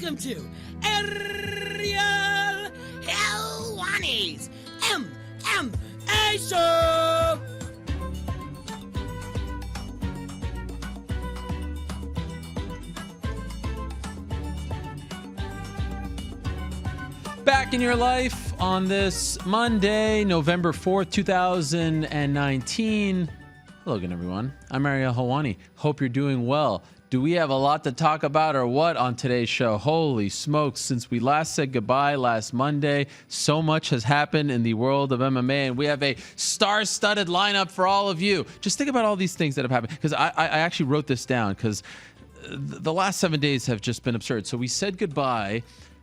welcome to Ariel Helwani's MMA Show! Back in your life on this Monday, November 4th, 2019. Hello again, everyone. I'm Ariel Helwani. Hope you're doing well. Do we have a lot to talk about or what on today's show? Holy smokes, since we last said goodbye last Monday, so much has happened in the world of MMA, and we have a star-studded lineup for all of you. Just think about all these things that have happened, because I actually wrote this down, because the last 7 days have just been absurd. So we said goodbye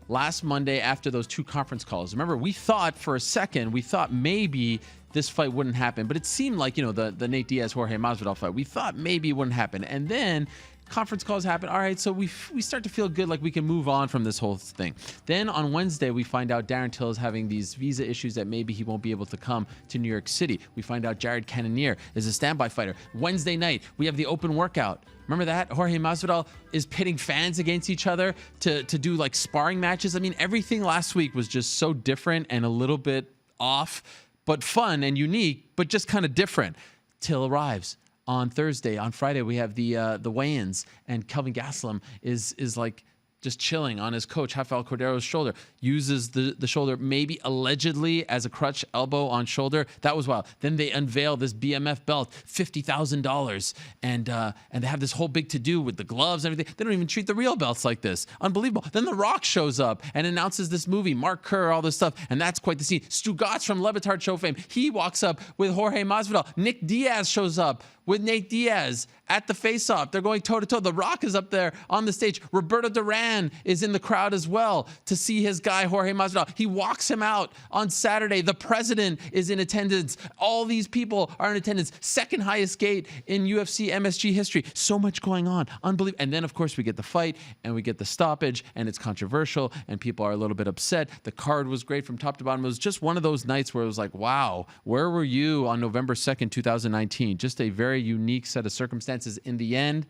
last Monday after those two conference calls. Remember, we thought for a second, maybe this fight wouldn't happen, but it seemed like, the Nate Diaz, Jorge Masvidal fight, we thought maybe it wouldn't happen. And then conference calls happen. All right, so we start to feel good, like we can move on from this whole thing. Then on Wednesday, we find out Darren Till is having these visa issues that maybe he won't be able to come to New York City. We find out Jared Cannonier is a standby fighter. Wednesday night, we have the open workout. Remember that? Jorge Masvidal is pitting fans against each other to do like sparring matches. I mean, everything last week was just so different and a little bit off, but fun and unique, but just kind of different. Till arrives on Thursday. On Friday, we have the weigh-ins, and Kelvin Gastelum is like just chilling on his coach Rafael Cordero's shoulder, uses the shoulder maybe allegedly as a crutch, elbow on shoulder. That was wild. Then they unveil this BMF belt, $50,000, and they have this whole big to-do with the gloves and everything. They don't even treat the real belts like this. Unbelievable. Then The Rock shows up and announces this movie, Mark Kerr, all this stuff, and that's quite the scene. Stu Gatz from Le Batard Show fame, he walks up with Jorge Masvidal. Nick Diaz shows up with Nate Diaz at the face-off. They're going toe-to-toe. The Rock is up there on the stage. Roberto Duran is in the crowd as well to see his guy, Jorge Masvidal. He walks him out on Saturday. The president is in attendance. All these people are in attendance. Second highest gate in UFC MSG history. So much going on. Unbelievable. And then, of course, we get the fight, and we get the stoppage, and it's controversial, and people are a little bit upset. The card was great from top to bottom. It was just one of those nights where it was like, wow, where were you on November 2nd, 2019? Just a very unique set of circumstances. In the end,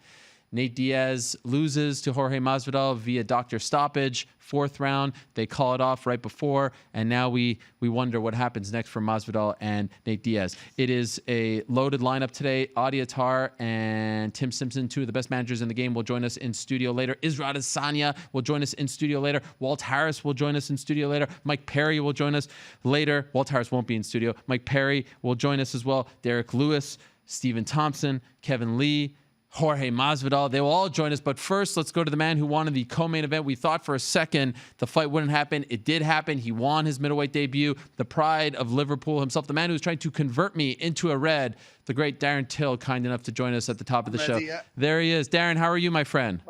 Nate Diaz loses to Jorge Masvidal via doctor stoppage, fourth round. They call it off right before, and now we wonder what happens next for Masvidal and Nate Diaz. It is a loaded lineup today. Adi Attar and Tim Simpson, two of the best managers in the game, will join us in studio later. Israel Adesanya will join us in studio later. Walt Harris will join us in studio later. Mike Perry will join us later. Walt Harris won't be in studio. Mike Perry will join us as well. Derek Lewis, Stephen Thompson, Kevin Lee, Jorge Masvidal. They will all join us. But first, let's go to the man who won in the co-main event. We thought for a second the fight wouldn't happen. It did happen. He won his middleweight debut. The pride of Liverpool himself, the man who was trying to convert me into a red, the great Darren Till, kind enough to join us at the top of the show. Yeah. There he is. Darren, how are you, my friend?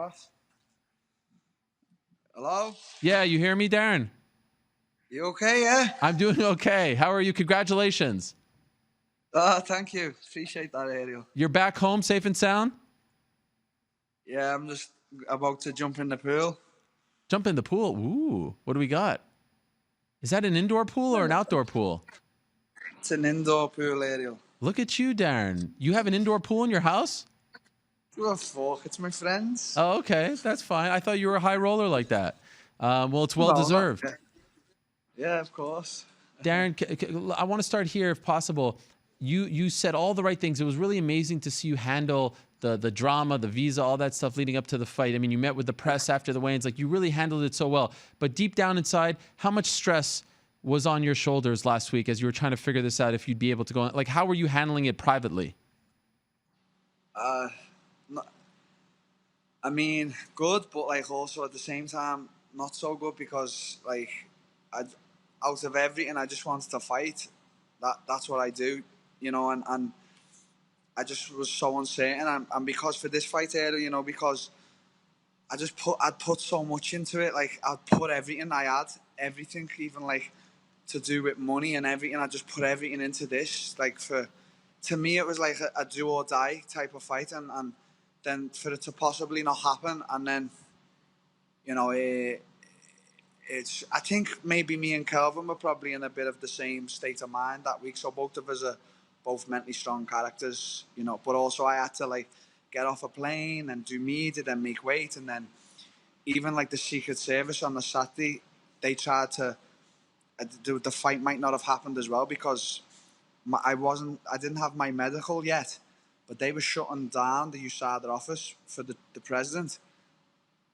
Hello? Yeah, you hear me, Darren? You okay, yeah? I'm doing okay. How are you? Congratulations. Thank you. Appreciate that, Ariel. You're back home safe and sound? Yeah, I'm just about to jump in the pool. Jump in the pool? Ooh, what do we got? Is that an indoor pool or an outdoor pool? It's an indoor pool, Ariel. Look at you, Darren. You have an indoor pool in your house? Oh, fuck. It's my friends. Oh, okay. That's fine. I thought you were a high roller like that. Well, it's well-deserved. No, yeah, of course. Darren, I want to start here if possible. You said all the right things. It was really amazing to see you handle the drama, the visa, all that stuff leading up to the fight. I mean, you met with the press after the weigh-ins. Like, you really handled it so well. But deep down inside, how much stress was on your shoulders last week as you were trying to figure this out, if you'd be able to go on? Like, how were you handling it privately? I mean, good, but like also at the same time, not so good, because like out of everything, I just wanted to fight. That's what I do, and I just was so uncertain, and because for this fight here, because I'd put so much into it. Like, I'd put everything I had, everything, even like to do with money and everything. I just put everything into this. Like, to me, it was like a do or die type of fight, and then for it to possibly not happen, and then, it's. I think maybe me and Kelvin were probably in a bit of the same state of mind that week. So both of us are both mentally strong characters, But also I had to like get off a plane and do media, then make weight, and then even like the Secret Service on the Saturday, they tried to the fight might not have happened as well because I didn't have my medical yet, but they were shutting down the USADA office for the president,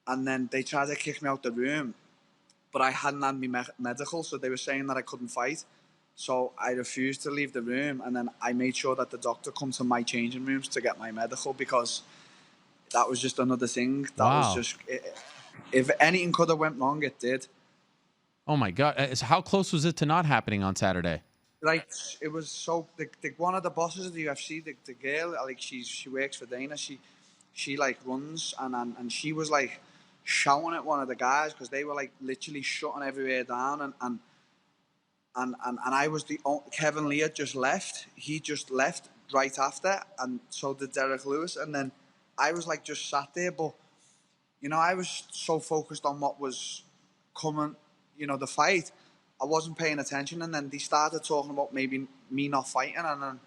and then they tried to kick me out the room, but I hadn't had my medical, so they were saying that I couldn't fight. So I refused to leave the room, and then I made sure that the doctor come to my changing rooms to get my medical because that was just another thing. That was Wow. just if anything could have went wrong, it did. Oh my God. So how close was it to not happening on Saturday? Like it was so one of the bosses of the UFC, the girl, like she works for Dana. She like runs and she was like shouting at one of the guys because they were like literally shutting everywhere down and I was Kevin Lee had just left. He just left right after, and so did Derek Lewis. And then I was like just sat there, but you know I was so focused on what was coming, you know, the fight. I wasn't paying attention, and then they started talking about maybe me not fighting, and then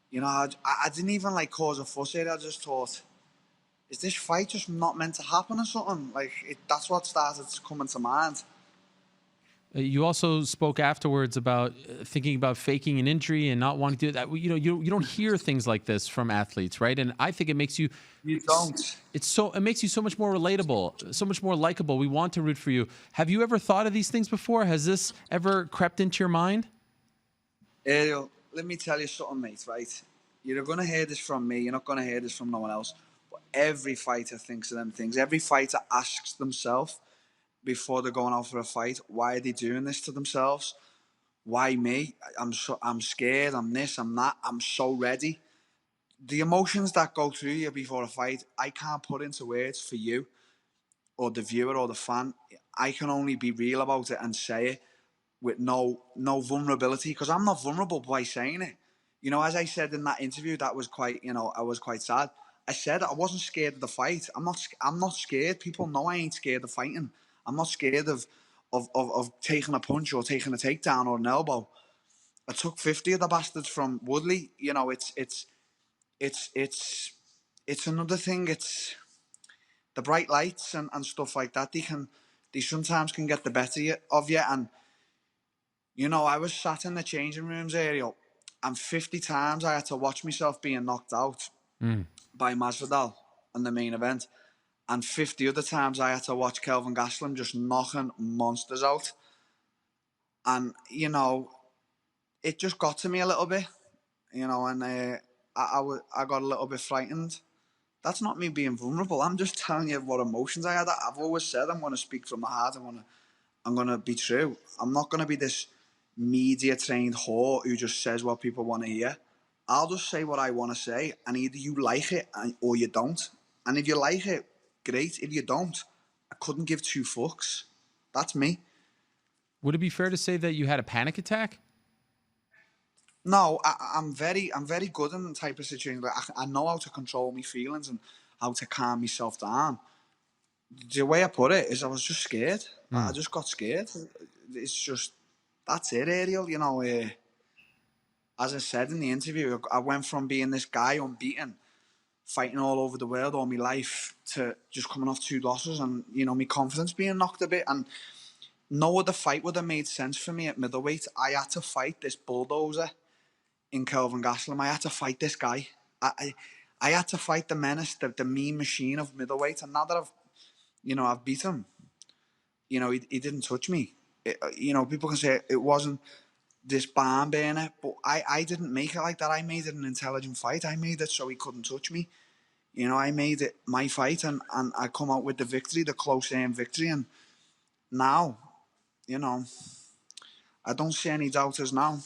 you know I didn't even like cause a fuss here. I just thought, is this fight just not meant to happen or something? Like that's what started coming to mind. You also spoke afterwards about thinking about faking an injury and not wanting to do that. You know, you don't hear things like this from athletes, right? And I think it makes you. You don't. It makes you so much more relatable, so much more likable. We want to root for you. Have you ever thought of these things before? Has this ever crept into your mind? Ariel, let me tell you something, mate, right? You're going to hear this from me. You're not going to hear this from no one else. But every fighter thinks of them things. Every fighter asks themselves before they're going out for a fight, why are they doing this to themselves? Why me? I'm scared. I'm this. I'm that. I'm so ready. The emotions that go through you before a fight, I can't put into words for you or the viewer or the fan. I can only be real about it and say it with no vulnerability because I'm not vulnerable by saying it. You know, as I said in that interview, that was quite, you know, I was quite sad. I said I wasn't scared of the fight. I'm not scared. People know I ain't scared of fighting. I'm not scared of taking a punch or taking a takedown or an elbow. I took 50 of the bastards from Woodley. You know, it's another thing. It's the bright lights and stuff like that. They sometimes can get the better of you. And you know, I was sat in the changing rooms, Ariel, and 50 times I had to watch myself being knocked out by Masvidal in the main event. And 50 other times I had to watch Kelvin Gastelum just knocking monsters out. And, you know, it just got to me a little bit, you know, and I got a little bit frightened. That's not me being vulnerable. I'm just telling you what emotions I had. I've always said I'm going to speak from the heart. I'm going to be true. I'm not going to be this media trained whore who just says what people want to hear. I'll just say what I want to say, and either you like it or you don't. And if you like it, great. If you don't, I couldn't give two fucks. That's me. Would it be fair to say that you had a panic attack? No, I'm very good in the type of situation. Like I know how to control my feelings and how to calm myself down. The way I put it is, I was just scared. I just got scared. It's just that's it, Ariel. You know, as I said in the interview, I went from being this guy unbeaten, fighting all over the world all my life, to just coming off 2 losses, and you know, my confidence being knocked a bit. And no other fight would have made sense for me at middleweight. I had to fight this bulldozer in Kelvin Gastelum. I had to fight this guy. I had to fight the menace, the mean machine of middleweight. And now that I've beat him, you know, he didn't touch me. You know, people can say it wasn't this barn burner, but I didn't make it like that. I made it an intelligent fight. I made it so he couldn't touch me. You know, I made it my fight, and I come out with the victory, the close-aim victory. And now, you know, I don't see any doubters now.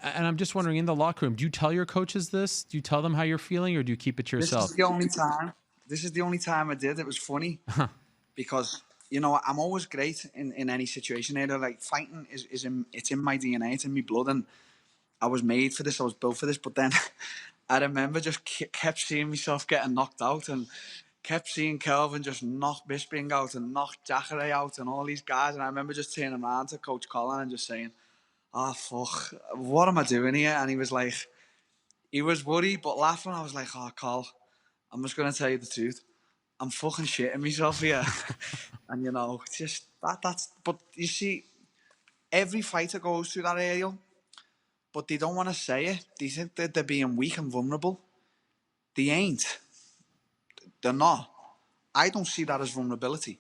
And I'm just wondering, in the locker room, do you tell your coaches this? Do you tell them how you're feeling, or do you keep it to yourself? This is the only time I did. It was funny because, you know, I'm always great in any situation. Like fighting it's in my DNA, it's in my blood, and I was made for this. I was built for this. But then I remember just kept seeing myself getting knocked out, and kept seeing Kelvin just knock Bisping out and knock Jacare out and all these guys. And I remember just turning around to Coach Colin and just saying, "Oh fuck, what am I doing here?" And he was worried but laughing. I was like, "Oh, Col, I'm just going to tell you the truth. I'm fucking shitting myself here. And you know, just that's but you see, every fighter goes through that, Ariel, but they don't want to say it. They think that they're being weak and vulnerable. They ain't. They're not. I don't see that as vulnerability,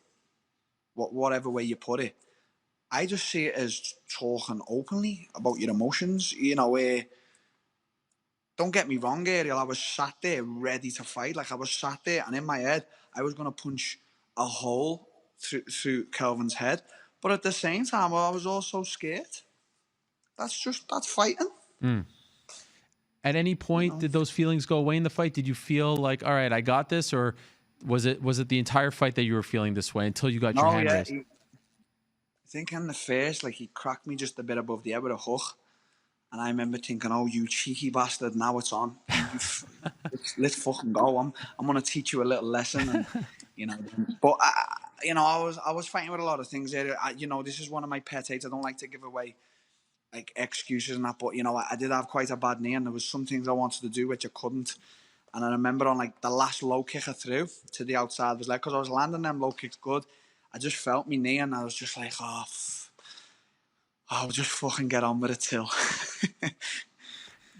whatever way you put it. I just see it as talking openly about your emotions. You know, don't get me wrong, Ariel. I was sat there ready to fight. Like I was sat there, and in my head, I was gonna punch a hole through Kelvin's head. But at the same time, I was also scared. That's fighting. At any point, did those feelings go away in the fight? Did you feel like, all right, I got this, or was it the entire fight that you were feeling this way until you got your hand raised? I think in the first, like he cracked me just a bit above the head with a hook, and I remember thinking, "Oh, you cheeky bastard! Now it's on. Let's fucking go. I'm gonna teach you a little lesson." And you know, but I was fighting with a lot of things there. This is one of my pet hates. I don't like to give away like excuses and that, but I did have quite a bad knee, and there was some things I wanted to do which I couldn't. And I remember on like the last low kick I threw to the outside of his leg, because I was landing them low kicks good, I just felt my knee, and I was just like, I'll just fucking get on with it till.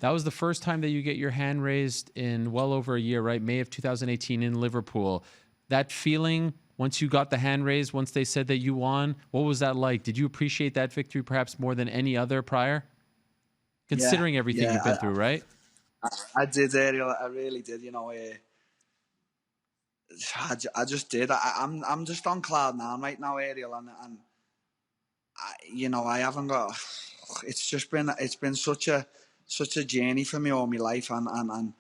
That was the first time that you get your hand raised in well over a year, right? May of 2018 in Liverpool. That feeling, once you got the hand raised, once they said that you won, what was that like? Did you appreciate that victory perhaps more than any other prior? Considering everything you've been through, right? I did, Ariel. I really did. I just did. I'm just on cloud nine right now, Ariel, and I haven't got. It's been such a journey for me all my life, and I'm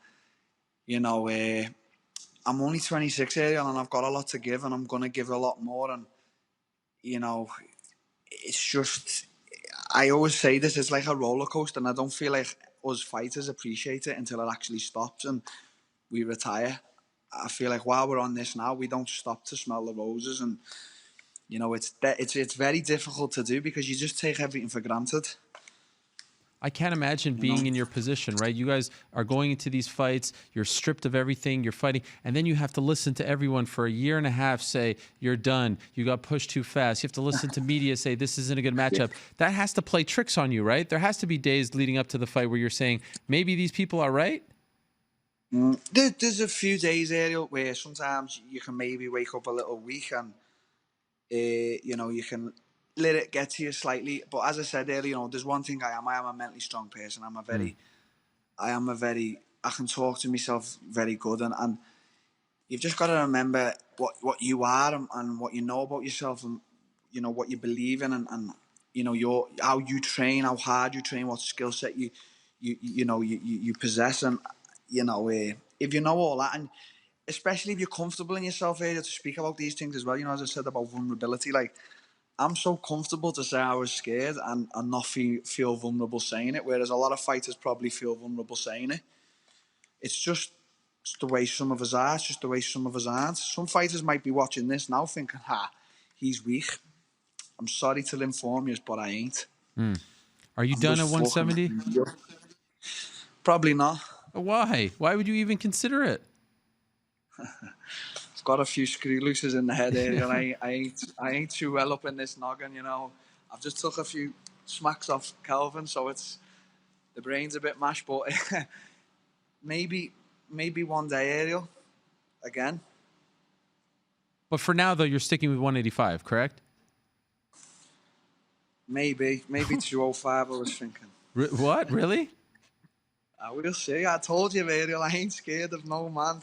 only 26, Ariel, and I've got a lot to give, and I'm gonna give a lot more, and it's just. I always say this: it's like a roller coaster, and I don't feel like us fighters appreciate it until it actually stops and we retire. I feel like while we're on this now, we don't stop to smell the roses, and it's very difficult to do because you just take everything for granted. I can't imagine being in your position, right? You guys are going into these fights, you're stripped of everything, you're fighting, and then you have to listen to everyone for a year and a half say, you're done, you got pushed too fast. You have to listen to media say, this isn't a good matchup. That has to play tricks on you, right? There has to be days leading up to the fight where you're saying, maybe these people are right? There's a few days, Ariel, where sometimes you can maybe wake up a little weak, and you can let it get to you slightly. But as I said earlier, there's one thing I am a mentally strong person. I can talk to myself very good, and you've just got to remember what you are, and what you know about yourself, and what you believe in, and how you train, how hard you train, what skill set you possess, and if you know all that, and especially if you're comfortable in yourself, area to speak about these things as well. As I said about vulnerability, like I'm so comfortable to say I was scared and not feel vulnerable saying it, whereas a lot of fighters probably feel vulnerable saying it. It's the way some of us are. It's just the way some of us aren't. Some fighters might be watching this now thinking, he's weak. I'm sorry to inform you, but I ain't. Are you done at 170? Probably not. Why? Why would you even consider it? I've got a few screw looses in the head area, and I ain't too well up in this noggin, I've just took a few smacks off Kelvin, so the brain's a bit mashed, but maybe one day, Ariel, again. But for now, though, you're sticking with 185, correct? Maybe 205, I was thinking. What? Really? I will see. I told you, Ariel, I ain't scared of no man.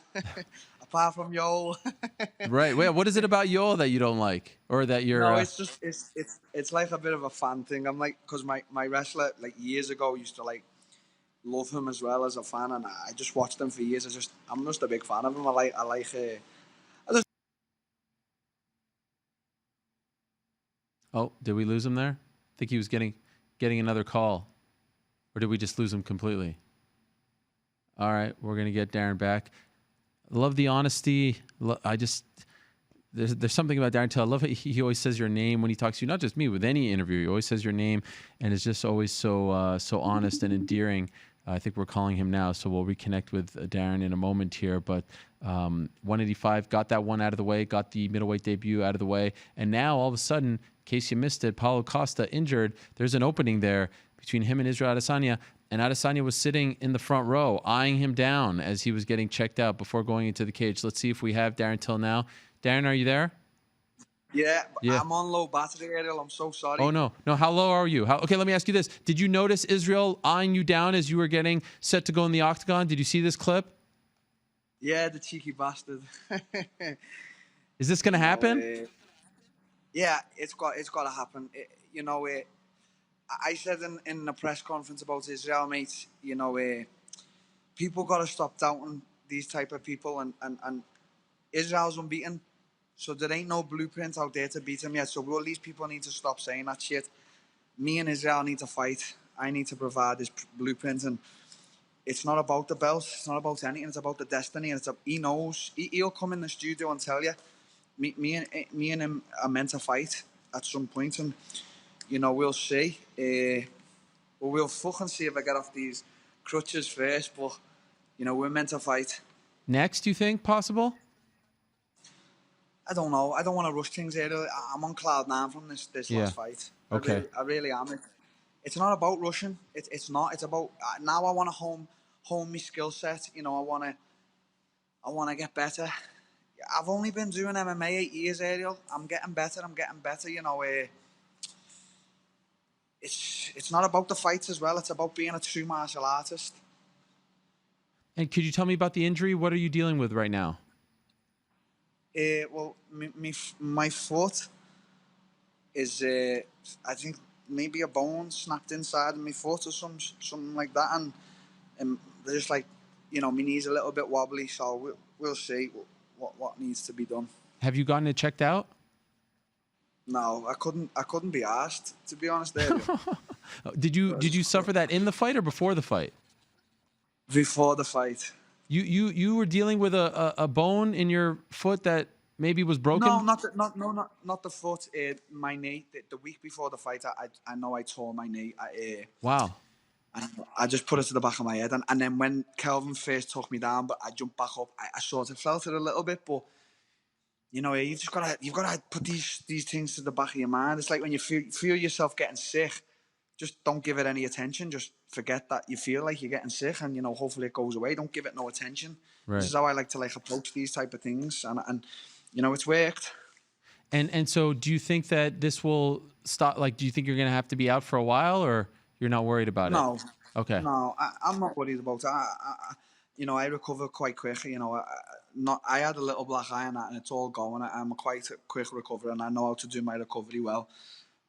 Apart from Yoel. Right. Well, what is it about Yoel that you don't like, or that you're? No, it's just it's like a bit of a fan thing. I'm like, because my wrestler like years ago used to like love him as well as a fan, and I just watched him for years. I'm just a big fan of him. I like. Oh, did we lose him there? I think he was getting another call, or did we just lose him completely? All right, we're gonna get Darren back. I love the honesty. There's something about Darren Till. I love it. He always says your name when he talks to you. Not just me, with any interview, he always says your name, and it's just always so honest and endearing. I think we're calling him now, so we'll reconnect with Darren in a moment here. But 185 got that one out of the way, got the middleweight debut out of the way, and now all of a sudden, in case you missed it, Paulo Costa injured. There's an opening there between him and Israel Adesanya, and Adesanya was sitting in the front row, eyeing him down as he was getting checked out before going into the cage. Let's see if we have Darren Till now. Darren, are you there? Yeah, Yeah. I'm on low battery, Ariel. I'm so sorry. Oh, no. How low are you? Okay, let me ask you this. Did you notice Israel eyeing you down as you were getting set to go in the octagon? Did you see this clip? Yeah, the cheeky bastard. Is this going to happen? Yeah, it's got to happen. I said in the press conference about Israel, mate, people got to stop doubting these type of people, and Israel's unbeaten. So there ain't no blueprint out there to beat him yet. So all these people need to stop saying that shit. Me and Israel need to fight. I need to provide this blueprint, and it's not about the belt. It's not about anything. It's about the destiny. And he knows. He'll come in the studio and tell you, me and him are meant to fight at some point, and we'll see. We'll fucking see if I get off these crutches first. But we're meant to fight. Next, you think possible? I don't know. I don't want to rush things here. I'm on cloud 9 from this last fight. Okay. I really am. It's not about rushing. It's not. It's about now. I want to hone my skill set. I want to get better. I've only been doing MMA 8 years, Ariel. I'm getting better. It's not about the fights as well. It's about being a true martial artist. And could you tell me about the injury? What are you dealing with right now? Well, my foot is, I think maybe a bone snapped inside of my foot or something like that, and they're just like, my knee's a little bit wobbly, so we'll see what needs to be done. Have you gotten it checked out? No, I couldn't be asked, to be honest. There. Did you suffer that in the fight or before the fight? Before the fight. You were dealing with a bone in your foot that maybe was broken? No, not the foot. My knee. The week before the fight, I know I tore my knee. Wow. And I just put it to the back of my head, and then when Kelvin first took me down, but I jumped back up, I sort of felt it a little bit, but you've gotta put these things to the back of your mind. It's like when you feel yourself getting sick, just don't give it any attention. Just forget that you feel like you're getting sick, and hopefully it goes away. Don't give it no attention. Right. This is how I like to approach these type of things, and it's worked. And so, do you think that this will stop? Like, do you think you're gonna have to be out for a while, or you're not worried about it? No. Okay. No, I'm not worried about it. I recover quite quickly. I had a little black eye on that, and it's all going. I'm a quite quick recoverer, and I know how to do my recovery well.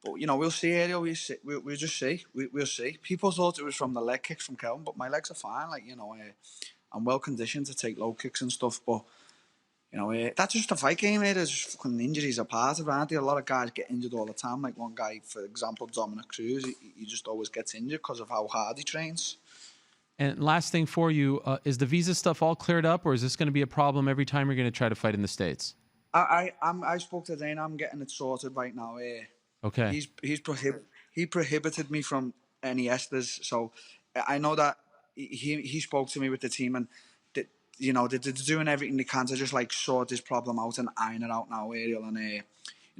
But we'll see, Ariel. We'll just see. We'll see. People thought it was from the leg kicks from Kelvin, but my legs are fine. I'm well conditioned to take low kicks and stuff. But that's just a fight game. There's just fucking injuries are part of it. Aren't there? A lot of guys get injured all the time. Like one guy, for example, Dominic Cruz. He just always gets injured because of how hard he trains. And last thing for you, is the visa stuff all cleared up, or is this going to be a problem every time you're going to try to fight in the States? I spoke to Dana. I'm getting it sorted right now. Okay. He prohibited me from any Estes, so I know that he spoke to me with the team, and they're doing everything they can to just sort this problem out and iron it out now, Ariel, and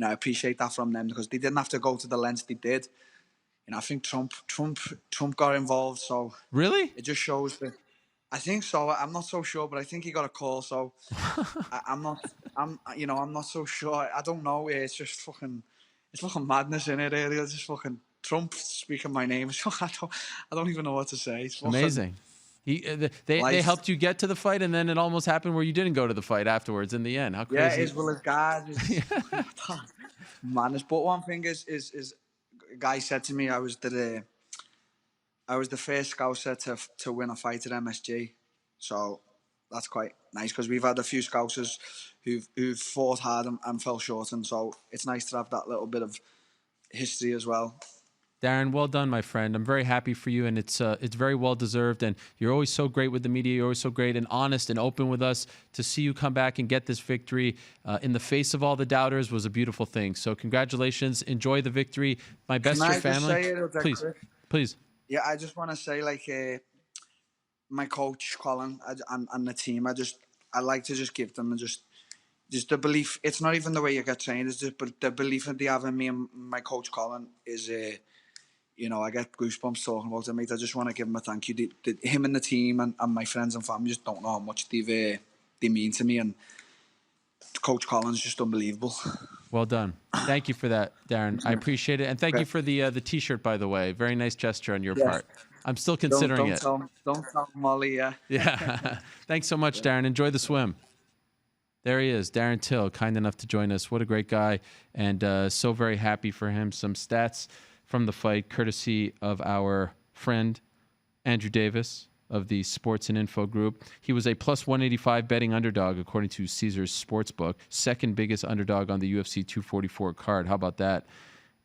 I appreciate that from them because they didn't have to go to the lengths they did. I think Trump got involved, so really it just shows that. I think so. I'm not so sure, but I think he got a call. So I'm not so sure. I don't know. It's just fucking madness in it. Really, it's just fucking Trump speaking my name. So I don't even know what to say. It's amazing. They helped you get to the fight, and then it almost happened where you didn't go to the fight afterwards. In the end, how crazy? Yeah, as well as God. Madness. But one thing is a guy said to me, I was the first Scouser to win a fight at MSG, so that's quite nice because we've had a few Scousers who've fought hard and fell short, and so it's nice to have that little bit of history as well. Darren, well done, my friend. I'm very happy for you, and it's very well deserved. And you're always so great with the media. You're always so great and honest and open with us. To see you come back and get this victory in the face of all the doubters was a beautiful thing. So congratulations. Enjoy the victory. My best to your family. Can I just say it? Please. Yeah, I just want to say my coach Colin and the team. I like to just give them and just the belief. It's not even the way you get trained. It's just but the belief that they have in me and my coach Colin is. I get goosebumps talking about it, mate. I just want to give him a thank you. Him and the team and my friends and family just don't know how much they mean to me. And Coach Colin's just unbelievable. Well done. Thank you for that, Darren. I appreciate it. And thank you for the T-shirt, by the way. Very nice gesture on your part. I'm still considering it. Don't tell Molly, yeah. Yeah. Thanks so much, Darren. Enjoy the swim. There he is, Darren Till, kind enough to join us. What a great guy. And so very happy for him. Some stats from the fight, courtesy of our friend Andrew Davis of the Sports and Info Group. He was a plus 185 betting underdog, according to Caesars Sportsbook. Second biggest underdog on the UFC 244 card. How about that?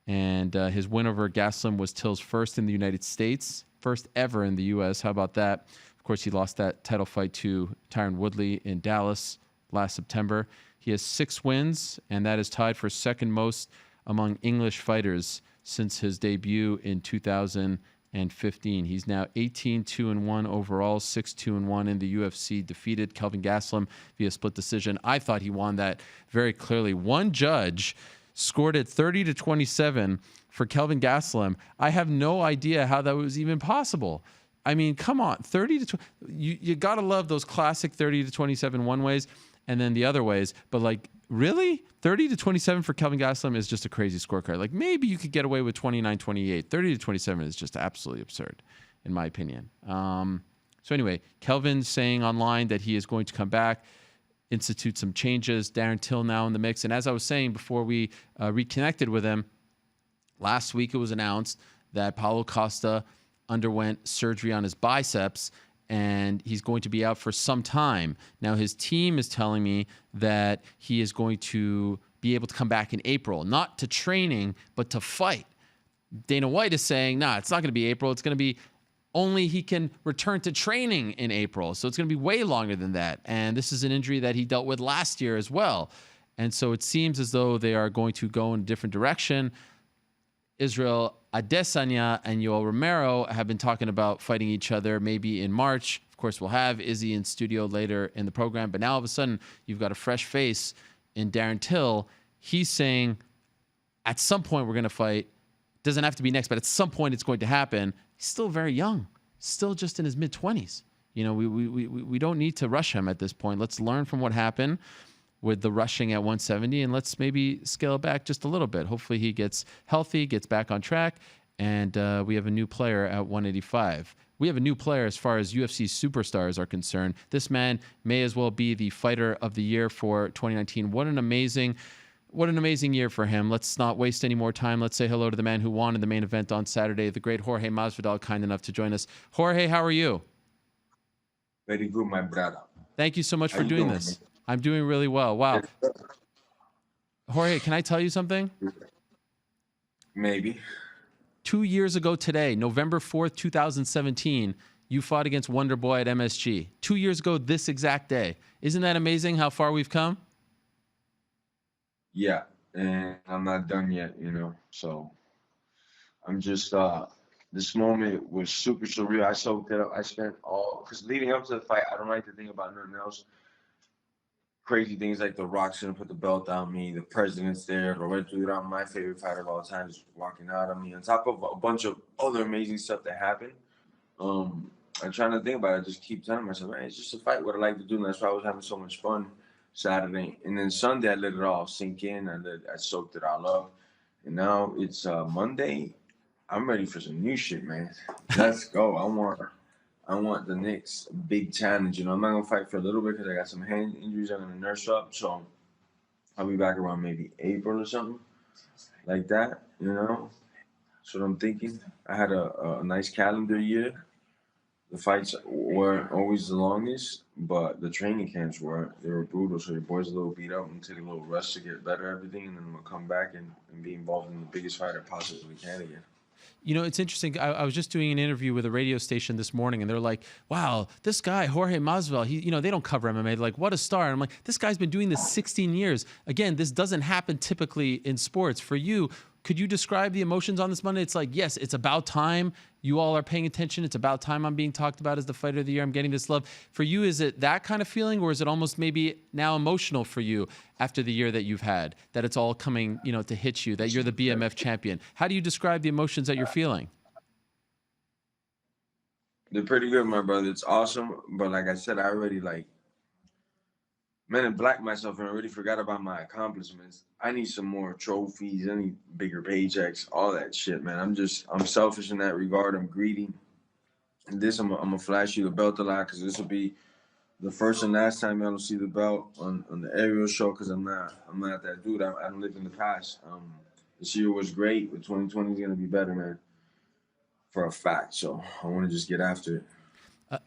And his win over Gastelum was Till's first in the United States, first ever in the U.S. How about that? Of course, he lost that title fight to Tyron Woodley in Dallas last September. He has 6 wins, and that is tied for second most among English fighters since his debut in 2015. He's now 18-2-1 overall, 6-2-1 in the UFC. Defeated Kelvin Gastelum via split decision. I thought he won that very clearly. One judge scored it 30-27 for Kelvin Gastelum. I have no idea how that was even possible. I mean, come on, 30-20. You gotta love those classic 30-27 one ways, and then the other ways. But like, really? 30-27 for Kelvin Gastelum is just a crazy scorecard. Like, maybe you could get away with 29-28. 30-27 is just absolutely absurd, in my opinion. So anyway, Kelvin's saying online that he is going to come back, institute some changes. Darren Till now in the mix. And as I was saying before we reconnected with him, last week it was announced that Paulo Costa underwent surgery on his biceps, and he's going to be out for some time. Now, his team is telling me that he is going to be able to come back in April, not to training, but to fight. Dana White is saying, nah, it's not going to be April. It's going to be only he can return to training in April. So it's going to be way longer than that. And this is an injury that he dealt with last year as well. And so it seems as though they are going to go in a different direction. Israel Adesanya and Yoel Romero have been talking about fighting each other maybe in March. Of course, we'll have Izzy in studio later in the program. But now all of a sudden, you've got a fresh face in Darren Till. He's saying, at some point we're going to fight. Doesn't have to be next, but at some point it's going to happen. He's still very young, still just in his mid-20s. You know, we don't need to rush him at this point. Let's learn from what happened with the rushing at 170, and let's maybe scale back just a little bit. Hopefully he gets healthy, gets back on track, and we have a new player at 185. We have a new player as far as UFC superstars are concerned. This man may as well be the fighter of the year for 2019. What an amazing year for him. Let's not waste any more time. Let's say hello to the man who won in the main event on Saturday, the great Jorge Masvidal, kind enough to join us. Jorge, how are you? Very good, my brother. Thank you so much for doing this. I'm doing really well. Wow. Jorge, can I tell you something? Maybe. 2 years ago today, November 4th, 2017, you fought against Wonder Boy at MSG. 2 years ago this exact day. Isn't that amazing how far we've come? Yeah, and I'm not done yet, you know. So I'm just this moment was super surreal. I soaked it up. I spent because leading up to the fight, I don't like to think about nothing else. Crazy things like The Rock's gonna put the belt on me, the president's there, Roberto Duran, my favorite fighter of all time, is walking out on me, on top of a bunch of other amazing stuff that happened. I'm trying to think about it. I just keep telling myself, man, it's just a fight, what I like to do, and that's why I was having so much fun Saturday. And then Sunday, I let it all sink in. I soaked it all up. And now it's Monday. I'm ready for some new shit, man. Let's go. I want the next big challenge. You know, I'm not gonna fight for a little bit because I got some hand injuries I'm gonna nurse up. So I'll be back around maybe April or something like that. You know, that's what I'm thinking. I had a nice calendar year. The fights weren't always the longest, but the training camps were. They were brutal. So your boy's a little beat up and take a little rest to get better everything, and then I'm gonna come back and be involved in the biggest fight I possibly can again. You know, it's interesting. I was just doing an interview with a radio station this morning, and they're like, wow, this guy, Jorge Masvidal, they don't cover MMA. They're like, what a star. And I'm like, this guy's been doing this 16 years. Again, this doesn't happen typically in sports. For you, Could you describe the emotions on this Monday? It's like, yes, it's about time. You all are paying attention. It's about time I'm being talked about as the fighter of the year. I'm getting this love. For you, is it that kind of feeling, or is it almost maybe now emotional for you after the year that you've had, that it's all coming, to hit you, that you're the BMF champion? How do you describe the emotions that you're feeling? They're pretty good, my brother. It's awesome. But like I said, I already Men in Black myself and I already forgot about my accomplishments. I need some more trophies, I need bigger paychecks, all that shit, man. I'm selfish in that regard. I'm greedy. And this, I'm gonna flash you the belt a lot because this will be the first and last time y'all will see the belt on the Ariel show because I'm not that dude. I don't live in the past. This year was great, but 2020 is gonna be better, man, for a fact. So I want to just get after it.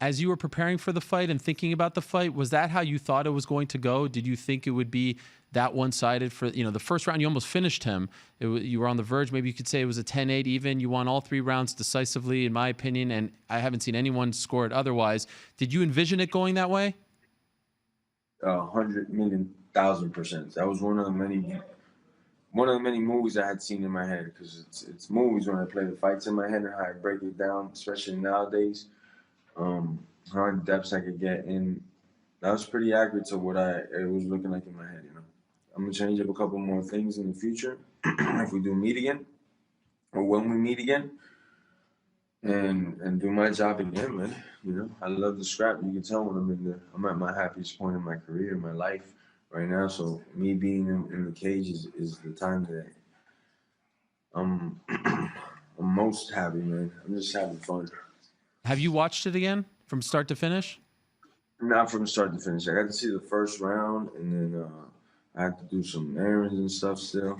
As you were preparing for the fight and thinking about the fight, was that how you thought it was going to go? Did you think it would be that one-sided for, the first round? You almost finished him. You were on the verge. Maybe you could say it was a 10-8 even. You won all 3 rounds decisively, in my opinion, and I haven't seen anyone score it otherwise. Did you envision it going that way? 100,000,000%. That was one of the many movies I had seen in my head because it's movies when I play the fights in my head and how I break it down, especially nowadays. How in depths I could get in. That was pretty accurate to what it was looking like in my head, I'm gonna change up a couple more things in the future if we do meet again, or when we meet again, and do my job again, man. I love the scrap. You can tell when I'm at my happiest point in my career, my life right now. So me being in the cage is the time that I'm most happy, man. I'm just having fun. Have you watched it again from start to finish? Not from start to finish. I got to see the first round, and then I had to do some errands and stuff still.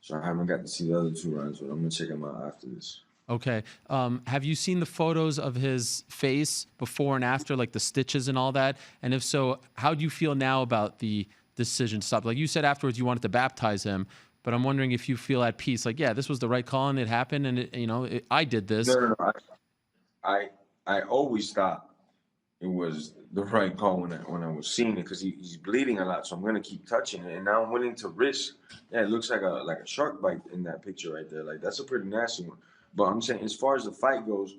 So I haven't got to see the other 2 rounds, but I'm going to check them out after this. Okay. Have you seen the photos of his face before and after, like the stitches and all that? And if so, how do you feel now about the decision to stop? Like you said afterwards, you wanted to baptize him, but I'm wondering if you feel at peace. Like, yeah, this was the right call, and it happened, and I did this. No. I always thought it was the right call when I was seeing it because he's bleeding a lot, so I'm gonna keep touching it. And now I'm willing to risk. Yeah, it looks like a shark bite in that picture right there. Like that's a pretty nasty one. But I'm saying as far as the fight goes,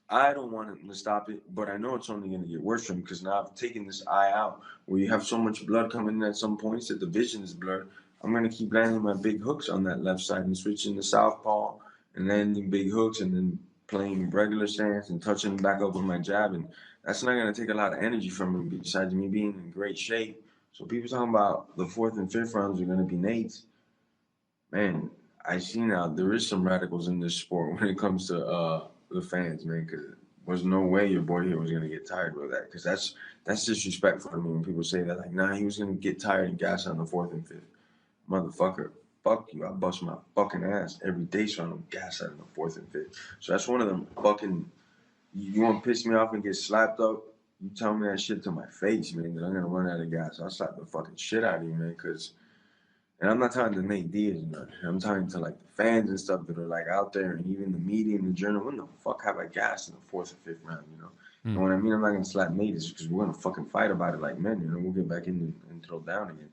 I don't want him to stop it, but I know it's only gonna get worse for him because now I've taken this eye out where you have so much blood coming in at some points that the vision is blurred. I'm gonna keep landing my big hooks on that left side and switching to southpaw and landing big hooks and then playing regular stance and touching back up with my jab, and that's not gonna take a lot of energy from me. Besides me being in great shape, so people talking about the 4th and 5th rounds are gonna be Nate's. Man, I see now there is some radicals in this sport when it comes to the fans, man. Because there's no way your boy here was gonna get tired with that. Because that's disrespectful to me when people say that. Like, nah, he was gonna get tired and gas on the 4th and 5th. Motherfucker. Fuck you, I bust my fucking ass every day so I don't gas out in the 4th and 5th. So that's one of them fucking, you want to piss me off and get slapped up, you tell me that shit to my face, man, that I'm going to run out of gas. I'll slap the fucking shit out of you, man, and I'm not talking to Nate Diaz, man. I'm talking to like the fans and stuff that are like out there and even the media and the journal. When the fuck have I gassed in the 4th or 5th round, And what I mean, I'm not going to slap Nate is because we're going to fucking fight about it like men, We'll get back in and throw down again.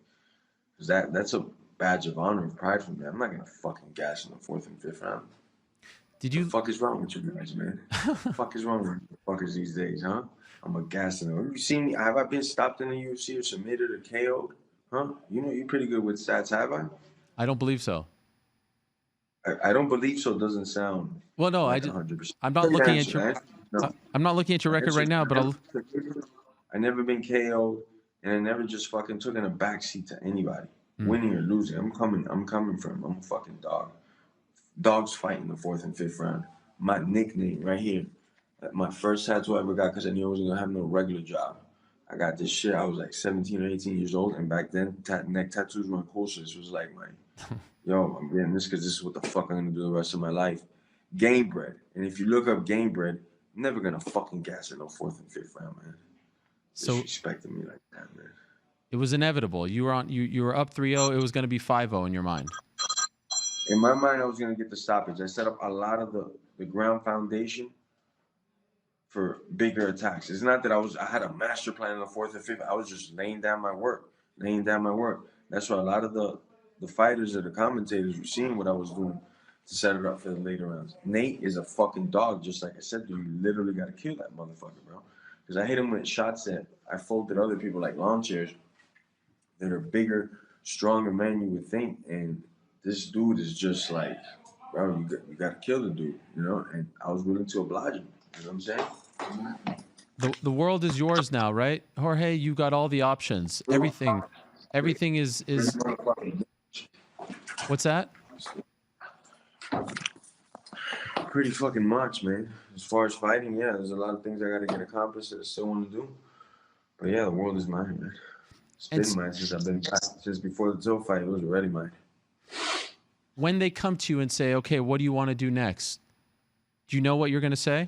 Because that's a badge of honor and pride for me. I'm not gonna fucking gas in the 4th and 5th round. What the fuck is wrong with you guys, man? What the fuck is wrong with you fuckers these days, huh? I'm a gas in them. Have you seen me? Have I been stopped in the UFC or submitted or KO'd? Huh? You're pretty good with stats, have I? I don't believe so. I don't believe so. Doesn't sound. Well, no, like 100%. I'm not looking at your. No. I'm not looking at your record right now, but I never been KO'd, and I never just fucking took in a backseat to anybody. Winning or losing, I'm coming from him. I'm a fucking dog. Dogs fight in the 4th and 5th round. My nickname right here, my first tattoo I ever got because I knew I wasn't gonna have no regular job. I got this shit. I was like 17 or 18 years old, and back then neck tattoos were cool. So this was like yo, I'm getting this because this is what the fuck I'm gonna do the rest of my life. Game bred, and if you look up game bred, I'm never gonna fucking gas in no 4th and 5th round, man. Disrespecting me like that, man. It was inevitable. You were up 3-0. It was going to be 5-0 in your mind. In my mind, I was going to get the stoppage. I set up a lot of the ground foundation for bigger attacks. It's not that I had a master plan in the 4th and 5th. I was just laying down my work. That's why a lot of the fighters or the commentators were seeing what I was doing to set it up for the later rounds. Nate is a fucking dog, just like I said to you. You literally got to kill that motherfucker, bro. Because I hit him with shots that I folded other people like lawn chairs that are bigger, stronger men you would think. And this dude is just like, bro, you got to kill the dude, you know? And I was willing to oblige him. You know what I'm saying? The world is yours now, right, Jorge? You got all the options. Everything is. What's that? Pretty fucking much, man. As far as fighting, yeah, there's a lot of things I got to get accomplished that I still want to do. But yeah, the world is mine, man. It's been mine since before the Till fight. It was already mine. When they come to you and say, "Okay, what do you want to do next?" Do you know what you're going to say?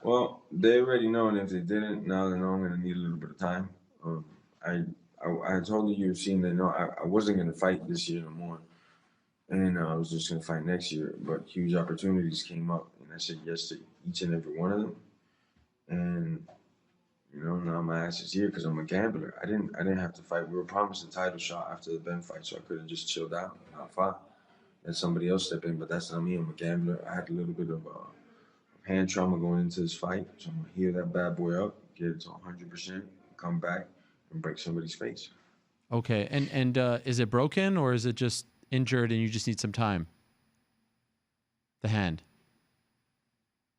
Well, they already know, and if they didn't, now they know I'm gonna need a little bit of time. I told the UFC they know I wasn't gonna fight this year no more, and I was just gonna fight next year. But huge opportunities came up, and I said yes to each and every one of them. And you know, now my ass is here because I'm a gambler. I didn't have to fight. We were promised a title shot after the Ben fight, so I could have just chilled out and not fought. Let somebody else step in, but that's not me. I'm a gambler. I had a little bit of hand trauma going into this fight, so I'm gonna heal that bad boy up, get it to 100%, come back and break somebody's face. Okay, and is it broken or is it just injured and you just need some time? The hand.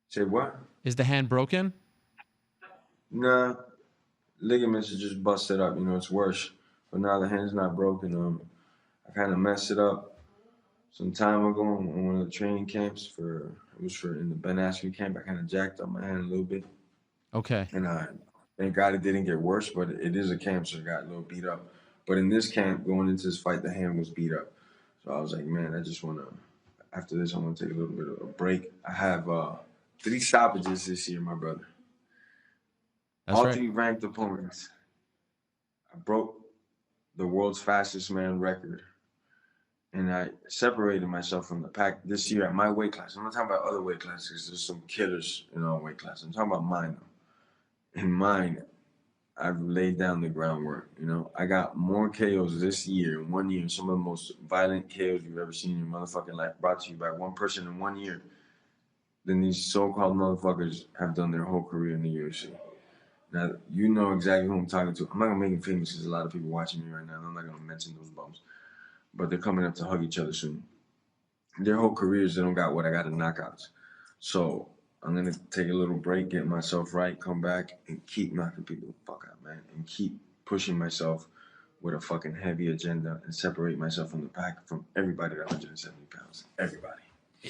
Say what? Is the hand broken? Nah, ligaments are just busted up. You know, it's worse. But now the hand's not broken. I kind of messed it up some time ago on one of the training camps in the Ben Askren camp. I kind of jacked up my hand a little bit. Okay. And thank God it didn't get worse, but it is a camp, so it got a little beat up. But in this camp, going into this fight, the hand was beat up. So I was like, man, I just want to, after this, I want to take a little bit of a break. I have 3 stoppages this year, my brother. That's All right. 3 ranked opponents. I broke the world's fastest man record. And I separated myself from the pack this year at my weight class. I'm not talking about other weight classes. There's some killers in our weight class. I'm talking about mine, though. In mine, I've laid down the groundwork. You know, I got more KOs this year, in 1 year, some of the most violent KOs you've ever seen in your motherfucking life, brought to you by one person in 1 year, than these so-called motherfuckers have done their whole career in the UFC. Now, you know exactly who I'm talking to. I'm not going to make him famous because there's a lot of people watching me right now. I'm not going to mention those bums. But they're coming up to hug each other soon. Their whole careers, they don't got what I got in knockouts. So I'm going to take a little break, get myself right, come back, and keep knocking people the fuck out, man. And keep pushing myself with a fucking heavy agenda and separate myself from the pack from everybody at 170 pounds. Everybody.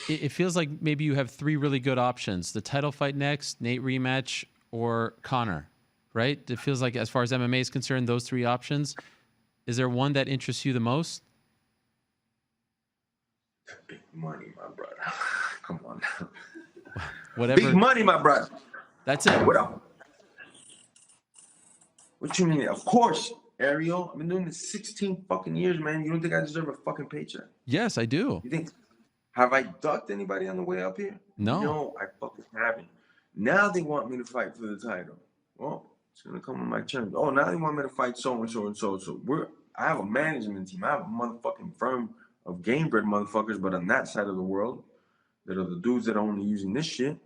It feels like maybe you have 3 really good options. The title fight next, Nate rematch, or Conor, right? It feels like as far as MMA is concerned, those 3 options. Is there one that interests you the most? Big money, my brother. Come on now. Whatever. Big money, my brother. That's it. What up? What you mean? Of course, Ariel. I've been doing this 16 fucking years, man. You don't think I deserve a fucking paycheck? Yes, I do. You think? Have I ducked anybody on the way up here? No. No, I fucking haven't. Now they want me to fight for the title. Well, it's gonna come on my terms. Oh, now they want me to fight so and so and so. So I have a management team. I have a motherfucking firm of game bred motherfuckers, but on that side of the world, that are the dudes that are only using this shit,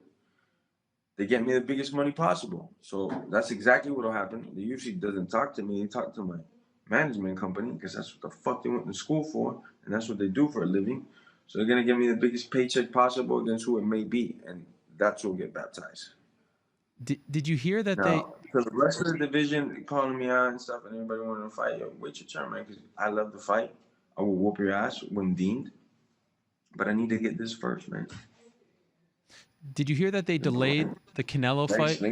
they get me the biggest money possible. So that's exactly what'll happen. The UFC doesn't talk to me, they talk to my management company, because that's what the fuck they went to school for, and that's what they do for a living. So they're gonna give me the biggest paycheck possible against who it may be, and that's who'll get baptized. Did you hear that For the rest of the division calling me out and stuff, and everybody wanting to fight, yo, wait your turn, man, because I love to fight. I will whoop your ass when deemed, but I need to get this first, man. Did you hear that they delayed the Canelo fight?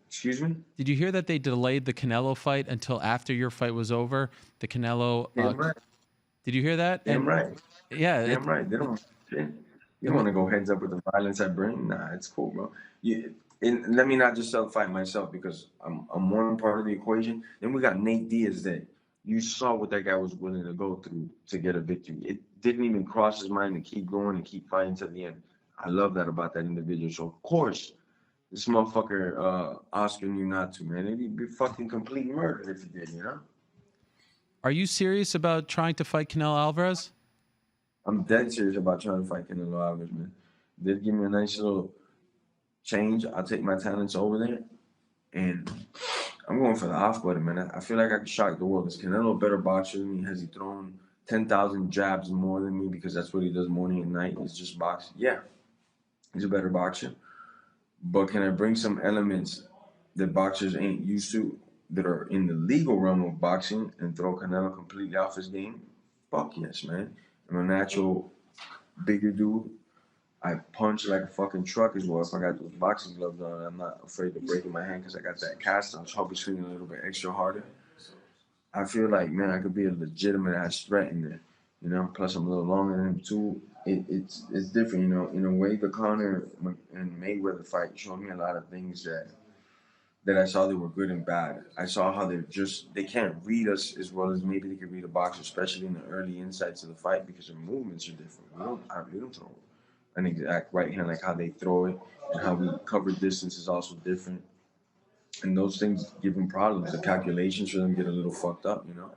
Excuse me? Did you hear that they delayed the Canelo fight until after your fight was over? The Canelo. Right. Did you hear that? Damn right. Yeah. Damn right. They don't want shit. You don't want to go heads up with the violence I bring? Nah, it's cool, bro. And let me not just self-fight myself because I'm one part of the equation. Then we got Nate Diaz that you saw what that guy was willing to go through to get a victory. It didn't even cross his mind to keep going and keep fighting to the end. I love that about that individual. So, of course, this motherfucker Oscar knew not to, man. It'd be fucking complete murder if he did, you know? Are you serious about trying to fight Canelo Alvarez? I'm dead serious about trying to fight Canelo Alvarez, man. They'd give me a nice little change. I'll take my talents over there, and I'm going for the off-button, man. I feel like I could shock the world. Is Canelo a better boxer than me? Has he thrown 10,000 jabs more than me? Because that's what he does morning and night. It's just boxing. Yeah, he's a better boxer. But can I bring some elements that boxers ain't used to that are in the legal realm of boxing and throw Canelo completely off his game? Fuck yes, man. I'm a natural bigger dude. I punch like a fucking truck as well. If I got those boxing gloves on, I'm not afraid of breaking my hand because I got that cast on. So I'll be swinging a little bit extra harder. I feel like, man, I could be a legitimate ass threat in there. You know, plus I'm a little longer than him too. It's different, you know. In a way, the Conor and Mayweather fight showed me a lot of things that I saw they were good and bad. I saw how they can't read us as well as maybe they could read a boxer, especially in the early insights of the fight because their movements are different. We don't throw an exact right hand like how they throw it, and how we cover distance is also different. And those things give them problems. The calculations for them get a little fucked up, you know.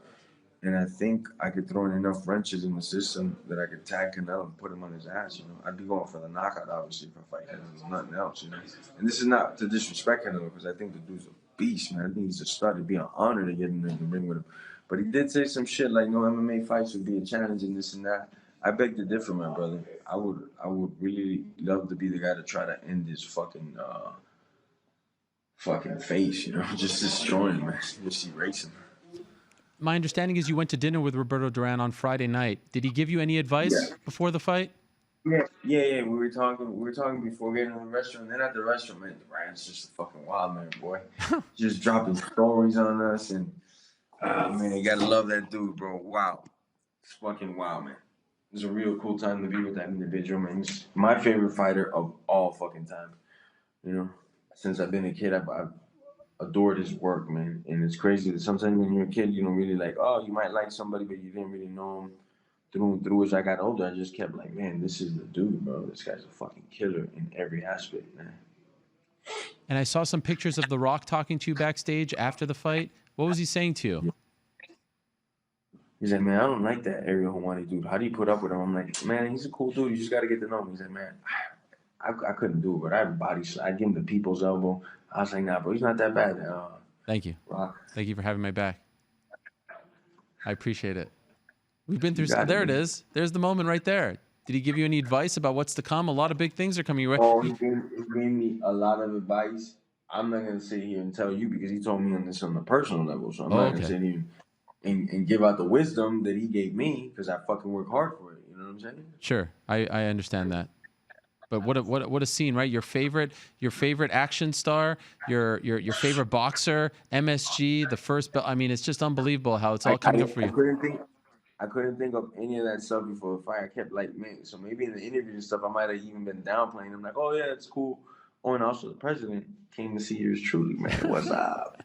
And I think I could throw in enough wrenches in the system that I could tag Canelo and put him on his ass, you know. I'd be going for the knockout, obviously, if I fight him. There's nothing else, you know. And this is not to disrespect Canelo, because I think the dude's a beast, man. I think he's a stud. It'd be an honor to get in the ring with him. But he did say some shit like no MMA fights would be a challenge and this and that. I beg to differ, my brother. I would really love to be the guy to try to end this fucking face, you know, just destroying him, man. Just erase him. My understanding is you went to dinner with Roberto Duran on Friday night. Did he give you any advice before the fight? Yeah. We were talking before getting to the restaurant. Then at the restaurant, man, Duran's just a fucking wild man, boy. Just dropping stories on us, and man, you gotta love that dude, bro. Wow, it's fucking wild, man. It's a real cool time to be with that individual, man. He's my favorite fighter of all fucking time. You know, since I've been a kid, I've adored his work, man. And it's crazy that sometimes when you're a kid, you don't really like, oh, you might like somebody, but you didn't really know him through and through. As I got older, I just kept like, man, this is the dude, bro. This guy's a fucking killer in every aspect, man. And I saw some pictures of The Rock talking to you backstage after the fight. What was he saying to you? He's like, man, I don't like that Ariel Helwani dude. How do you put up with him? I'm like, man, he's a cool dude. You just got to get to know him. He's like, man, I couldn't do it, but I have body shot. I give him the people's elbow. I was like, nah, bro, he's not that bad. Thank you. Rock. Thank you for having my back. I appreciate it. We've been through some. There it is. There's the moment right there. Did he give you any advice about what's to come? A lot of big things are coming your way. Oh, he gave me a lot of advice. I'm not going to sit here and tell you because he told me on this on the personal level. So I'm not going to sit here and give out the wisdom that he gave me because I fucking work hard for it. You know what I'm saying? Sure. I understand that. But what a scene, right? Your favorite action star, your favorite boxer, MSG, the first belt. I mean, it's just unbelievable how it's all coming up for you. I couldn't think of any of that stuff before the fight. I kept like, man, so maybe in the interview and stuff, I might have even been downplaying. I'm like, oh yeah, it's cool. Oh, and also the president came to see yours truly, man. What's up?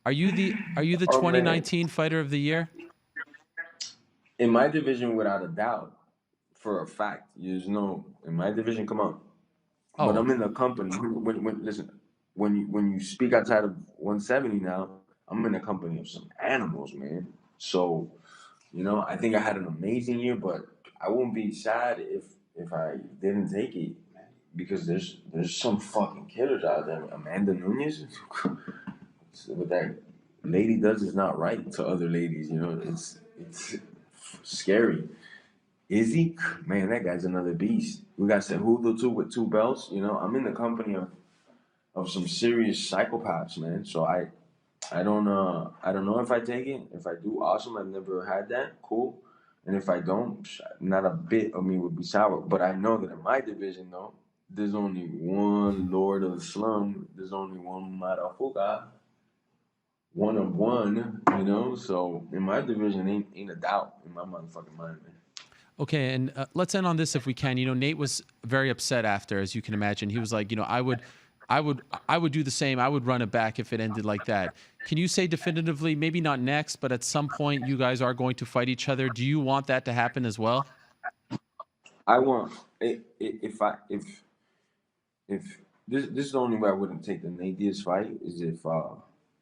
Are you the 2019 Fighter of the Year? In my division, without a doubt, for a fact. There's no in my division. Come on, but I'm in the company. When you speak outside of 170 now, I'm in the company of some animals, man. So, you know, I think I had an amazing year, but I wouldn't be sad if I didn't take it because there's some fucking killers out there. Amanda Nunes, what that lady does is not right to other ladies. You know, it's scary. Izzy, man, that guy's another beast. We got Cejudo too with 2 belts. You know, I'm in the company of some serious psychopaths, man. So I don't know if I take it. If I do, awesome. I've never had that. Cool. And if I don't, not a bit of me would be sour. But I know that in my division, though, there's only one Lord of the Slum. There's only one Marafuga. One of one, you know. So in my division, ain't a doubt in my motherfucking mind, man. Okay, and let's end on this if we can. You know, Nate was very upset after, as you can imagine. He was like, you know, I would do the same. I would run it back if it ended like that. Can you say definitively, maybe not next, but at some point you guys are going to fight each other? Do you want that to happen as well? I want if this is the only way I wouldn't take the Nate Diaz fight is if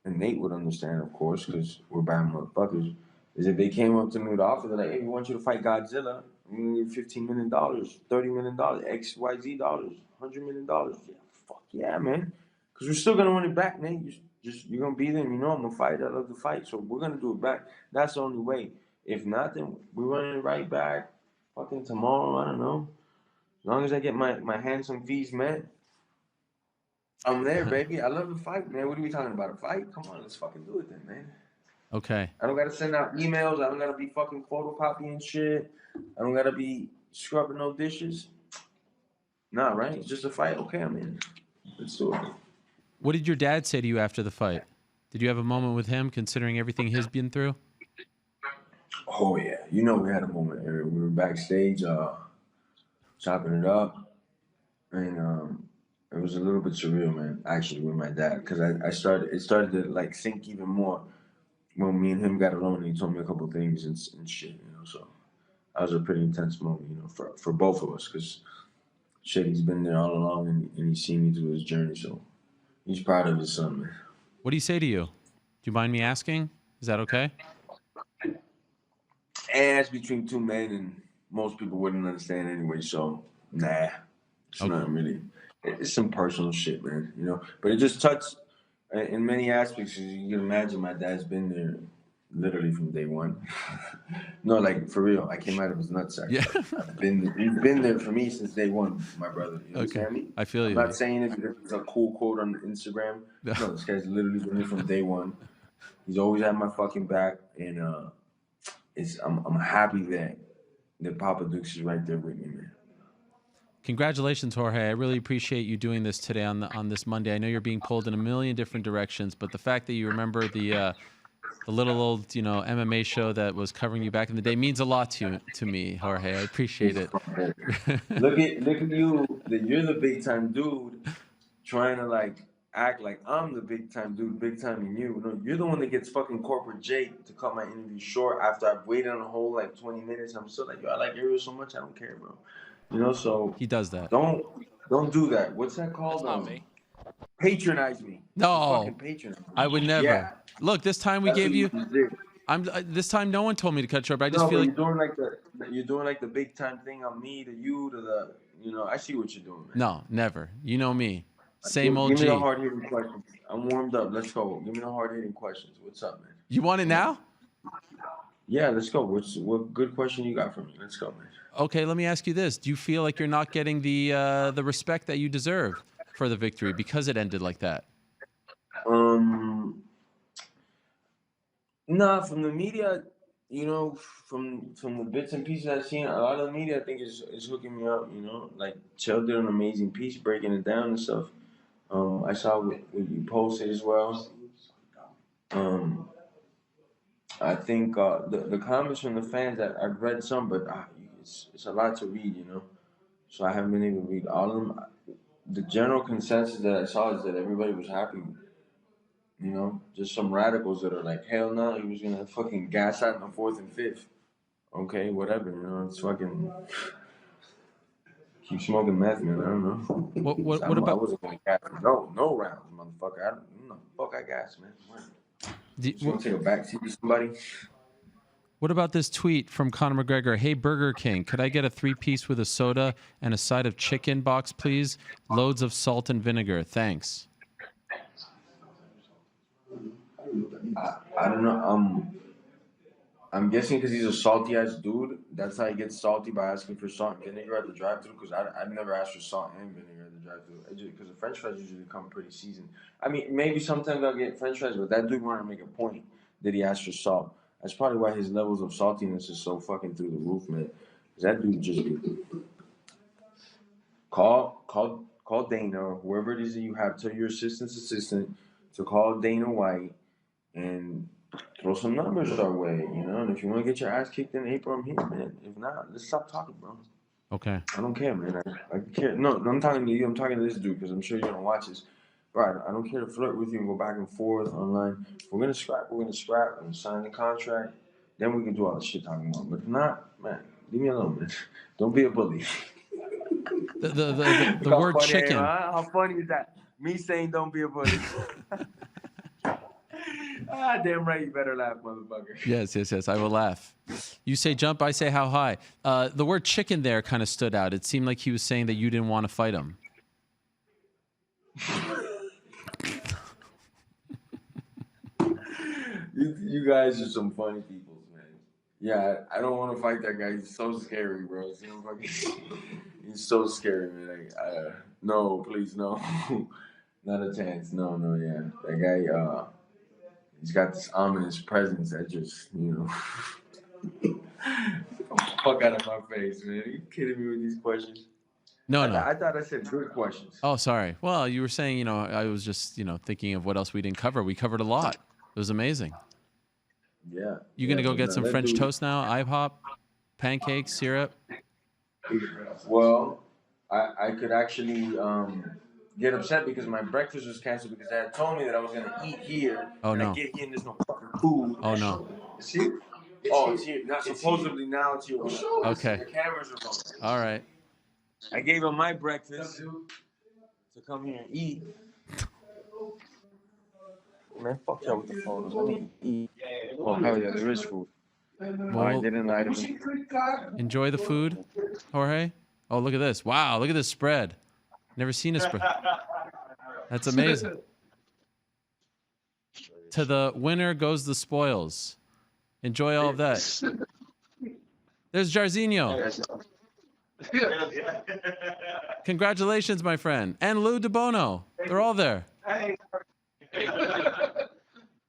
and Nate would understand, of course, because we're bad motherfuckers, is if they came up to me with an offer, they're like, hey, we want you to fight Godzilla. I'm gonna give $15 million, $30 million, XYZ dollars, $100 million. Yeah, fuck yeah, man. Because we're still gonna run it back, Nate. You're gonna be there, and you know I'm gonna fight. I love to fight, so we're gonna do it back. That's the only way. If not, then we're running it right back. Fucking tomorrow, I don't know. As long as I get my handsome fees met, I'm there, baby. I love to fight, man. What are we talking about? A fight? Come on, let's fucking do it then, man. Okay. I don't gotta send out emails. I don't gotta be fucking photocopying shit. I don't gotta be scrubbing no dishes. Nah, right? It's just a fight. Okay, I'm in. Let's do it. What did your dad say to you after the fight? Did you have a moment with him, considering everything he's been through? Oh yeah, you know we had a moment. We were backstage, chopping it up, and it was a little bit surreal, man. Actually, with my dad, because it started to like sink even more when me and him got alone. And he told me a couple things and shit, you know. So that was a pretty intense moment, you know, for both of us, because shit, he's been there all along and he's seen me through his journey. So he's proud of his son, man. What do you say to you? Do you mind me asking? Is that okay? And it's between two men, and most people wouldn't understand anyway. So nah, it's not really. It's some personal shit, man. You know, but it just touched in many aspects. As you can imagine, my dad's been there literally from day one. No, like for real. I came out of his nutsack. Yeah. He's been there for me since day one, my brother. You understand me? I feel you. I'm not saying it because it's a cool quote on Instagram. No, this guy's literally been there from day one. He's always had my fucking back, and I'm happy that Papa Dukes is right there with me, man. Congratulations, Jorge. I really appreciate you doing this today on this Monday. I know you're being pulled in a million different directions, but the fact that you remember the little old MMA show that was covering you back in the day means a lot to me, Jorge. I appreciate it. Look at you. You're the big time dude, trying to like act like I'm the big time dude, big time in you. No, you're the one that gets fucking corporate Jake to cut my interview short after I've waited on a whole like 20 minutes. I'm still like, yo, I like Ariel so much, I don't care, bro. You know, so he does that. Don't do that. What's that called? That's not me. Patronize me. No, fucking patronize me. I would never. Yeah. Look, this time we gave you. This time no one told me to cut short. But I just feel like you're doing like the big time thing on me to you to the. I see what you're doing, man. No, never. You know me. Same OG. Give me the hard hitting questions. I'm warmed up. Let's go. Give me the hard hitting questions. What's up, man? You want it now? Yeah, let's go. What good question you got for me? Let's go, man. Okay, let me ask you this: do you feel like you're not getting the respect that you deserve for the victory because it ended like that? Nah, from the media, from the bits and pieces I've seen, a lot of the media I think is hooking me up. Like Chell did an amazing piece breaking it down and stuff. I saw what you posted as well. I think the comments from the fans, I've read some, but it's a lot to read, so I haven't been able to read all of them. The general consensus that I saw is that everybody was happy. Just some radicals that are like, hell no, he was gonna fucking gas out in the 4th and 5th. Okay, whatever, it's fucking keep smoking meth, man. I don't know. What about? I wasn't gonna gas no rounds, motherfucker. I don't know. Fuck, I gas, man. You want to take a backseat to somebody? What about this tweet from Conor McGregor? Hey, Burger King, could I get a 3-piece with a soda and a side of chicken box, please? Loads of salt and vinegar. Thanks. I don't know. I'm guessing because he's a salty ass dude. That's how he gets salty, by asking for salt and vinegar at the drive-thru. Because I've never asked for salt and vinegar at the drive-thru. Because the French fries usually come pretty seasoned. I mean, maybe sometimes I'll get French fries, but that dude wanted to make a point that he asked for salt. That's probably why his levels of saltiness is so fucking through the roof, man. Because that dude just call Dana or whoever it is that you have. Tell your assistant to call Dana White and throw some numbers our way, And if you want to get your ass kicked in April, I'm here, man. If not, let's stop talking, bro. Okay. I don't care, man. I care. No, I'm talking to you. I'm talking to this dude because I'm sure you're gonna watch this. Bro, I don't care to flirt with you and go back and forth online. If we're gonna scrap. We're gonna scrap and sign the contract. Then we can do all the shit talking about. But if not, man, leave me alone, man. Don't be a bully. The word chicken. How funny is that? Me saying don't be a bully. Damn right, you better laugh, motherfucker. Yes, yes, yes. I will laugh. You say jump, I say how high. The word chicken there kind of stood out. It seemed like he was saying that you didn't want to fight him. You guys are some funny people, man. Yeah, I don't want to fight that guy. He's so scary, bro. He's so scary, man. No, please, no. Not a chance. No, yeah. That guy, he's got this ominous presence that just, fuck out of my face, man. Are you kidding me with these questions? No. I thought I said good questions. Oh, sorry. Well, you were saying, I was just, thinking of what else we didn't cover. We covered a lot. It was amazing. Yeah. You gonna go get some French toast now? IHOP, pancakes, syrup? Well, I could actually get upset because my breakfast was canceled because they had told me that I was gonna eat here. Oh, no. I get here and there's no fucking food. Oh, no. See? Oh, it's here. Now, supposedly now it's here. Okay. The cameras are rolling. All right. I gave him my breakfast to come here and eat. Man, fuck y'all with the photos. I need to eat. Oh, hell yeah, there is food. I didn't lie to me. Enjoy the food, Jorge. Oh, look at this. Wow, look at this spread. Never seen a spread. That's amazing. To the winner goes the spoils. Enjoy all of that. There's Jairzinho. Congratulations, my friend. And Lou DeBono. They're all there.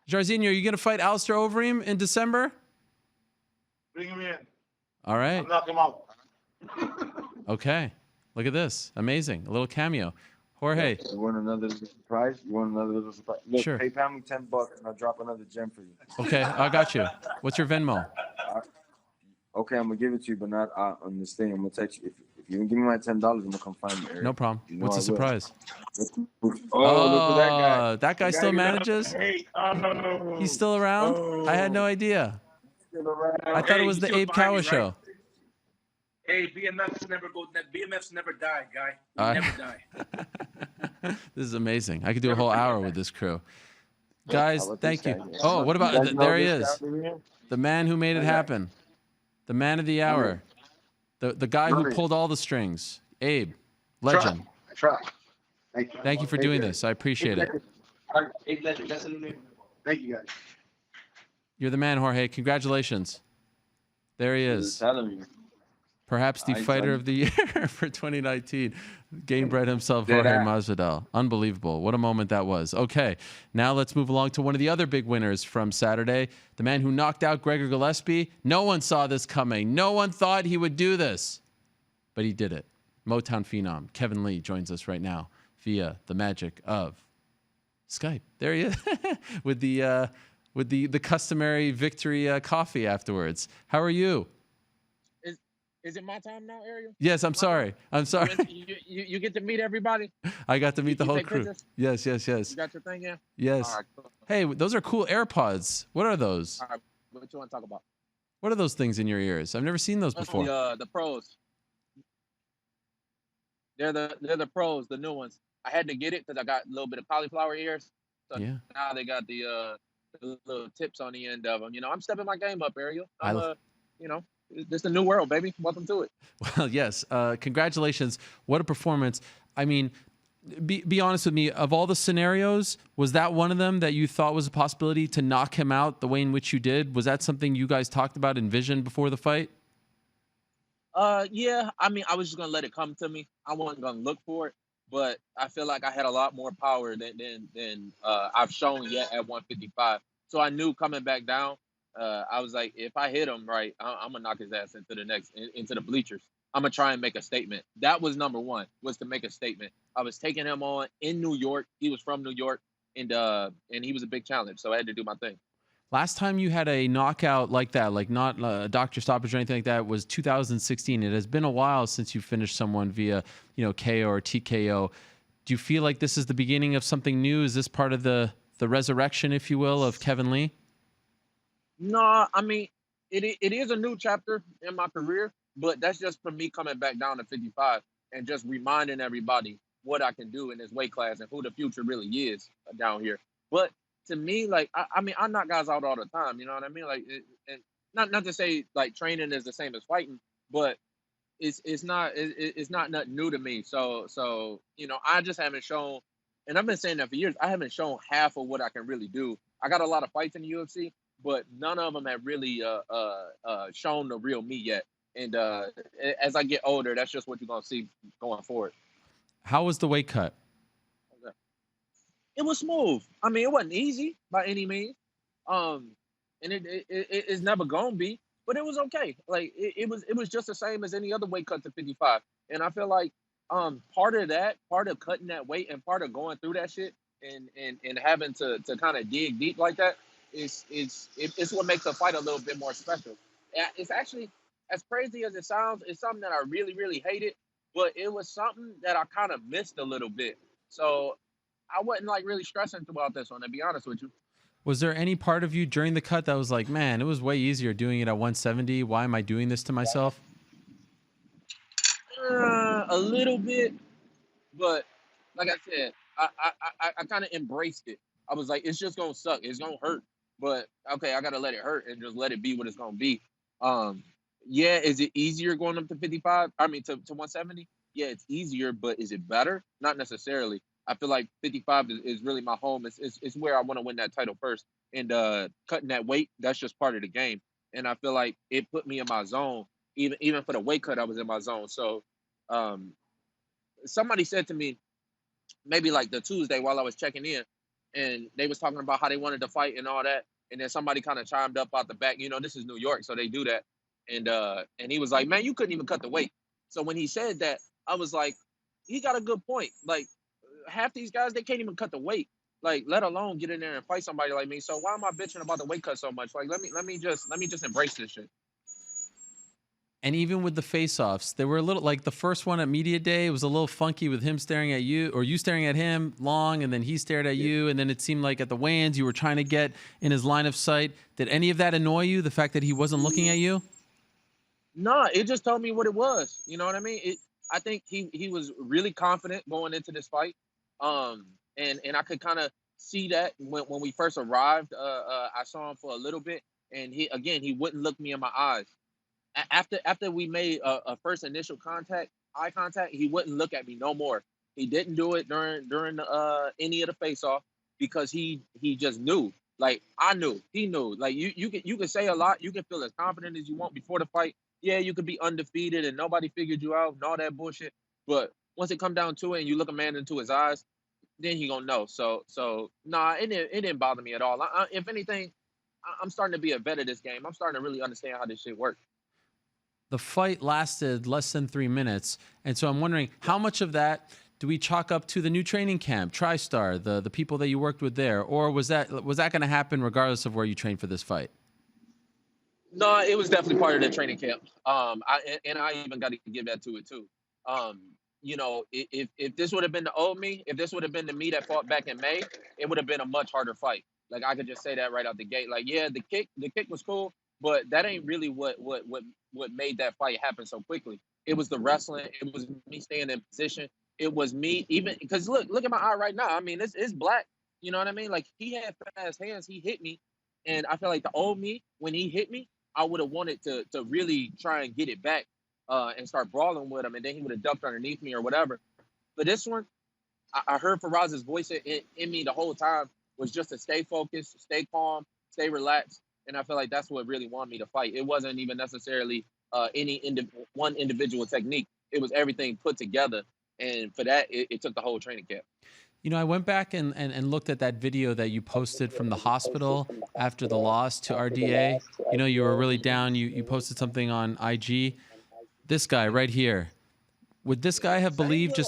Jairzinho, are you going to fight Alistair Overeem in December? Bring him in. All right. I'll knock him out. Okay. Look at this. Amazing. A little cameo. Jorge. You want another surprise? Look, Sure. PayPal me $10 and I'll drop another gem for you. Okay, I got you. What's your Venmo? Okay, I'm gonna give it to you, but not on this thing. I'm gonna text you. If you can give me my $10, I'm gonna come find you. Eric. No problem. You know What's the I will. surprise? Oh, look at that guy. That guy still manages? Hey, oh. He's still around? I had no idea. I thought it was the he's Abe still behind Kawa me, show. right? Hey, BMFs never die, guy. All They right. never die. This is amazing. I could do a whole hour with this crew. Guys, about thank this you. guy? Oh, what about, You guys know there he this is. guy over here? The man who made it happen. The man of the hour. The guy who pulled all the strings. Abe. Legend. Try. Thank you. Thank you for doing this. I appreciate it. Thank you, guys. You're the man, Jorge. Congratulations. There he is. Telling you. Perhaps the fighter of the year for 2019. Gamebred himself, Dead Jorge ass. Masvidal. Unbelievable. What a moment that was. Okay, now let's move along to one of the other big winners from Saturday. The man who knocked out Gregor Gillespie. No one saw this coming. No one thought he would do this. But he did it. Motown phenom Kevin Lee joins us right now via the magic of Skype. There he is with the customary victory coffee afterwards. How are you? Is it my time now, Ariel? Yes, I'm sorry. I'm sorry. You get to meet everybody? I got to meet the You whole take crew. pictures? Yes. You got your thing in? Yes. All right, cool. Hey, those are cool AirPods. What are those? All right, what you want to talk about? What are those things in your ears? I've never seen those before. The pros. They're the pros, the new ones. I had to get it because I got a little bit of cauliflower ears. So Yeah. now they got the little tips on the end of them. I'm stepping my game up, Ariel. This is the new world, baby. Welcome to it. Well, yes. Congratulations. What a performance. I mean, be honest with me. Of all the scenarios, was that one of them that you thought was a possibility to knock him out the way in which you did? Was that something you guys talked about, envisioned before the fight? Yeah. I mean, I was just gonna let it come to me. I wasn't gonna look for it, but I feel like I had a lot more power than I've shown yet at 155. So I knew coming back down. I was like, if I hit him right, I'm gonna knock his ass into the bleachers. I'm gonna try and make a statement. That was number one, was to make a statement. I was taking him on in New York. He was from New York, and he was a big challenge, so I had to do my thing. Last time you had a knockout like that, like not a doctor stoppage or anything like that, was 2016. It has been a while since you finished someone via, KO or TKO. Do you feel like this is the beginning of something new? Is this part of the resurrection, if you will, of Kevin Lee? No, I mean, it is a new chapter in my career, but that's just for me coming back down to 55 and just reminding everybody what I can do in this weight class and who the future really is down here. But to me, like I mean, I knock guys out all the time. You know what I mean? Like, and not to say like training is the same as fighting, but it's not nothing new to me. So I just haven't shown, and I've been saying that for years. I haven't shown half of what I can really do. I got a lot of fights in the UFC, but none of them have really shown the real me yet. And as I get older, that's just what you're gonna see going forward. How was the weight cut? It was smooth. I mean, it wasn't easy by any means, um, and it's never gonna be, but it was okay. Like it was just the same as any other weight cut to 55. And I feel like part of that, part of cutting that weight, and part of going through that shit, and having to kind of dig deep like that it's what makes the fight a little bit more special. It's actually, as crazy as it sounds, it's something that I really really hated, but it was something that I kind of missed a little bit. So I wasn't like really stressing throughout this one, to be honest with you. Was there any part of you during the cut that was like, man, it was way easier doing it at 170? Why am I doing this to myself? A little bit, but like I said, I kind of embraced it. I was like, it's just gonna suck. It's gonna hurt, but okay, I gotta let it hurt and just let it be what it's gonna be. Um, yeah, is it easier going up to 55? I mean, to 170? Yeah, it's easier, but is it better? Not necessarily. I feel like 55 is really my home. It's where I want to win that title first. And cutting that weight, that's just part of the game. And I feel like it put me in my zone. Even for the weight cut, I was in my zone. So um, somebody said to me, maybe like the Tuesday while I was checking in, and they was talking about how they wanted to fight and all that. And then somebody kind of chimed up out the back. This is New York, so they do that. And he was like, man, you couldn't even cut the weight. So when he said that, I was like, he got a good point. Like, half these guys, they can't even cut the weight, like let alone get in there and fight somebody like me. So why am I bitching about the weight cut so much? Like let me just embrace this shit. And even with the face-offs, they were a little like the first one at media day. It was a little funky with him staring at you, or you staring at him long, and then he stared at you, and then it seemed like at the weigh-ins you were trying to get in his line of sight. Did any of that annoy you? The fact that he wasn't looking at you? Nah, it just told me what it was. You know what I mean? I think he was really confident going into this fight. And I could kind of see that when we first arrived. I saw him for a little bit, and he wouldn't look me in my eyes. After we made a first initial eye contact, he wouldn't look at me no more. He didn't do it during any of the face off, because he just knew. Like I knew, he knew. Like you can say a lot, you can feel as confident as you want before the fight. Yeah, you could be undefeated and nobody figured you out and all that bullshit. But once it come down to it and you look a man into his eyes, then he gonna know. So nah, it didn't bother me at all. If anything, I'm starting to be a vet of this game. I'm starting to really understand how this shit works. The fight lasted less than 3 minutes, and so I'm wondering how much of that do we chalk up to the new training camp, TriStar, the people that you worked with there, or was that going to happen regardless of where you trained for this fight? No, it was definitely part of the training camp. I even got to give that to it too. If this would have been the old me, if this would have been the me that fought back in May, it would have been a much harder fight. Like I could just say that right out the gate. Like, yeah, the kick was cool, but that ain't really what made that fight happen so quickly. It was the wrestling. It was me staying in position. It was me even because look at my eye right now. I mean, it's black. You know what I mean? Like he had fast hands. He hit me, and I feel like the old me, when he hit me, I would have wanted to really try and get it back and start brawling with him, and then he would have ducked underneath me or whatever. But this one, I heard Faraz's voice in me the whole time was just to stay focused, stay calm, stay relaxed. And I feel like that's what really wanted me to fight. It wasn't even necessarily one individual technique. It was everything put together. And for that, it took the whole training camp. I went back and looked at that video that you posted from the hospital after the loss to RDA. You were really down. You posted something on IG. This guy right here. Would this guy have believed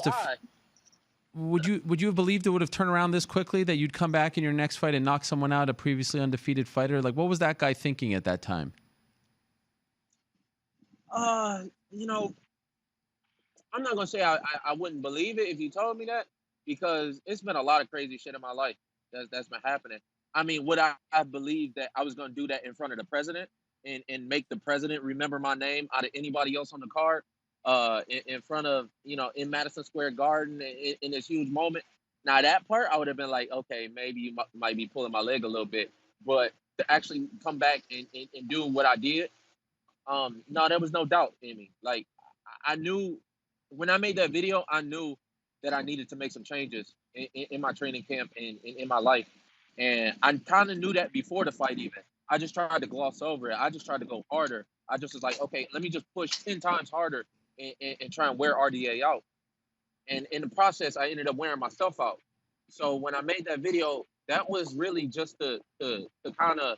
would you have believed it would have turned around this quickly, that you'd come back in your next fight and knock someone out, a previously undefeated fighter? Like, what was that guy thinking at that time? I'm not gonna say I wouldn't believe it if you told me that, because it's been a lot of crazy shit in my life that's been happening. I mean, would I believe that I was gonna do that in front of the president and make the president remember my name out of anybody else on the card? In front of, in Madison Square Garden in this huge moment. Now that part, I would have been like, okay, maybe you might be pulling my leg a little bit, but to actually come back and do what I did, no, there was no doubt in me. Like I knew when I made that video, I knew that I needed to make some changes in my training camp and in my life, and I kind of knew that before the fight. Even I just tried to gloss over it. I just tried to go harder. I just was like, okay, let me just push 10 times harder and try and wear RDA out. And in the process, I ended up wearing myself out. So when I made that video, that was really just to kind of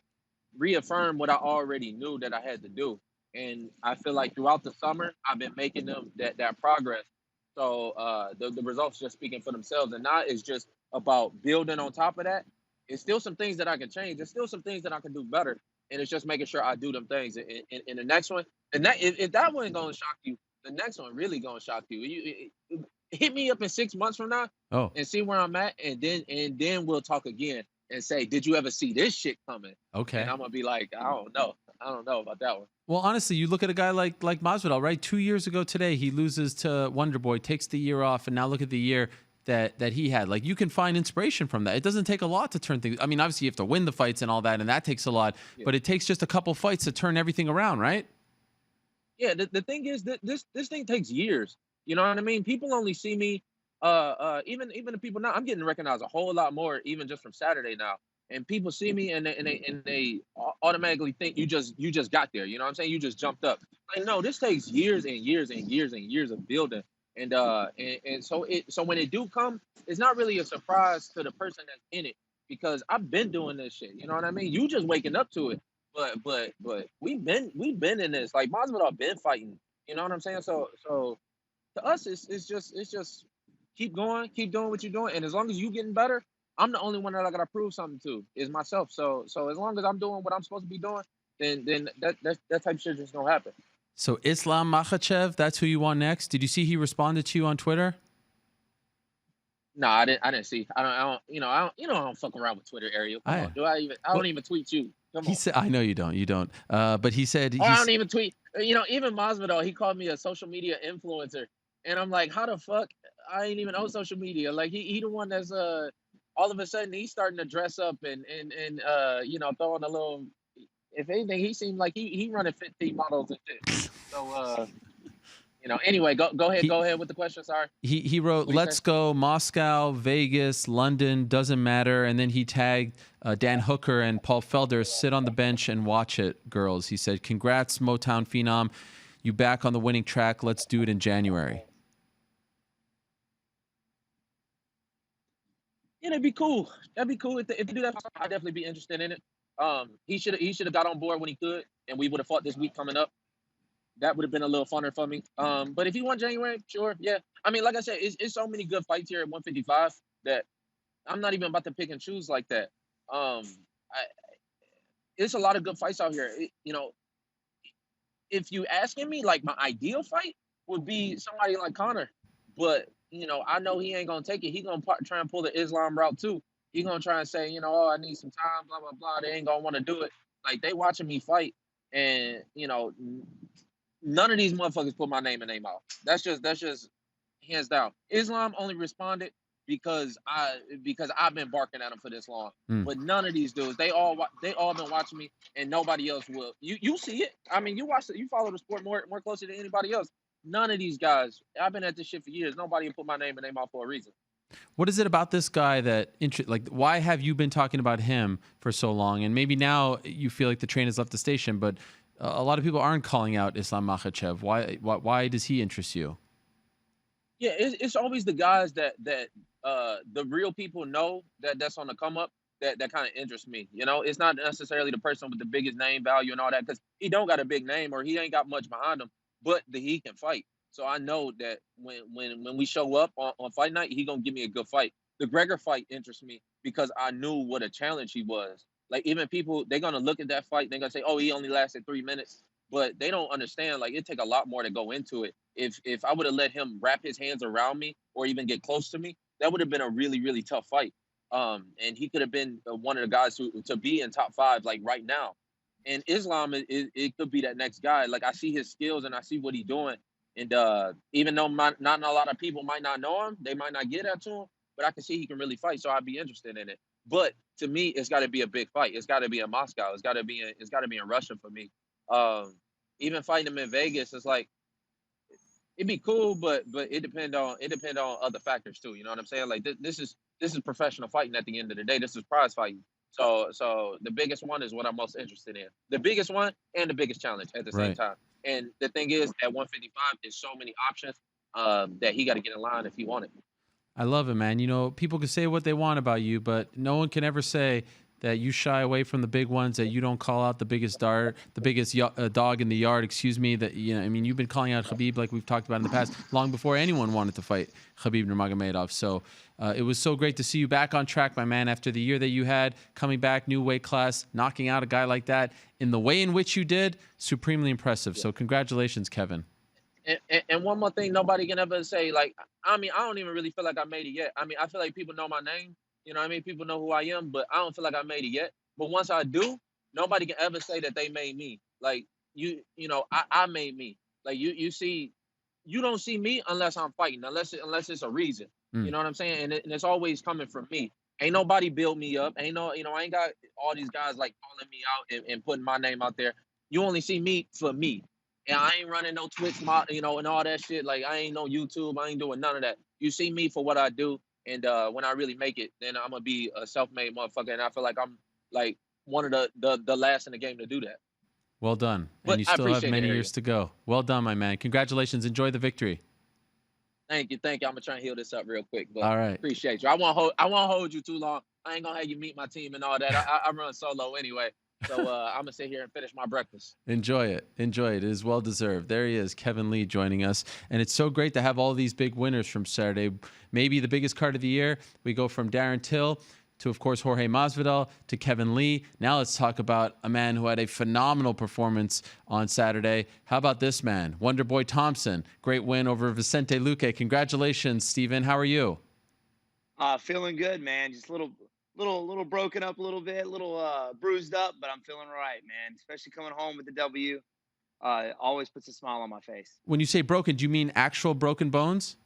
reaffirm what I already knew that I had to do. And I feel like throughout the summer, I've been making them that progress. So the results just speaking for themselves. And now it's just about building on top of that. It's still some things that I can change. There's still some things that I can do better. And it's just making sure I do them things. In the next one, and that if that one gonna shock you, the next one really gonna shock you. Hit me up in 6 months from now Oh, and see where I'm at, and then we'll talk again and say, did you ever see this shit coming? And okay. I'm gonna be like, I don't know about that one. Well, honestly, you look at a guy like Masvidal, right? 2 years ago today, he loses to Wonder Boy, takes the year off, and now look at the year that he had. Like, you can find inspiration from that. It doesn't take a lot to turn things. I mean, obviously you have to win the fights and all that, and that takes a lot. Yeah. But it takes just a couple fights to turn everything around, right? Yeah, the thing is that this thing takes years. You know what I mean? People only see me, even the people now. I'm getting recognized a whole lot more, even just from Saturday now. And people see me and they automatically think you just got there. You know what I'm saying? You just jumped up. Like no, this takes years and years and years and years of building. And so when it do come, it's not really a surprise to the person that's in it because I've been doing this shit. You know what I mean? You just waking up to it. But we've been in this. Like Masvidal been fighting. You know what I'm saying? So to us, it's just keep going, keep doing what you're doing, and as long as you getting better, I'm the only one that I gotta prove something to is myself. So as long as I'm doing what I'm supposed to be doing, then that type of shit just don't happen. So Islam Makhachev, that's who you want next. Did you see he responded to you on Twitter? No, I didn't see. I don't fuck around with Twitter, Ariel. Come on, I don't even tweet you. Come He on. said, I know you don't. But he said, I don't even tweet. Even Masvidal, he called me a social media influencer, and I'm like, how the fuck? I ain't even on social media. Like he the one that's all of a sudden he's starting to dress up and throwing a little. If anything, he seemed like he running 15 models and shit. So anyway, go ahead with the question. Sorry. He wrote, What do you let's say? go Moscow, Vegas, London, doesn't matter. And then he tagged Dan Hooker and Paul Felder, sit on the bench and watch it, girls. He said, congrats, Motown Phenom. You back on the winning track. Let's do it in January. Yeah, that'd be cool. That'd be cool if they do that. I'd definitely be interested in it. He should have got on board when he could, and we would have fought this week coming up. That would have been a little funner for me. But if he won January, sure, yeah. I mean, like I said, it's so many good fights here at 155 that I'm not even about to pick and choose like that. It's a lot of good fights out here. If you asking me, like my ideal fight would be somebody like Connor, but I know he ain't gonna take it. He gonna try and pull the Islam route too. He gonna try and say, oh, I need some time, blah blah blah. They ain't gonna want to do it. Like they watching me fight, and none of these motherfuckers put my name in their mouth. That's just hands down. Islam only responded because I've been barking at him for this long. But none of these dudes, they all been watching me, and nobody else will. You see it. I mean, you watch it. You follow the sport more closely than anybody else. None of these guys. I've been at this shit for years. Nobody will put my name in their mouth for a reason. What is it about this guy that why have you been talking about him for so long? And maybe now you feel like the train has left the station, but a lot of people aren't calling out Islam Makhachev. Why does he interest you? Yeah, it's always the guys that the real people know that's on the come up that kind of interests me. It's not necessarily the person with the biggest name value and all that, because he don't got a big name or he ain't got much behind him, but he can fight. So I know that when we show up on fight night, he gonna give me a good fight. The Gregor fight interests me because I knew what a challenge he was. Like even people, they're gonna look at that fight, they're gonna say, "Oh, he only lasted 3 minutes," but they don't understand. Like it take a lot more to go into it. If I would have let him wrap his hands around me or even get close to me, that would have been a really really tough fight. And he could have been one of the guys to be in top 5 like right now. And Islam, it could be that next guy. Like I see his skills and I see what he's doing. And even though not a lot of people might not know him, they might not get that to him. but I can see he can really fight, so I'd be interested in it. But to me, it's got to be a big fight. It's got to be in Moscow. It's got to be in Russia for me. Um, Even fighting him in Vegas, it's like it'd be cool, but it depend on other factors too. You know what I'm saying? Like this is professional fighting at the end of the day. This is prize fighting. So the biggest one is what I'm most interested in. The biggest one and the biggest challenge at the same Right. time. And the thing is, at 155, there's so many options that he got to get in line if he wanted. I love it, man. You know, people can say what they want about you, but no one can ever say that you shy away from the big ones, that you don't call out the biggest dog in the yard. Excuse me. That I mean, you've been calling out Khabib like we've talked about in the past, long before anyone wanted to fight Khabib Nurmagomedov. So it was so great to see you back on track, my man. After the year that you had, coming back, new weight class, knocking out a guy like that in the way in which you did, supremely impressive. So congratulations, Kevin. And one more thing, nobody can ever say, like, I mean, I don't even really feel like I made it yet. I mean, I feel like people know my name, you know what I mean? People know who I am, but I don't feel like I made it yet. But once I do, nobody can ever say that they made me. Like, I made me. Like, you don't see me unless I'm fighting, unless it's a reason. You know what I'm saying? And it's always coming from me. Ain't nobody build me up. Ain't no, I ain't got all these guys like calling me out and putting my name out there. You only see me for me. And I ain't running no Twitch, and all that shit. Like, I ain't no YouTube. I ain't doing none of that. You see me for what I do. And when I really make it, then I'm going to be a self-made motherfucker. And I feel like I'm, like, one of the last in the game to do that. Well done. But And you I still have appreciate many it, years to go. Well done, my man. Congratulations. Enjoy the victory. Thank you. I'm going to try and heal this up real quick. But All right. appreciate you. I won't hold you too long. I ain't going to have you meet my team and all that. I run solo anyway. So I'm going to sit here and finish my breakfast. Enjoy it. Enjoy it. It is well deserved. There he is, Kevin Lee, joining us. And it's so great to have all these big winners from Saturday. Maybe the biggest card of the year. We go from Darren Till to, of course, Jorge Masvidal to Kevin Lee. Now let's talk about a man who had a phenomenal performance on Saturday. How about this man, Wonderboy Thompson? Great win over Vicente Luque. Congratulations, Steven. How are you? Feeling good, man. Just a little broken up a little bit, bruised up, but I'm feeling all right, man. Especially coming home with the W, always puts a smile on my face. When you say broken, do you mean actual broken bones?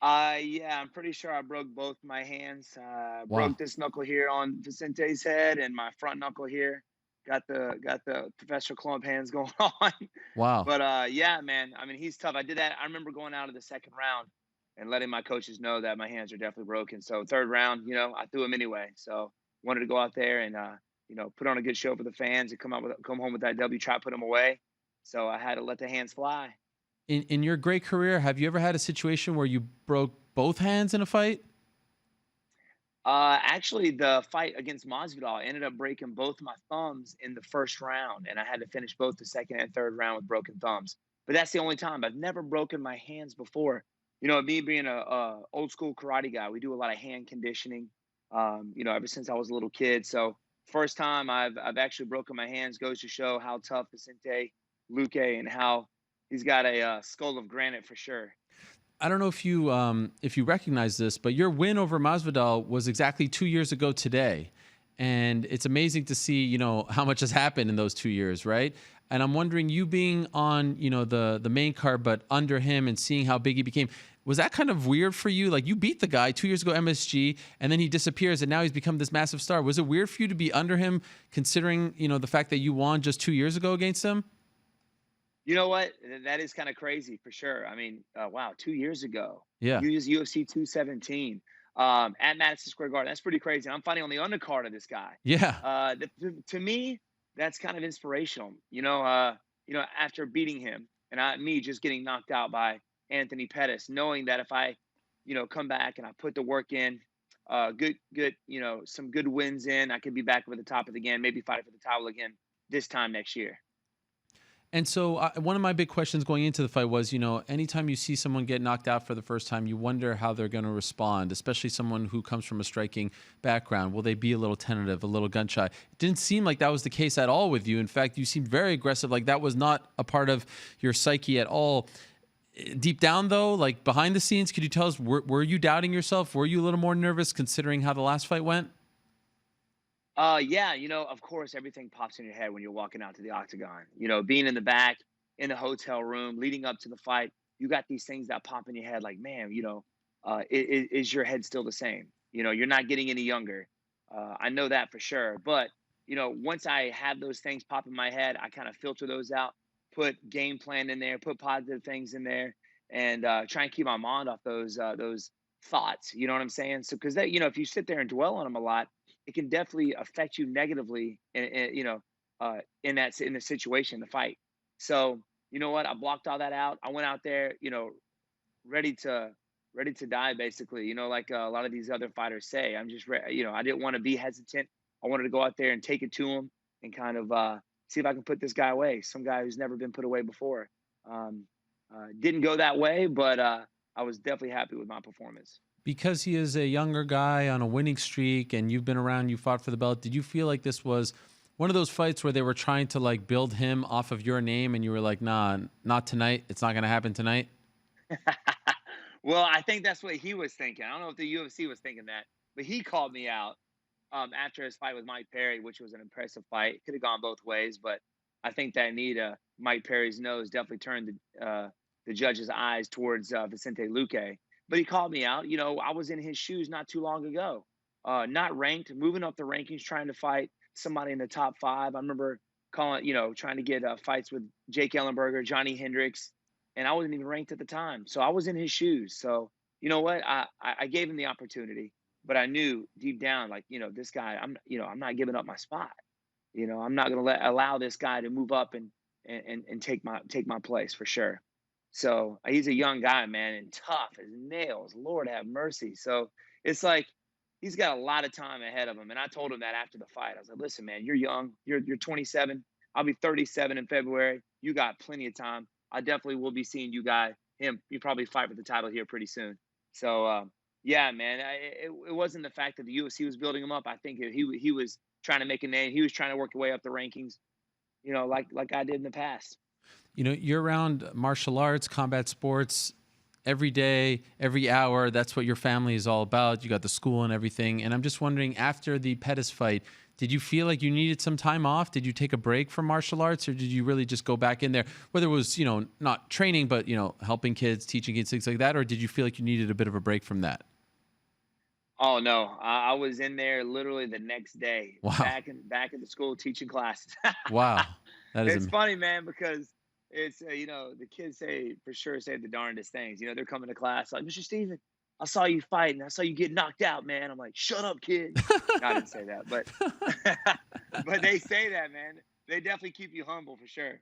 Yeah, I'm pretty sure I broke both my hands. Wow. Broke this knuckle here on Vicente's head and my front knuckle here. Got the Professor Clump hands going on. Wow. But yeah, man. I mean, he's tough. I did that. I remember going out of the second round and letting my coaches know that my hands are definitely broken. So third round, I threw them anyway. So wanted to go out there and put on a good show for the fans and come home with that W. Try to put them away. So I had to let the hands fly. In your great career, have you ever had a situation where you broke both hands in a fight? Actually, the fight against Masvidal, I ended up breaking both my thumbs in the first round, and I had to finish both the second and third round with broken thumbs. But that's the only time. I've never broken my hands before. Me being a old school karate guy, we do a lot of hand conditioning. Ever since I was a little kid. So first time I've actually broken my hands goes to show how tough Vicente Luque and how he's got a skull of granite for sure. I don't know if you recognize this, but your win over Masvidal was exactly 2 years ago today. And it's amazing to see, how much has happened in those 2 years, right? And I'm wondering, you being on, the main card, but under him and seeing how big he became, was that kind of weird for you? Like, you beat the guy 2 years ago, MSG, and then he disappears, and now he's become this massive star. Was it weird for you to be under him, considering, the fact that you won just 2 years ago against him? You know what? That is kind of crazy for sure. I mean, wow, 2 years ago. Yeah. You was UFC 217 at Madison Square Garden. That's pretty crazy. I'm fighting on the undercard of this guy. Yeah. To me, that's kind of inspirational. After beating him and me just getting knocked out by Anthony Pettis, knowing that if I, come back and I put the work in, some good wins in, I could be back over the top of the game, maybe fight for the title again this time next year. And so one of my big questions going into the fight was, anytime you see someone get knocked out for the first time, you wonder how they're going to respond, especially someone who comes from a striking background. Will they be a little tentative, a little gun shy? It didn't seem like that was the case at all with you. In fact, you seemed very aggressive, like that was not a part of your psyche at all. Deep down, though, like behind the scenes, could you tell us, were you doubting yourself? Were you a little more nervous considering how the last fight went? Yeah, of course, everything pops in your head when you're walking out to the octagon. Being in the back, in the hotel room, leading up to the fight, you got these things that pop in your head like, man, is your head still the same? You know, you're not getting any younger. I know that for sure. But, you know, once I have those things pop in my head, I kind of filter those out, put game plan in there, put positive things in there, and try and keep my mind off those thoughts. You know what I'm saying? So, because that, you know, if you sit there and dwell on them a lot, it can definitely affect you negatively, you know, in the situation, the fight. So, you know what? I blocked all that out. I went out there, you know, ready to ready to die basically, you know, like a lot of these other fighters say. You know, I didn't want to be hesitant. I wanted to go out there and take it to him and kind of see if I can put this guy away, some guy who's never been put away before. um, didn't go that way, but I was definitely happy with my performance. Because he is a younger guy on a winning streak and you've been around, you fought for the belt, did you feel like this was one of those fights where they were trying to like build him off of your name and you were like, nah, not tonight. It's not going to happen tonight? Well, I think that's what he was thinking. I don't know if the UFC was thinking that, but he called me out after his fight with Mike Perry, which was an impressive fight. It could have gone both ways, but I think that Mike Perry's nose definitely turned the judge's eyes towards Vicente Luque. But he called me out. You know, I was in his shoes not too long ago, not ranked, moving up the rankings, trying to fight somebody in the top five. I remember trying to get fights with Jake Ellenberger, Johnny Hendricks, and I wasn't even ranked at the time. So I was in his shoes. So you know what? I gave him the opportunity, but I knew deep down, like, you know, this guy, I'm not giving up my spot. You know, I'm not going to allow this guy to move up and take my place for sure. So he's a young guy, man, and tough as nails. Lord have mercy. So it's like he's got a lot of time ahead of him. And I told him that after the fight. I was like, listen, man, you're young. You're 27. I'll be 37 in February. You got plenty of time. I definitely will be seeing him. You probably fight for the title here pretty soon. So yeah, man, it wasn't the fact that the UFC was building him up. I think he was trying to make a name. He was trying to work his way up the rankings, you know, like I did in the past. You know, you're around martial arts, combat sports every day, every hour. That's what your family is all about. You got the school and everything. And I'm just wondering, after the Pettis fight, did you feel like you needed some time off? Did you take a break from martial arts, or did you really just go back in there? Whether it was, you know, not training, but, you know, helping kids, teaching kids, things like that, or did you feel like you needed a bit of a break from that? Oh no, I was in there literally the next day, Wow. back at the school teaching classes. Wow. That is It's funny, man, because it's you know, the kids say the darndest things. You know, they're coming to class like, Mr. Steven, I saw you fight and I saw you get knocked out, man. I'm like, shut up, kid. No, I didn't say that, but but they say that, man. They definitely keep you humble for sure.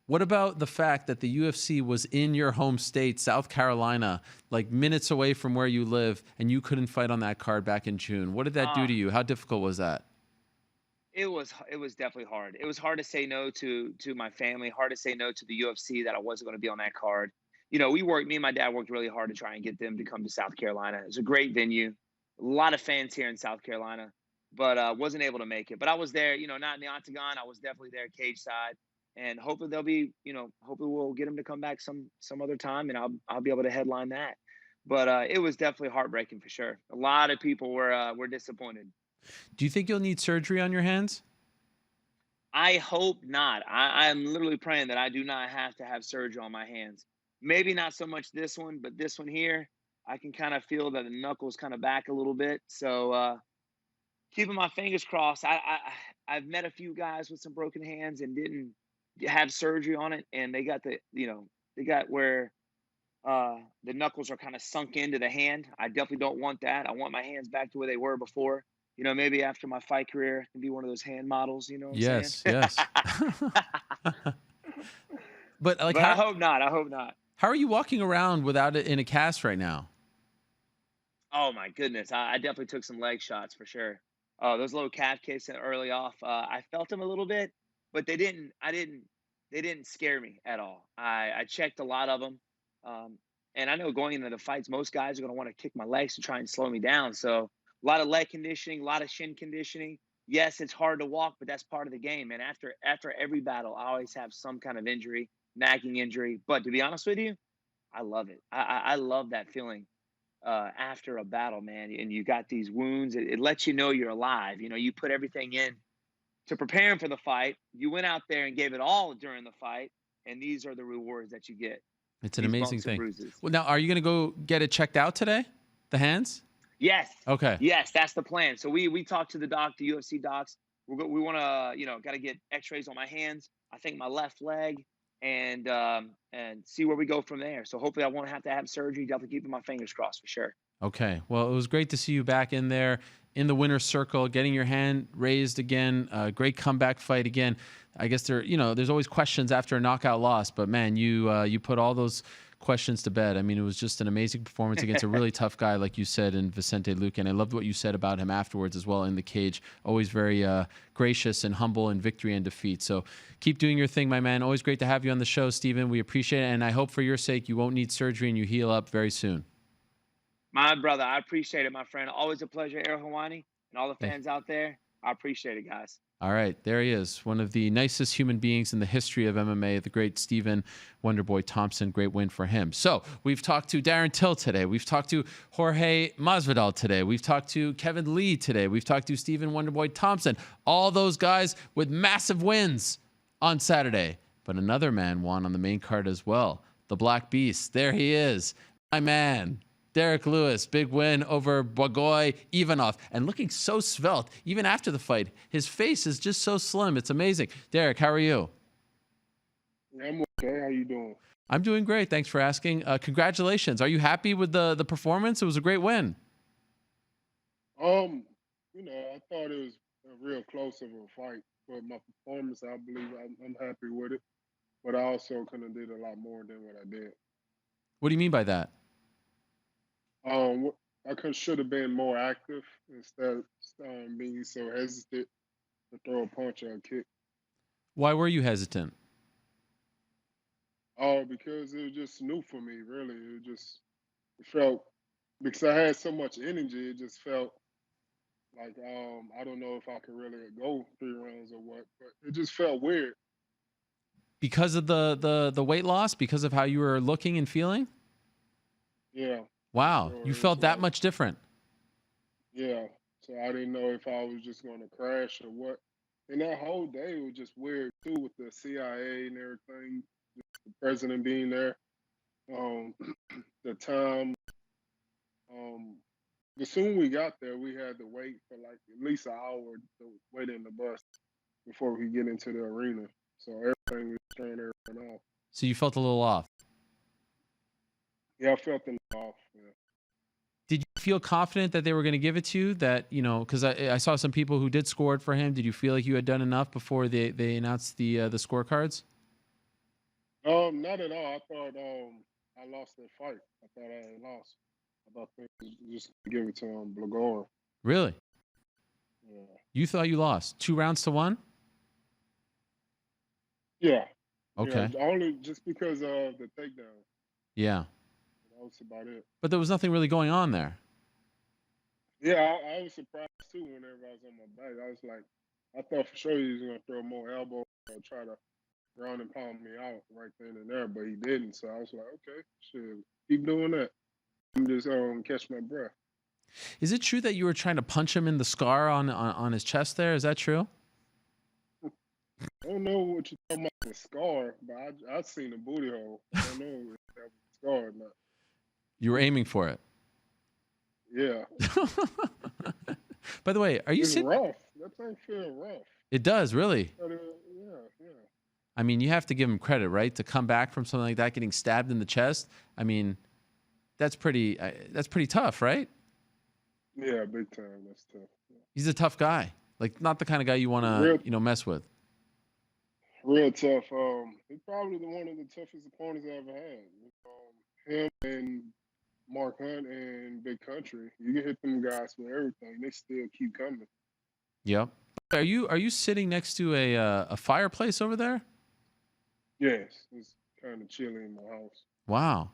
What about the fact that the UFC was in your home state, South Carolina, like minutes away from where you live, and you couldn't fight on that card back in June? What did that do to you? How difficult was that? It was definitely hard. It was hard to say no to my family, hard to say no to the UFC that I wasn't going to be on that card. You know, me and my dad worked really hard to try and get them to come to South Carolina. It's a great venue, a lot of fans here in South Carolina, but wasn't able to make it. But I was there, you know, not in the octagon. I was definitely there cage side, and hopefully hopefully we'll get them to come back some other time, and I'll be able to headline that. But it was definitely heartbreaking for sure. A lot of people were disappointed. Do you think you'll need surgery on your hands? I hope not. I'm literally praying that I do not have to have surgery on my hands. Maybe not so much this one, but this one here, I can kind of feel that the knuckles kind of back a little bit. So keeping my fingers crossed. I've met a few guys with some broken hands and didn't have surgery on it, and they got where the knuckles are kind of sunk into the hand. I definitely don't want that. I want my hands back to where they were before. You know, maybe after my fight career, I can be one of those hand models. You know what I'm saying? Yes. But like, But I hope not. I hope not. how are you walking around without it in a cast right now? Oh my goodness, I definitely took some leg shots for sure. Those little calf kicks early off, I felt them a little bit, but they didn't scare me at all. I checked a lot of them, and I know going into the fights, most guys are going to want to kick my legs to try and slow me down. So a lot of leg conditioning, a lot of shin conditioning. Yes, it's hard to walk, but that's part of the game. And after every battle, I always have some kind of injury, nagging injury. But to be honest with you, I love it. I love that feeling after a battle, man. And you got these wounds. It lets you know you're alive. You know, you put everything in to preparing for the fight. You went out there and gave it all during the fight, and these are the rewards that you get. It's an these amazing bumps and thing. bruises. Well, now, are you going to go get it checked out today? The hands? Yes. Okay. Yes, that's the plan. So we talked to the doc, the UFC docs. We want to, got to get X-rays on my hands. I think my left leg, and see where we go from there. So hopefully I won't have to have surgery. Definitely keeping my fingers crossed for sure. Okay. Well, it was great to see you back in there in the winner's circle, getting your hand raised again. Great comeback fight again. I guess there's always questions after a knockout loss, but man, you put all those questions to bed. I mean, it was just an amazing performance against a really tough guy, like you said, in Vicente Luque. And I loved what you said about him afterwards as well in the cage. Always very gracious and humble in victory and defeat. So keep doing your thing, my man. Always great to have you on the show, Steven. We appreciate it. And I hope for your sake you won't need surgery and you heal up very soon. My brother, I appreciate it, my friend. Always a pleasure, Ariel Helwani, and all the fans out there. I appreciate it, guys. All right, there he is, one of the nicest human beings in the history of MMA, the great Steven Wonderboy Thompson. Great win for him. So we've talked to Darren Till today. We've talked to Jorge Masvidal today. We've talked to Kevin Lee today. We've talked to Steven Wonderboy Thompson. All those guys with massive wins on Saturday. But another man won on the main card as well. The Black Beast. There he is, my man. Derek Lewis, big win over Bogoy Ivanov, and looking so svelte even after the fight. His face is just so slim. It's amazing. Derek, how are you? I'm okay. How you doing? I'm doing great. Thanks for asking. Congratulations. Are you happy with the performance? It was a great win. I thought it was a real close of a fight, but my performance, I believe I'm happy with it. But I also could have did a lot more than what I did. What do you mean by that? Should have been more active instead of being so hesitant to throw a punch or a kick. Why were you hesitant? Because it was just new for me, really. It felt, because I had so much energy, it just felt like I don't know if I could really go 3 rounds or what, but it just felt weird. Because of the weight loss? Because of how you were looking and feeling? Yeah. Wow, Sure, you it's felt that like- much different. Yeah. So I didn't know if I was just going to crash or what. And that whole day was just weird too, with the CIA and everything, the president being there. The time. The soon we got there, we had to wait for like at least an hour to wait in the bus before we get into the arena. So everything was turned everything off. So you felt a little off. Yeah, I felt it off. Yeah. Did you feel confident that they were going to give it to you? That, because I saw some people who did score it for him. Did you feel like you had done enough before they announced the scorecards? Not at all. I thought I lost that fight. I thought I had lost. I thought they was just give it to Blagor. Really? Yeah. You thought you lost 2 rounds to 1? Yeah. Okay. Yeah, only just because of the takedown. Yeah. That was about it. But there was nothing really going on there. Yeah, I was surprised too whenever I was on my back. I was like, I thought for sure he was gonna throw more elbow or try to ground and pound me out right then and there, but he didn't. So I was like, okay, shit, keep doing that. I'm just catch my breath. Is it true that you were trying to punch him in the scar on his chest there? Is that true? I don't know what you're talking about, the scar, but I seen the booty hole. I don't know if that was a scar or not. You were aiming for it. Yeah. By the way, are you It's sitting? rough. That thing feel rough. It does, really. But, yeah. I mean, you have to give him credit, right? To come back from something like that, getting stabbed in the chest. I mean, that's pretty tough, right? Yeah, big time. That's tough. Yeah. He's a tough guy. Like, not the kind of guy you want to, mess with. Real tough. He's probably one of the toughest opponents I ever had. Him and Mark Hunt and Big Country. You can hit them guys with everything. They still keep coming. Yep. Are you sitting next to a fireplace over there? Yes, it's kind of chilly in my house. Wow.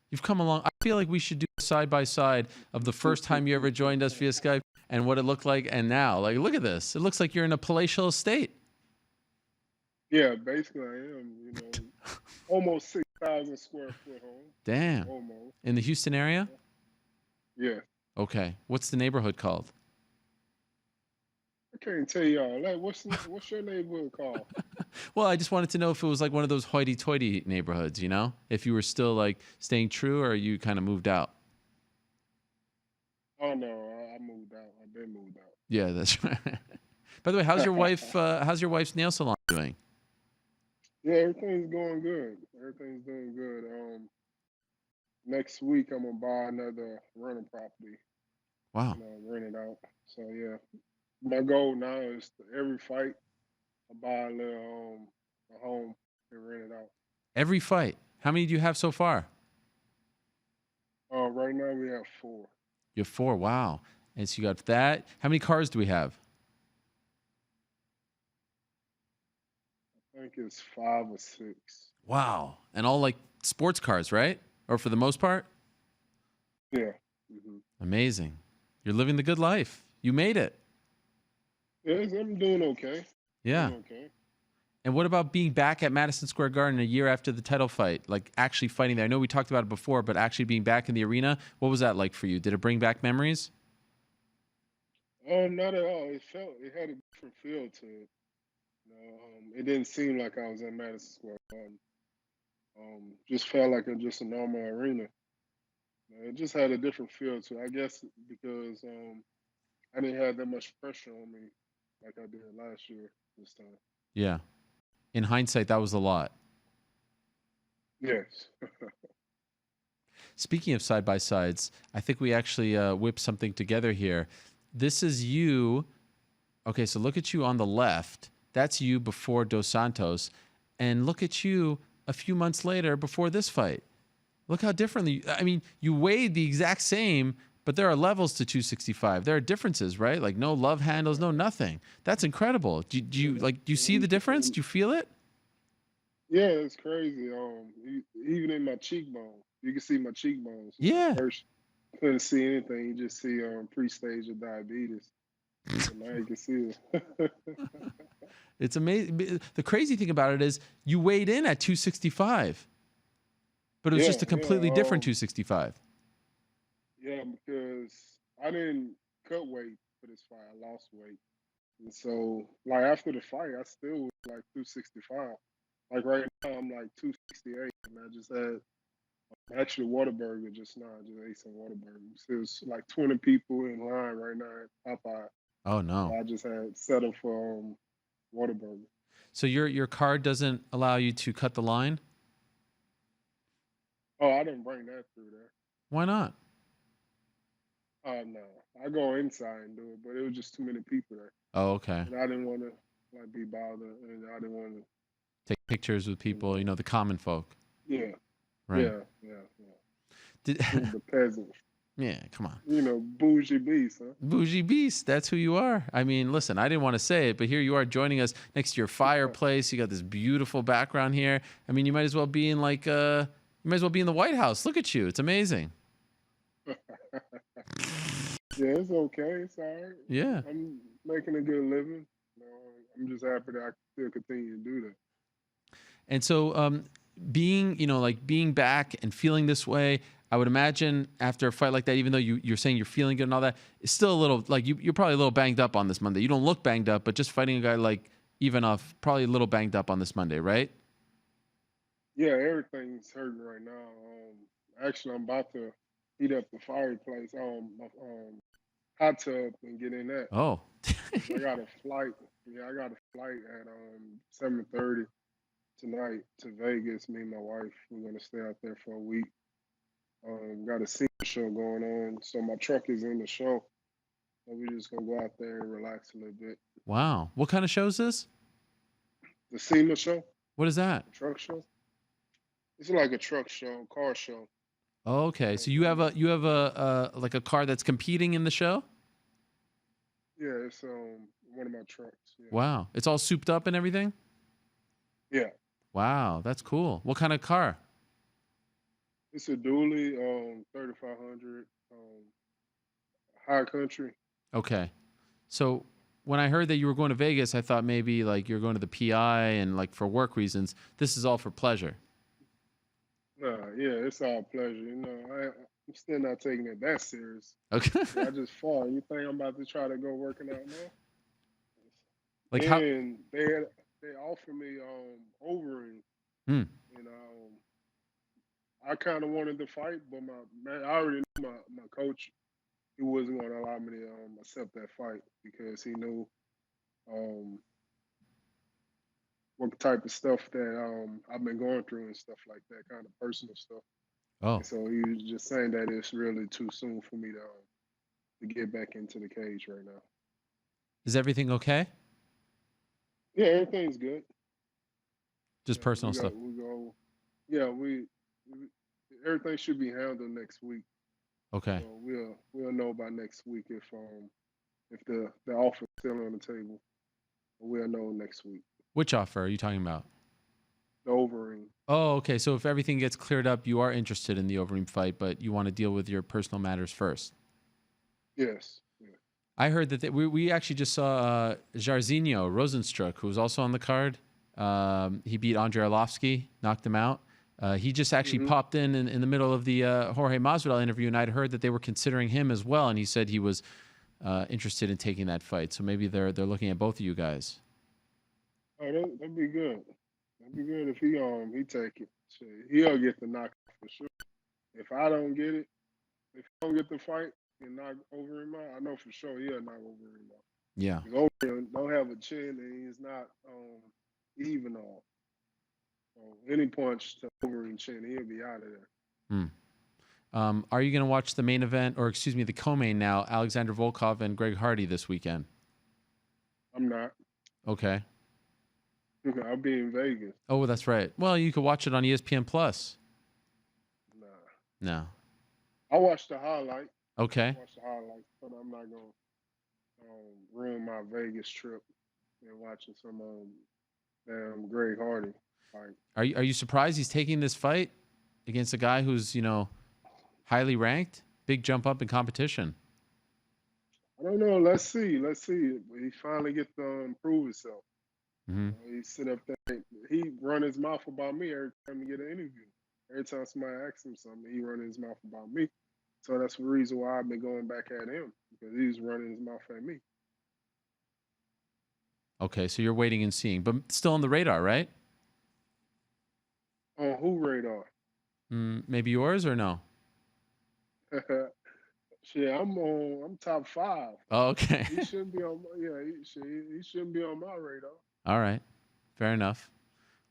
You've come along. I feel like we should do a side by side of the first time you ever joined us via Skype and what it looked like and now. Like, look at this. It looks like you're in a palatial estate. Yeah, basically I am. Almost 6,000 square foot home. Damn. Almost. In the Houston area? Yeah. Okay. What's the neighborhood called? I can't tell y'all. Like, what's your neighborhood called? Well, I just wanted to know if it was like one of those hoity-toity neighborhoods, you know? If you were still like staying true or you kind of moved out. Oh no, I moved out. I've been moved out. Yeah, that's right. By the way, how's your wife's nail salon doing? Yeah, everything's going good. Everything's doing good. Next week I'm gonna buy another rental property. Wow. Rent it out. So yeah, my goal now is to every fight I buy a little a home and rent it out. Every fight. How many do you have so far? Right now we have 4. You have 4. Wow. And so you got that. How many cars do we have? I think it's 5 or 6. Wow. And all like sports cars, right? Or for the most part? Yeah. Hmm. Amazing. You're living the good life. You made it. Yes, I'm doing okay. Yeah. Doing okay. And what about being back at Madison Square Garden a year after the title fight? Like actually fighting there. I know we talked about it before, but actually being back in the arena, what was that like for you? Did it bring back memories? Oh, not at all. It had a different feel to it. It didn't seem like I was in Madison Square Garden. Just felt like just a normal arena. It just had a different feel to it. I guess because I didn't have that much pressure on me like I did last year this time. Yeah. In hindsight, that was a lot. Yes. Speaking of side-by-sides, I think we actually whipped something together here. This is you. Okay, so look at you on the left. That's you before Dos Santos. And look at you a few months later before this fight. Look how differently. I mean, you weighed the exact same, but there are levels to 265. There are differences, right? Like no love handles, no nothing. That's incredible. Do you see the difference? Do you feel it? Yeah, it's crazy. Even in my cheekbone, you can see my cheekbones. Yeah. First, couldn't see anything. You just see pre-stage of diabetes. And now you can see it. It's amazing. The crazy thing about it is you weighed in at 265, but it was just a completely different 265. Yeah, because I didn't cut weight for this fight. I lost weight. And so, like, after the fight, I still was like 265. Like, right now, I'm like 268. And I just had actually Whataburger just now. I just ate some Whataburger. There's like 20 people in line right now at Popeye. Oh, no. So I just had settled for Whataburger. So your card doesn't allow you to cut the line? Oh, I didn't bring that through there. Why not? No. I go inside and do it, but it was just too many people there. Oh, okay. And I didn't want to like be bothered, and I didn't want to take pictures with people, you know, the common folk. Yeah. Right. Yeah. Did, the peasant. Yeah, come on. You know, bougie beast, huh? Bougie beast. That's who you are. I mean, listen, I didn't want to say it, but here you are joining us next to your fireplace. You got this beautiful background here. I mean, you might as well be in like you might as well be in the White House. Look at you. It's amazing. Yeah, it's okay. It's all right. Yeah. I'm making a good living. I'm just happy that I can still continue to do that. And so being, you know, like being back and feeling this way, I would imagine after a fight like that, even though you're saying you're feeling good and all that, it's still a little, like you're probably a little banged up on this Monday. You don't look banged up, but just fighting a guy like Ivanov, probably a little banged up on this Monday, right? Yeah, everything's hurting right now. Actually, I'm about to heat up the fireplace, hot tub and get in that. Oh. I got a flight. Yeah, I got a flight at 7:30 tonight to Vegas. Me and my wife, we're gonna stay out there for a week. Got a SEMA show going on, so my truck is in the show. So we're just gonna go out there and relax a little bit. Wow. What kind of show is this? The SEMA show. What is that? The truck show. It's like a truck show, car show. Oh, okay. So you have a like a car that's competing in the show? Yeah, it's one of my trucks. Yeah. Wow. It's all souped up and everything? Yeah. Wow, that's cool. What kind of car? It's a dually, 3500, high country. Okay. So when I heard that you were going to Vegas, I thought maybe like you're going to the PI and like for work reasons. This is all for pleasure. Yeah, it's all pleasure. You know, I'm still not taking it that serious. Okay. I just fall. You think I'm about to try to go working out now? Like how? And they offered me overing, Hmm. and I kind of wanted to fight, but my man, I already knew my coach. He wasn't going to allow me to accept that fight because he knew um, what type of stuff that I've been going through and stuff like that, kind of personal stuff. Oh, And so he was just saying that it's really too soon for me to get back into the cage right now. is everything okay? Yeah, everything's good. Just Yeah, personal stuff. we go. Yeah, we everything should be handled next week. Okay. So we'll know by next week if the offer's still on the table. We'll know next week. Which offer are you talking about? The overing. Oh, okay. So if everything gets cleared up, you are interested in the Overeem fight, but you want to deal with your personal matters first. Yes. Yeah. I heard that we actually just saw Jairzinho Rosenstruck, who was also on the card. He beat Andrei Arlovsky, knocked him out. He just actually popped in the middle of the Jorge Masvidal interview, and I'd heard that they were considering him as well, and he said he was interested in taking that fight. So maybe they're looking at both of you guys. Oh, that'd be good. That'd be good if he take it. Shit, he'll get the knockout for sure. If I don't get it, if I don't get the fight and knock Overeem out, I know for sure he'll knock Overeem out. Yeah. Because Overeem don't have a chin and he's not even off. So any punch to Overeem chin, he'll be out of there. Are you going to watch the main event, or excuse me, the co-main now, Alexander Volkov and Greg Hardy this weekend? I'm not. Okay. I'll be in Vegas. Oh, that's right. Well, you could watch it on ESPN Plus. Nah. No. I watched the highlight. Okay. Watch the highlights, but I'm not gonna ruin my Vegas trip and watching some damn Greg Hardy fight. Are you surprised he's taking this fight against a guy who's, highly ranked? Big jump up in competition. I don't know. Let's see. He finally get to prove himself. Mm-hmm. He sit up there. He run his mouth about me every time he get an interview. Every time somebody asks him something, he run his mouth about me. So that's the reason why I've been going back at him, because he's running his mouth at me. Okay, so you're waiting and seeing, but still on the radar, right? On who radar? Maybe yours or no? Shit, I'm top 5. Oh, okay. He shouldn't be on. He shouldn't be on my radar. All right. Fair enough.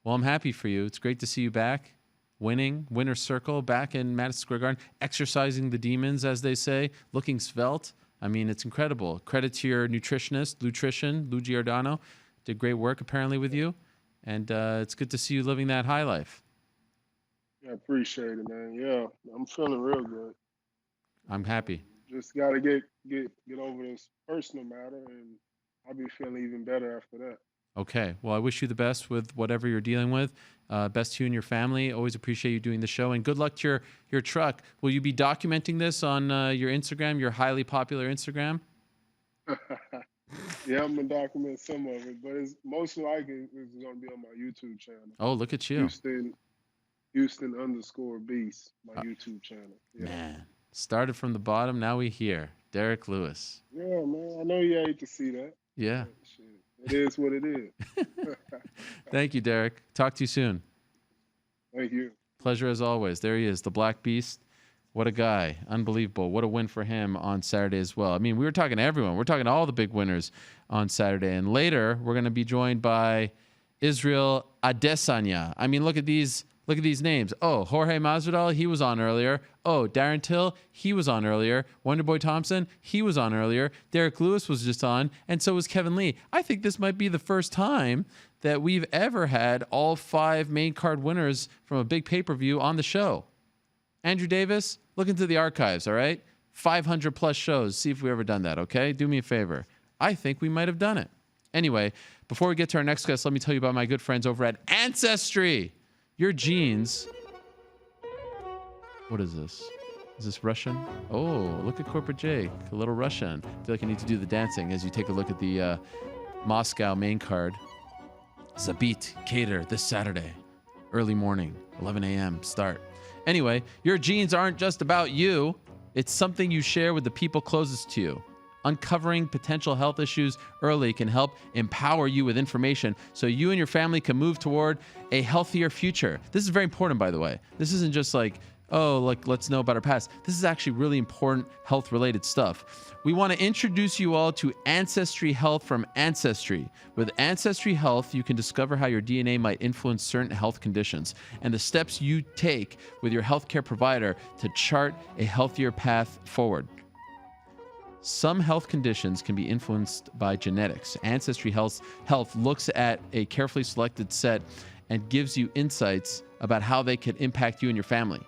Well, I'm happy for you. It's great to see you back, winning, winner's circle, back in Madison Square Garden, exercising the demons, as they say, looking svelte. I mean, it's incredible. Credit to your nutritionist, Lou Giordano. Did great work, apparently, with you. And it's good to see you living that high life. I appreciate it, man. Yeah, I'm feeling real good. I'm happy. Just got to get over this personal matter, and I'll be feeling even better after that. Okay. Well, I wish you the best with whatever you're dealing with. Best to you and your family. Always appreciate you doing the show. And good luck to your truck. Will you be documenting this on your Instagram, your highly popular Instagram? Yeah, I'm going to document some of it, but it's most likely it's going to be on my YouTube channel. Oh, look at you. Houston_Beast, my YouTube channel. Yeah. Man, started from the bottom. Now we here. Derek Lewis. Yeah, man. I know you hate to see that. Yeah. Shit. It is what it is. Thank you, Derek. Talk to you soon. Thank you. Pleasure as always. There he is, the Black Beast. What a guy. Unbelievable. What a win for him on Saturday as well. I mean, we were talking to everyone. We're talking to all the big winners on Saturday. And later, we're going to be joined by Israel Adesanya. I mean, look at these names. Oh, Jorge Masvidal, he was on earlier. Oh, Darren Till, he was on earlier. Wonderboy Thompson, he was on earlier. Derek Lewis was just on, and so was Kevin Lee. I think this might be the first time that we've ever had all 5 main card winners from a big pay-per-view on the show. Andrew Davis, look into the archives, all right? 500 plus shows. See if we've ever done that, okay? Do me a favor. I think we might have done it. Anyway, before we get to our next guest, let me tell you about my good friends over at Ancestry. Your genes. What is this? Is this Russian? Oh, look at Corporate Jake, a little Russian. I feel like I need to do the dancing as you take a look at the Moscow main card. Zabit Cater this Saturday, early morning, 11 a.m. start. Anyway, your genes aren't just about you. It's something you share with the people closest to you. Uncovering potential health issues early can help empower you with information so you and your family can move toward a healthier future. This is very important, by the way. This isn't just like, oh, like, let's know about our past. This is actually really important health-related stuff. We want to introduce you all to Ancestry Health from Ancestry. With Ancestry Health, you can discover how your DNA might influence certain health conditions and the steps you take with your healthcare provider to chart a healthier path forward. Some health conditions can be influenced by genetics. Ancestry Health looks at a carefully selected set and gives you insights about how they can impact you and your family.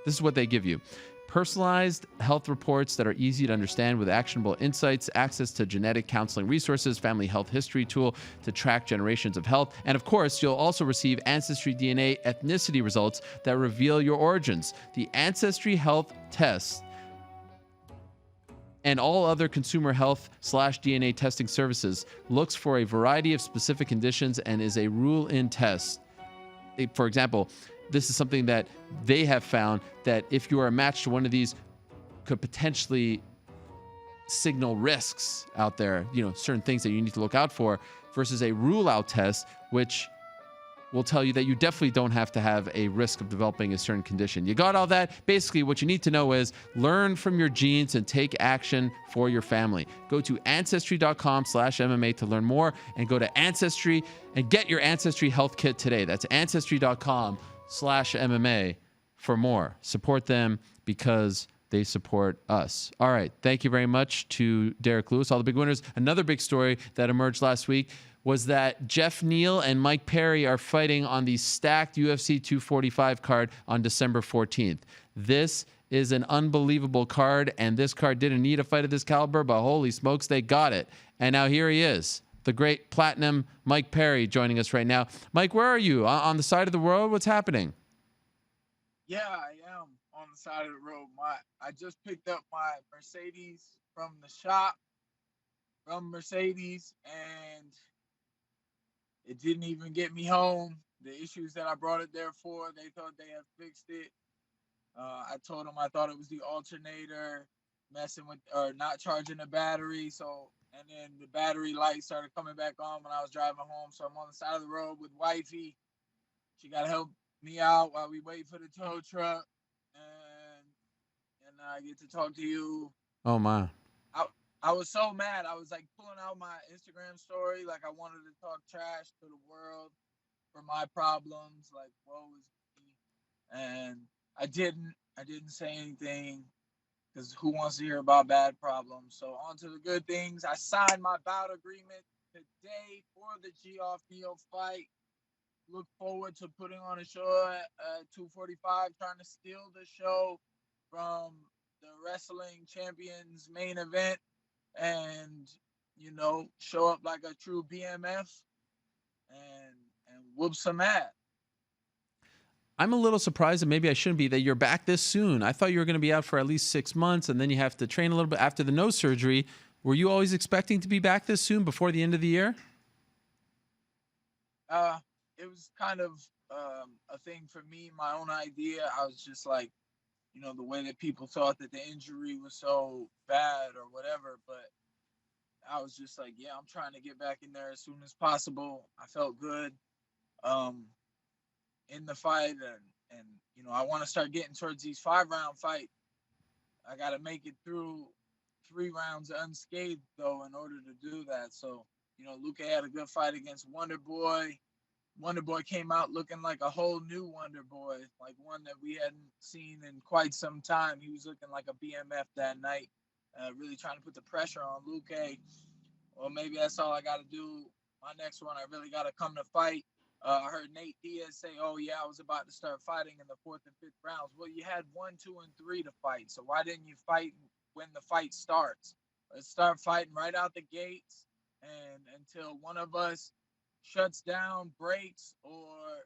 This is what they give you. Personalized health reports that are easy to understand with actionable insights, access to genetic counseling resources, family health history tool to track generations of health. And of course, you'll also receive Ancestry DNA ethnicity results that reveal your origins. The Ancestry Health test and all other consumer health/DNA testing services looks for a variety of specific conditions and is a rule-in test. For example, this is something that they have found that if you are a match to one of these could potentially signal risks out there, certain things that you need to look out for, versus a rule-out test, which will tell you that you definitely don't have to have a risk of developing a certain condition. You got all that? Basically, what you need to know is learn from your genes and take action for your family. Go to Ancestry.com/MMA to learn more, and go to Ancestry and get your Ancestry Health Kit today. That's Ancestry.com/MMA for more. Support them because they support us. All right. Thank you very much to Derek Lewis, all the big winners. Another big story that emerged last week was that Jeff Neal and Mike Perry are fighting on the stacked UFC 245 card on December 14th. This is an unbelievable card, and this card didn't need a fight of this caliber, but holy smokes, they got it. And now here he is, the great platinum Mike Perry, joining us right now. Mike, where are you? On the side of the road? What's happening? Yeah, I am on the side of the road. I just picked up my Mercedes from the shop, from Mercedes, and it didn't even get me home. The issues that I brought it there for, they thought they had fixed it. I told them I thought it was the alternator messing with, or not charging the battery. So, and then the battery light started coming back on when I was driving home. So I'm on the side of the road with wifey. She got to help me out while we wait for the tow truck. And I get to talk to you. Oh, my. I was so mad. I was like pulling out my Instagram story. Like I wanted to talk trash to the world for my problems. Like, woe is me. And I didn't say anything because who wants to hear about bad problems? So on to the good things. I signed my bout agreement today for the Geoff Neal fight. Look forward to putting on a show at 245, trying to steal the show from the Wrestling Champions main event. And show up like a true BMF and whoop some ass. I'm a little surprised, and maybe I shouldn't be, that you're back this soon. I thought you were going to be out for at least 6 months, and then you have to train a little bit after the nose surgery. Were you always expecting to be back this soon, before the end of the year? It was kind of a thing for me, my own idea. I was just like, the way that people thought that the injury was so bad or whatever, but I was just like, yeah, I'm trying to get back in there as soon as possible. I felt good in the fight, and I want to start getting towards these 5-round fights. I got to make it through 3 rounds unscathed, though, in order to do that. So, Luke had a good fight against Wonder Boy. Wonder Boy came out looking like a whole new Wonder Boy, like one that we hadn't seen in quite some time. He was looking like a BMF that night, really trying to put the pressure on Luke. Well, maybe that's all I got to do. My next one, I really got to come to fight. I heard Nate Diaz say, oh, yeah, I was about to start fighting in the 4th and 5th rounds. Well, you had 1, 2, and 3 to fight, so why didn't you fight when the fight starts? Let's start fighting right out the gates, and until one of us shuts down, breaks, or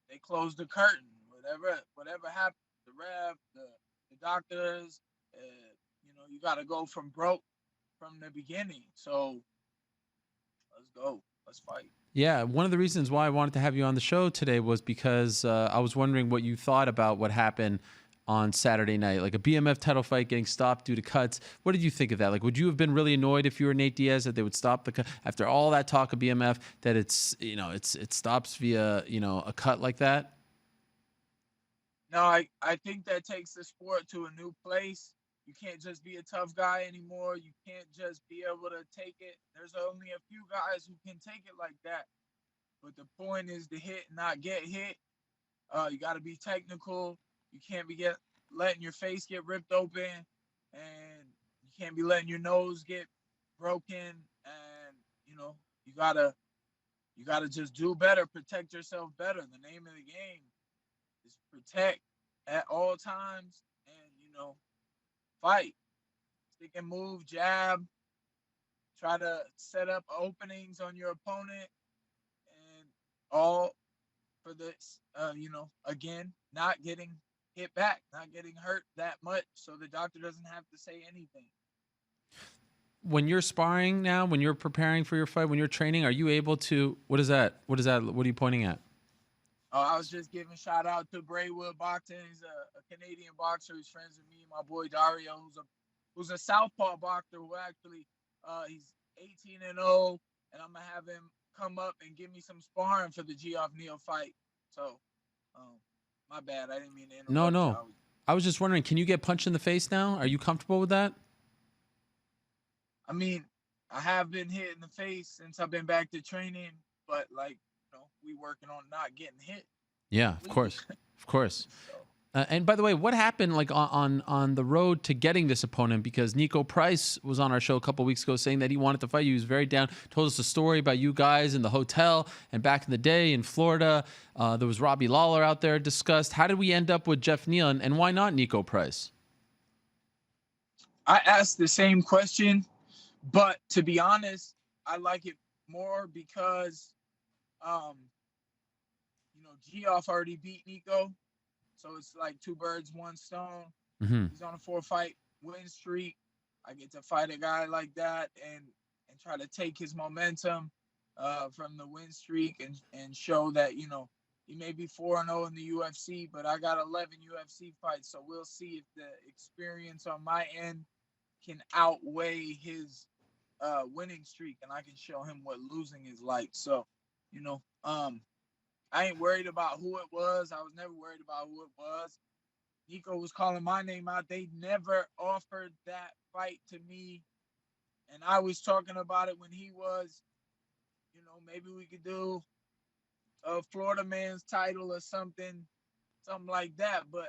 they close the curtain. Whatever happens, the ref, the doctors, you got to go from broke from the beginning. So let's go. Let's fight. Yeah, one of the reasons why I wanted to have you on the show today was because I was wondering what you thought about what happened on Saturday night, like a BMF title fight getting stopped due to cuts. What did you think of that? Like, would you have been really annoyed if you were Nate Diaz that they would stop the cut after all that talk of BMF, that it stops via, a cut like that? No, I think that takes the sport to a new place. You can't just be a tough guy anymore. You can't just be able to take it. There's only a few guys who can take it like that. But the point is to hit and not get hit. You got to be technical. You can't be letting your face get ripped open, and you can't be letting your nose get broken. And you gotta just do better, protect yourself better. The name of the game is protect at all times, and fight, stick and move, jab, try to set up openings on your opponent, and all for this, again, not getting hit back, not getting hurt that much, so the doctor doesn't have to say anything. When you're sparring now, when you're preparing for your fight, when you're training, are you able to, what is that? What are you pointing at? Oh, I was just giving shout out to Braywood Boxing. He's a Canadian boxer who's friends with me, my boy Dario, who's a southpaw boxer who actually, he's 18-0, and I'm gonna have him come up and give me some sparring for the Geoff Neal fight. So, my bad. I didn't mean to interrupt. No. I was just wondering, can you get punched in the face now? Are you comfortable with that? I mean, I have been hit in the face since I've been back to training, but we working on not getting hit. Yeah, of course. Of course. And by the way, what happened like on the road to getting this opponent? Because Nico Price was on our show a couple weeks ago saying that he wanted to fight you. He was very down. Told us a story about you guys in the hotel and back in the day in Florida. There was Robbie Lawler out there discussed. How did we end up with Geoff Neal, and why not Nico Price? I asked the same question, but to be honest, I like it more because, Geoff already beat Nico. So it's like two birds, one stone. Mm-hmm. He's on a 4-fight win streak. I get to fight a guy like that and try to take his momentum from the win streak and show that, he may be 4-0 in the UFC, but I got 11 UFC fights. So we'll see if the experience on my end can outweigh his winning streak, and I can show him what losing is like. So, I ain't worried about who it was. I was never worried about who it was. Nico was calling my name out. They never offered that fight to me. And I was talking about it when he was, maybe we could do a Florida man's title or something like that. But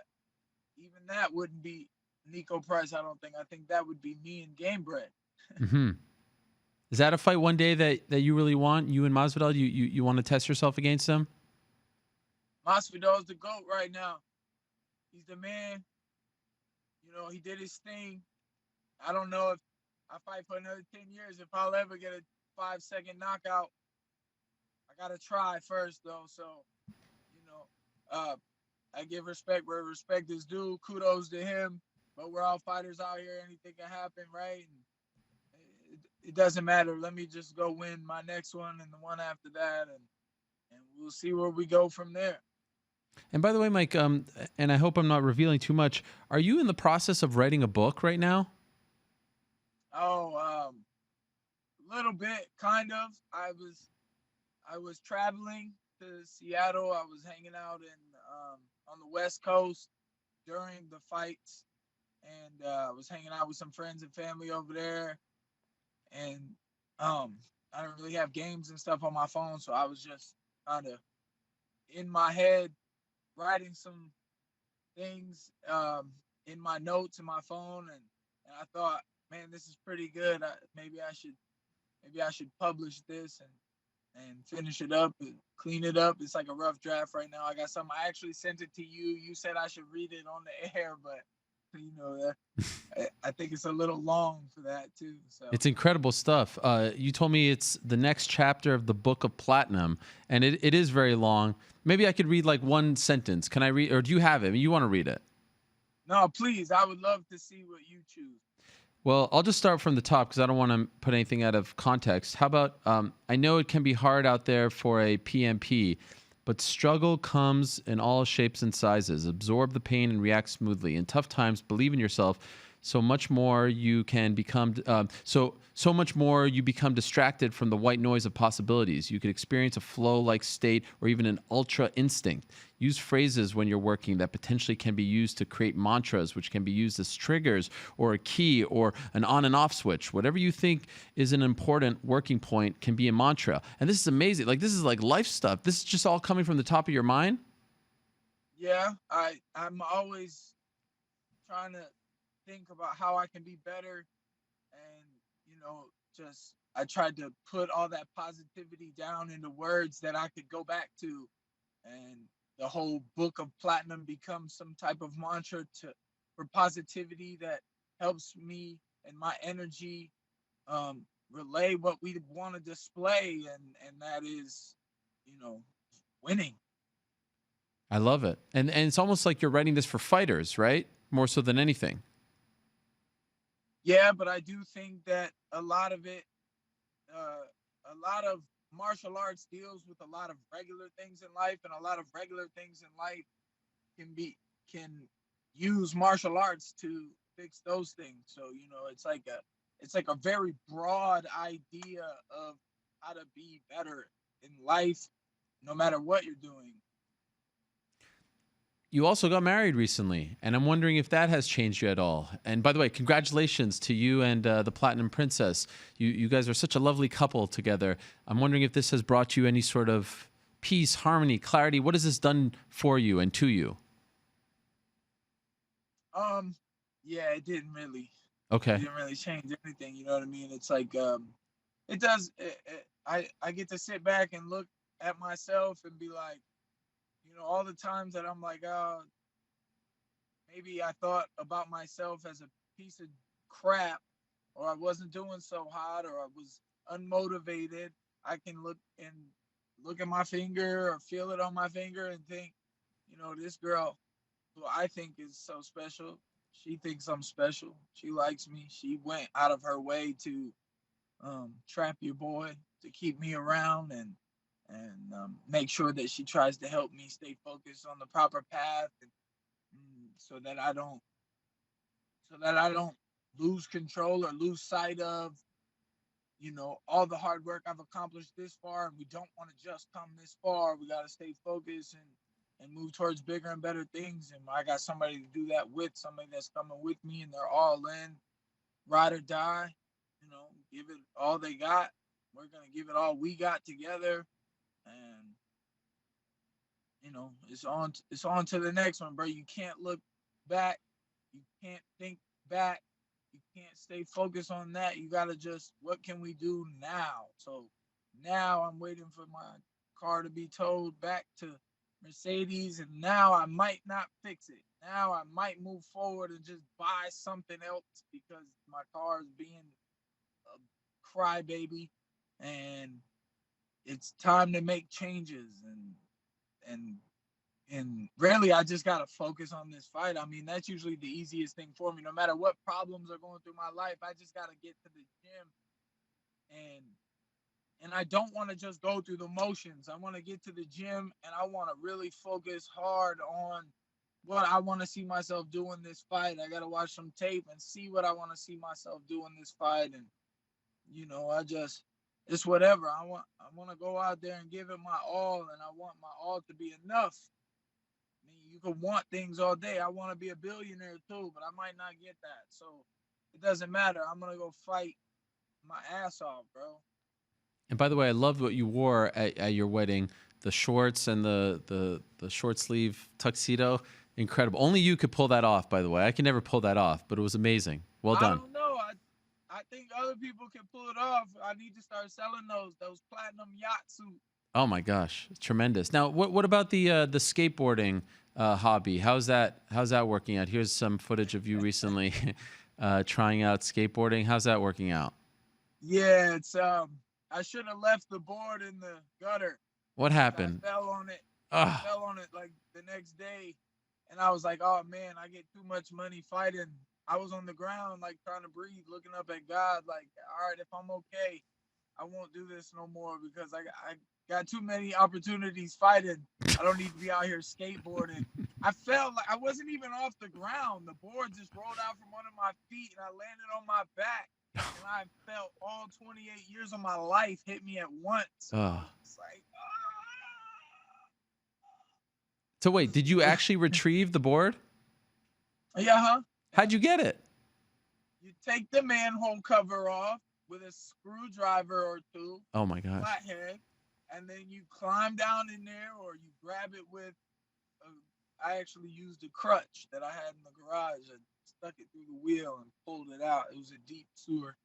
even that wouldn't be Nico Price, I don't think. I think that would be me and Gamebred. Mm-hmm. Is that a fight one day that you really want? You and Masvidal, you want to test yourself against them? Masvidal's the GOAT right now. He's the man. He did his thing. I don't know if I fight for another 10 years, if I'll ever get a 5-second knockout. I got to try first, though. So, I give respect where respect is due. Kudos to him. But we're all fighters out here. Anything can happen, right? And it doesn't matter. Let me just go win my next one and the one after that. And we'll see where we go from there. And by the way, Mike, and I hope I'm not revealing too much, are you in the process of writing a book right now? Oh, a little bit, kind of. I was traveling to Seattle. I was hanging out on the West Coast during the fights, and I was hanging out with some friends and family over there. And I don't really have games and stuff on my phone, so I was just kind of in my head writing some things in my notes in my phone, and I thought, man, this is pretty good. Maybe I should publish this and finish it up and clean it up. It's like a rough draft right now. I got something. I actually sent it to you. You said I should read it on the air, but I think it's a little long for that too. So it's incredible stuff. You told me it's the next chapter of the Book of Platinum, and it is very long. Maybe I could read like one sentence. Can I read, or do you have it? You want to read it? No, please. I would love to see what you choose. Well, I'll just start from the top because I don't want to put anything out of context. How about, I know it can be hard out there for a PMP, But struggle comes in all shapes and sizes. Absorb the pain and react smoothly. In tough times, believe in yourself. So much more you can become. So much more you become distracted from the white noise of possibilities. You could experience a flow-like state or even an ultra instinct. Use phrases when you're working that potentially can be used to create mantras, which can be used as triggers or a key or an on and off switch. Whatever you think is an important working point can be a mantra. And this is amazing. Like, this is like life stuff. This is just all coming from the top of your mind. Yeah, I'm always trying to think about how I can be better, and just I tried to put all that positivity down into words that I could go back to, and the whole book of platinum becomes some type of mantra for positivity that helps me and my energy relay what we want to display, and that is winning. I love it. And it's almost like you're writing this for fighters, right? More so than anything. Yeah, but I do think that a lot of it, a lot of martial arts deals with a lot of regular things in life, and a lot of regular things in life can use martial arts to fix those things. So it's like a very broad idea of how to be better in life, no matter what you're doing. You also got married recently, and I'm wondering if that has changed you at all. And by the way, congratulations to you and the Platinum Princess. You guys are such a lovely couple together. I'm wondering if this has brought you any sort of peace, harmony, clarity. What has this done for you and to you? Yeah, it didn't really. Okay. It didn't really change anything. You know what I mean? It's like it does. I get to sit back and look at myself and be like, all the times that I'm like, oh, maybe I thought about myself as a piece of crap, or I wasn't doing so hot, or I was unmotivated. I can look at my finger or feel it on my finger and think, this girl who I think is so special, she thinks I'm special. She likes me. She went out of her way to trap your boy, to keep me around, and make sure that she tries to help me stay focused on the proper path, and so that I don't lose control or lose sight of all the hard work I've accomplished this far. And we don't want to just come this far. We got to stay focused and move towards bigger and better things. And I got somebody to do that with, somebody that's coming with me, and they're all in, ride or die, give it all they got. We're going to give it all we got together. And it's on to the next one, bro. You can't look back. You can't think back. You can't stay focused on that. You gotta just, what can we do now? So now I'm waiting for my car to be towed back to Mercedes, and now I might not fix it. Now I might move forward and just buy something else because my car is being a crybaby, and it's time to make changes. And really, I just gotta focus on this fight. I mean, that's usually the easiest thing for me. No matter what problems are going through my life, I just gotta get to the gym, and I don't want to just go through the motions. I want to get to the gym, and I want to really focus hard on what I want to see myself do in this fight. I gotta watch some tape and see what I want to see myself do in this fight, and it's whatever. I want to go out there and give it my all, and I want my all to be enough. I mean, you can want things all day. I want to be a billionaire too, but I might not get that. So it doesn't matter. I'm gonna go fight my ass off, bro. And by the way, I loved what you wore at your wedding. The shorts and the short sleeve tuxedo. Incredible. Only you could pull that off, by the way. I can never pull that off, but it was amazing. Well done. I don't know. I think other people can pull it off. I need to start selling those platinum yacht suits. Oh my gosh, tremendous. Now, what about the skateboarding hobby? How's that working out? Here's some footage of you recently trying out skateboarding. How's that working out? Yeah, it's I should have left the board in the gutter. What happened? I fell on it. Ugh. I fell on it like the next day, and I was like, "Oh man, I get too much money fighting." I was on the ground, like trying to breathe, looking up at God, like, "All right, if I'm okay, I won't do this no more because I got too many opportunities fighting. I don't need to be out here skateboarding. I felt like I wasn't even off the ground. The board just rolled out from under my feet and I landed on my back. And I felt all 28 years of my life hit me at once. It's like, So wait, did you actually retrieve the board? yeah, How'd you get it? You take the manhole cover off with a screwdriver or two, Oh my gosh. flathead, and then you climb down in there or you grab it with, I actually used a crutch that I had in the garage and stuck it through the wheel and pulled it out. It was a deep sewer.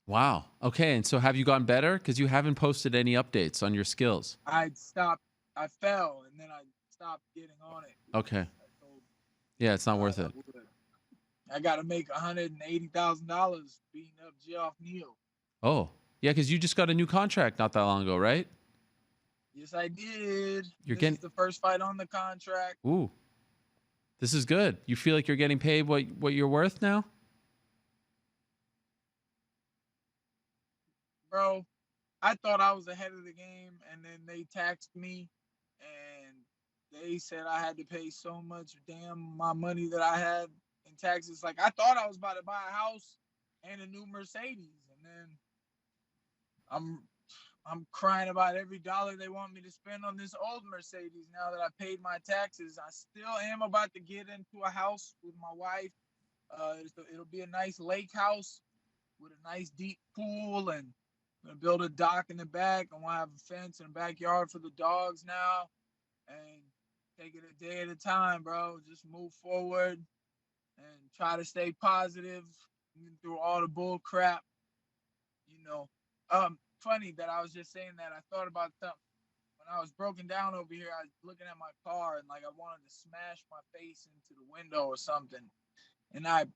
Wow. Okay, and so have you gotten better? Because you haven't posted any updates on your skills. I fell, and then I stopped getting on it. Okay. I told Yeah, it's not worth I it. would. I got to make $180,000 beating up Geoff Neal. Oh, yeah, because you just got a new contract not that long ago, right? Yes, I did. You're This getting is the first fight on the contract. Ooh. This is good. You feel like you're getting paid what you're worth now? Bro, I thought I was ahead of the game, and then they taxed me, and they said I had to pay so much my money that I had in taxes. Like, I thought I was about to buy a house and a new Mercedes, and then I'm crying about every dollar they want me to spend on this old Mercedes now that I paid my taxes. I still am about to get into a house with my wife. It'll be a nice lake house with a nice deep pool, and I'm gonna build a dock in the back. I want to have a fence and a backyard for the dogs now, and take it a day at a time, bro. Just move forward and try to stay positive through all the bull crap. You know, funny that I was just saying that. I thought about something when I was broken down over here. I was looking at my car and like I wanted to smash my face into the window or something. And I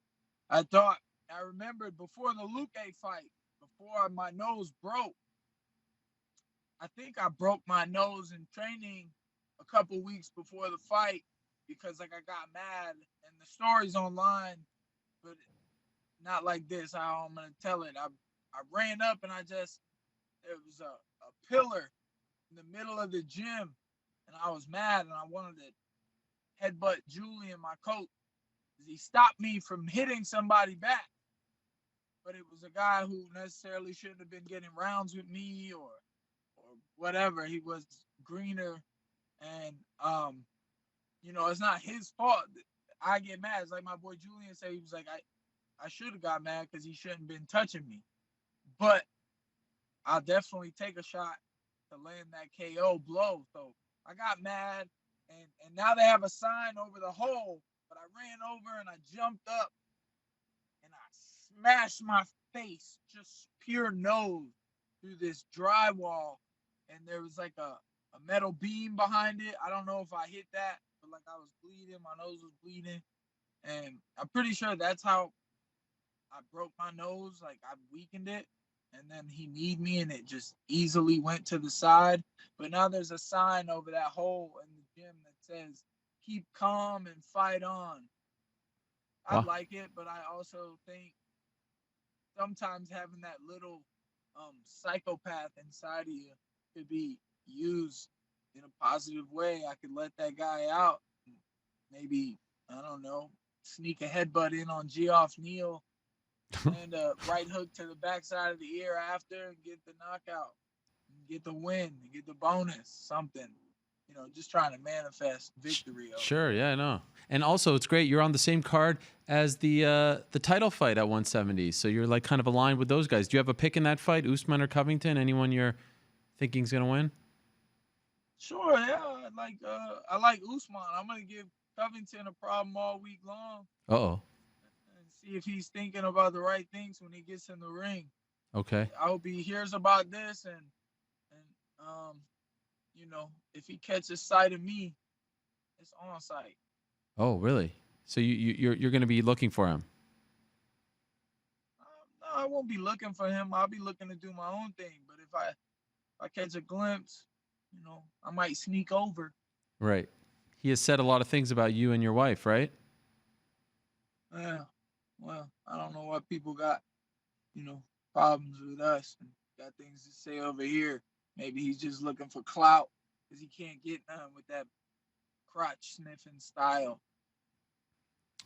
remembered before the Luke fight, before my nose broke. I think I broke my nose in training a couple weeks before the fight because like I got mad, and the story's online, but not like this. How I'm gonna tell it. I ran up and there was a pillar in the middle of the gym, and I was mad and I wanted to headbutt Julian, my coach. He stopped me from hitting somebody back. But it was a guy who necessarily shouldn't have been getting rounds with me or whatever. He was greener, and it's not his fault. I get mad. It's like my boy Julian said. He was like, I should have got mad because he shouldn't have been touching me. But I'll definitely take a shot to land that KO blow. So I got mad, and now they have a sign over the hole. But I ran over and I jumped up and I smashed my face, just pure nose, through this drywall. And there was like a metal beam behind it. I don't know if I hit that, but like I was bleeding, my nose was bleeding. And I'm pretty sure that's how I broke my nose. Like I weakened it. And then he kneed me and it just easily went to the side. But now there's a sign over that hole in the gym that says, "Keep calm and fight on." I like it, but I also think sometimes having that little psychopath inside of you could be used in a positive way. I could let that guy out. Maybe, I don't know, sneak a headbutt in on Geoff Neal and a right hook to the backside of the ear after and get the knockout, and get the win, and get the bonus, something. Just trying to manifest victory. Sure, yeah, I know. And also, it's great. You're on the same card as the title fight at 170, so you're like kind of aligned with those guys. Do you have a pick in that fight, Usman or Covington? Anyone you're thinking is gonna win? Sure, yeah. I like Usman. I'm gonna give Covington a problem all week long. Uh-oh. And see if he's thinking about the right things when he gets in the ring. Okay. I hope he hears about this and if he catches sight of me, it's on sight. Oh, really? So you're going to be looking for him? No, I won't be looking for him. I'll be looking to do my own thing. But if I catch a glimpse, I might sneak over. Right. He has said a lot of things about you and your wife, right? Yeah. Well, I don't know what people got, problems with us. got things to say over here. Maybe he's just looking for clout because he can't get none with that crotch sniffing style.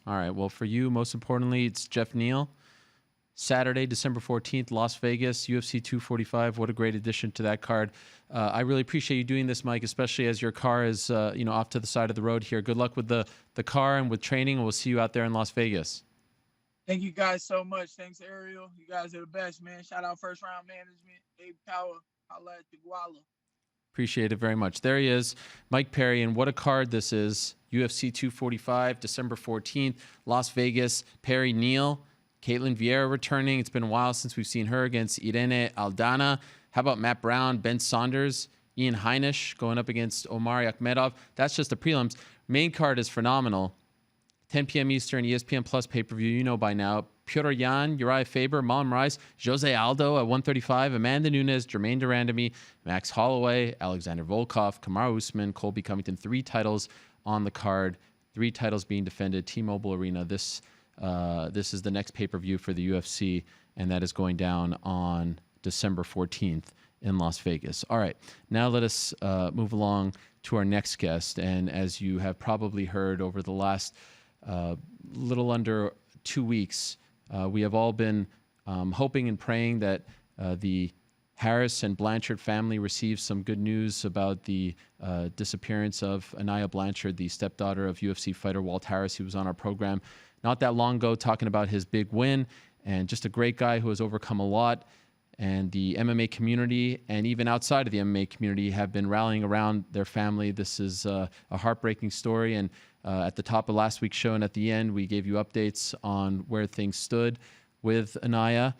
All right. Well, for you, most importantly, it's Jeff Neal. Saturday, December 14th, Las Vegas, UFC 245. What a great addition to that card. I really appreciate you doing this, Mike, especially as your car is off to the side of the road here. Good luck with the car and with training. We'll see you out there in Las Vegas. Thank you guys so much. Thanks, Ariel. You guys are the best, man. Shout out First Round Management, Abe Power. Holla at the Guala. Appreciate it very much. There he is, Mike Perry, and what a card this is. UFC 245, December 14th, Las Vegas. Perry Neal, Caitlin Vieira returning. It's been a while since we've seen her against Irene Aldana. How about Matt Brown, Ben Saunders, Ian Heinisch going up against Omari Akhmedov? That's just the prelims. Main card is phenomenal. 10 p.m. Eastern, ESPN Plus pay-per-view. You know by now. Petr Yan, Uriah Faber, Marlon Rice, Jose Aldo at 135, Amanda Nunes, Jermaine Durandamy, Max Holloway, Alexander Volkov, Kamaru Usman, Colby Covington. 3 titles on the card. 3 titles being defended. T-Mobile Arena. This is the next pay-per-view for the UFC, and that is going down on December 14th in Las Vegas. All right, now let us move along to our next guest. And as you have probably heard over the last little under 2 weeks, we have all been hoping and praying that the Harris and Blanchard family receives some good news about the disappearance of Anaya Blanchard, the stepdaughter of UFC fighter Walt Harris. He was on our program not that long ago talking about his big win, and just a great guy who has overcome a lot. And the MMA community and even outside of the MMA community have been rallying around their family. This is a heartbreaking story. And at the top of last week's show and at the end, we gave you updates on where things stood with Anaya.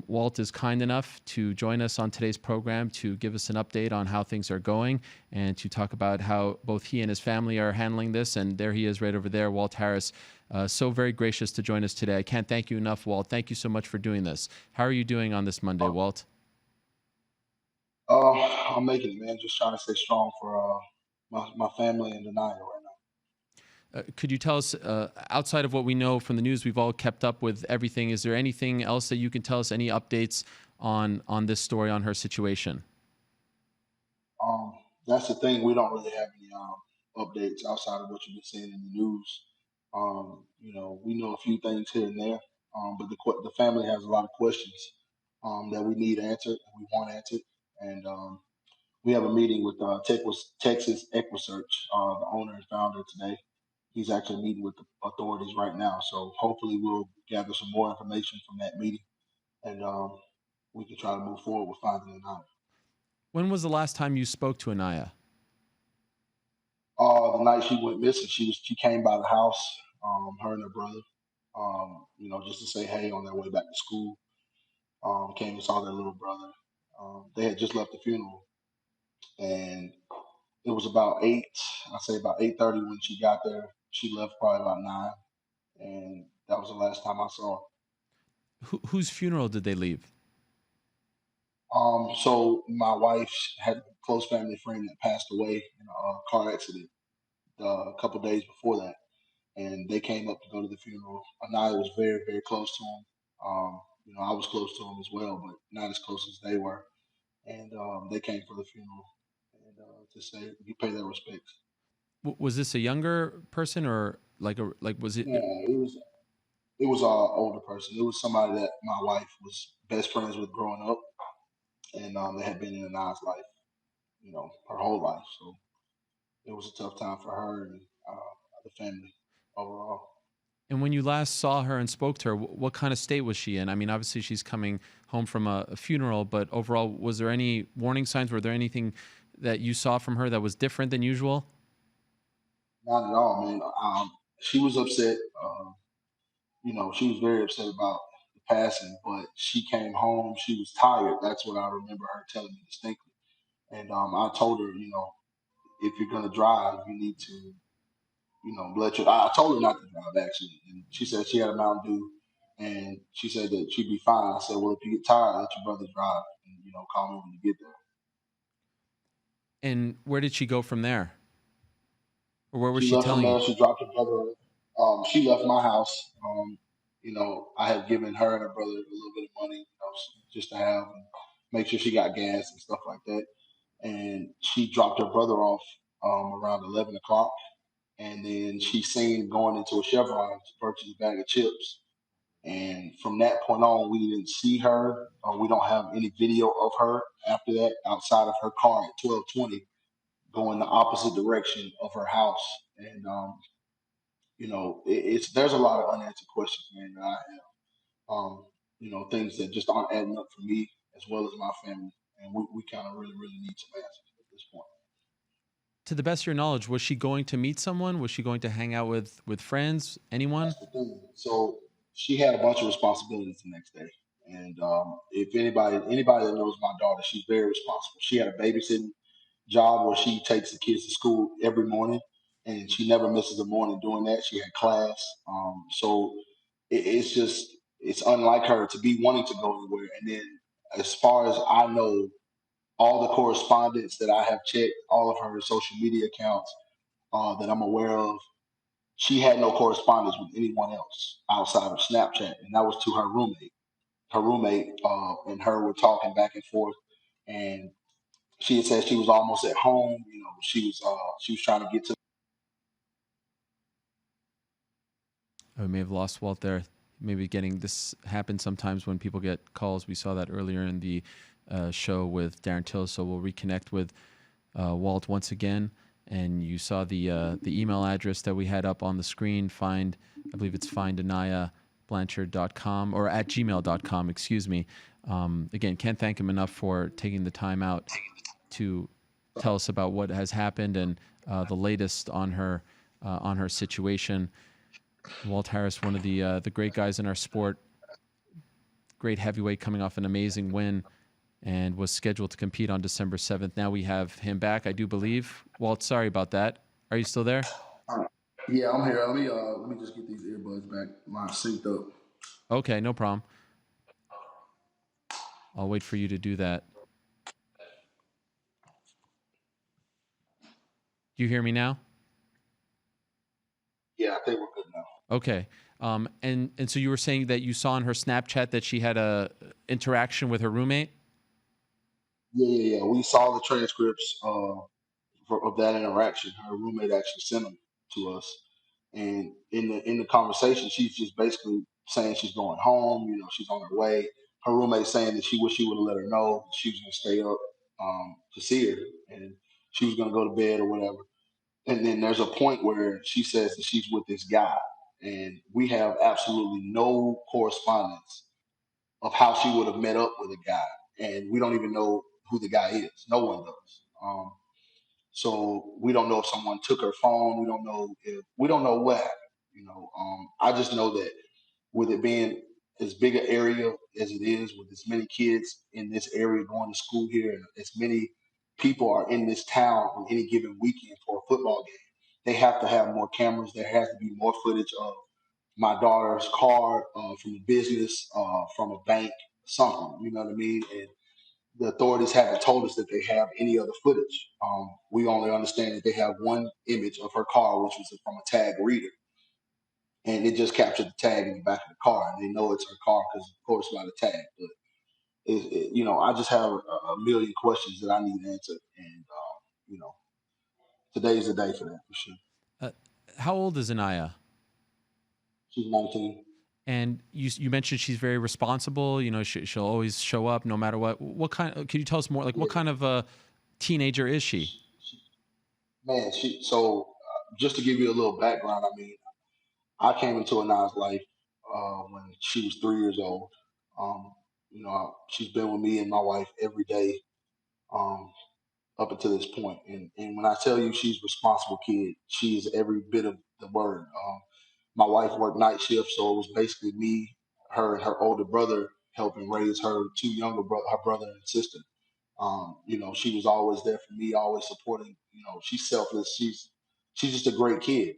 Walt is kind enough to join us on today's program to give us an update on how things are going and to talk about how both he and his family are handling this. And there he is right over there, Walt Harris. So very gracious to join us today. I can't thank you enough, Walt. Thank you so much for doing this. How are you doing on this Monday, Walt? I'm making it, man. Just trying to stay strong for my family and Anaya right now. Could you tell us, outside of what we know from the news, we've all kept up with everything. Is there anything else that you can tell us, any updates on this story, on her situation? That's the thing. We don't really have any updates outside of what you've been seeing in the news. We know a few things here and there, but the family has a lot of questions that we need answered and we want answered. And we have a meeting with Texas Equisearch, the owner and founder today. He's actually meeting with the authorities right now. So hopefully we'll gather some more information from that meeting, and we can try to move forward with finding Anaya. When was the last time you spoke to Anaya? The night she went missing, she came by the house, her and her brother, just to say hey on their way back to school. Came and saw their little brother. They had just left the funeral, and it was about 8:30 when she got there. She left probably about 9, and that was the last time I saw her. Whose funeral did they leave? So my wife had a close family friend that passed away in a car accident a couple days before that, and they came up to go to the funeral. Anaya was very, very close to him. I was close to him as well, but not as close as they were. And they came for the funeral and to say you pay their respects. Was this a younger person or was it? Yeah, it was an older person. It was somebody that my wife was best friends with growing up, and they had been in Anaya's life, her whole life. So it was a tough time for her and the family overall. And when you last saw her and spoke to her, what kind of state was she in? I mean, obviously she's coming home from a funeral, but overall, was there any warning signs? Were there anything that you saw from her that was different than usual? Not at all, man. She was upset. She was very upset about the passing, but she came home. She was tired. That's what I remember her telling me distinctly. And I told her, if you're going to drive, you need to, I told her not to drive, actually. And she said she had a Mountain Dew, and she said that she'd be fine. I said, well, if you get tired, let your brother drive, and, call me when you get there. And where did she go from there? Or where was She she left telling from there. you? She dropped her brother. She left my house. I had given her and her brother a little bit of money, just to have. And make sure she got gas and stuff like that. And she dropped her brother off around 11 o'clock. And then she seen going into a Chevron to purchase a bag of chips. And from that point on, we didn't see her. We don't have any video of her after that outside of her car at 12:20 going the opposite direction of her house. And it's there's a lot of unanswered questions, man. That I have, things that just aren't adding up for me as well as my family, and we kind of really, really need some answers at this point. To the best of your knowledge, was she going to meet someone? Was she going to hang out with friends? Anyone? That's the thing. So she had a bunch of responsibilities the next day, and if anybody that knows my daughter, she's very responsible. She had a babysitting job where she takes the kids to school every morning, and she never misses a morning doing that. She had class, so it's unlike her to be wanting to go anywhere. And then, as far as I know, all the correspondence that I have checked, all of her social media accounts that I'm aware of, she had no correspondence with anyone else outside of Snapchat, and that was to her roommate. Her roommate and her were talking back and forth, and she had said she was almost at home. She was trying to get to. We may have lost Walt there. Maybe getting this happens sometimes when people get calls. We saw that earlier in the show with Darren Till. So we'll reconnect with Walt once again. And you saw the email address that we had up on the screen. I believe it's findanayablanchard.com or at gmail.com, excuse me. Again, can't thank him enough for taking the time out to tell us about what has happened and the latest on her situation. Walt Harris, one of the great guys in our sport, great heavyweight, coming off an amazing win, and was scheduled to compete on December 7th. Now we have him back, I do believe. Walt, sorry about that. Are you still there? Yeah, I'm here. Let me just get these earbuds back. Mine synced up. Okay, no problem. I'll wait for you to do that. Do you hear me now? Yeah, I think we're good now. Okay. And so you were saying that you saw on her Snapchat that she had a interaction with her roommate? Yeah. We saw the transcripts of that interaction. Her roommate actually sent them to us, and in the conversation, she's just basically saying she's going home. She's on her way. Her roommate saying that she wish she would have let her know she was going to stay up to see her, and she was going to go to bed or whatever. And then there's a point where she says that she's with this guy, and we have absolutely no correspondence of how she would have met up with a guy, and we don't even know who the guy is. No one does. So we don't know if someone took her phone. We don't know what happened. I just know that with it being as big an area as it is, with as many kids in this area going to school here, and as many people are in this town on any given weekend for a football game, they have to have more cameras. There has to be more footage of my daughter's car from a business, from a bank, something. You know what I mean? And the authorities haven't told us that they have any other footage. We only understand that they have one image of her car, which was from a tag reader, and it just captured the tag in the back of the car, and they know it's her car because, of course, by the tag. But I just have a million questions that I need answered, and today's the day for that for sure. How old is Anaya? She's 19. And you mentioned she's very responsible. She'll always show up no matter what. What kind? Can you tell us more? Like, what kind of a teenager is she? Man, just to give you a little background, I mean, I came into Anaya's life when she was 3 years old. She's been with me and my wife every day up until this point. And when I tell you she's a responsible kid, she is every bit of the word. My wife worked night shift, so it was basically me, her, and her older brother helping raise her two younger her brother and sister. She was always there for me, always supporting. She's selfless. She's just a great kid.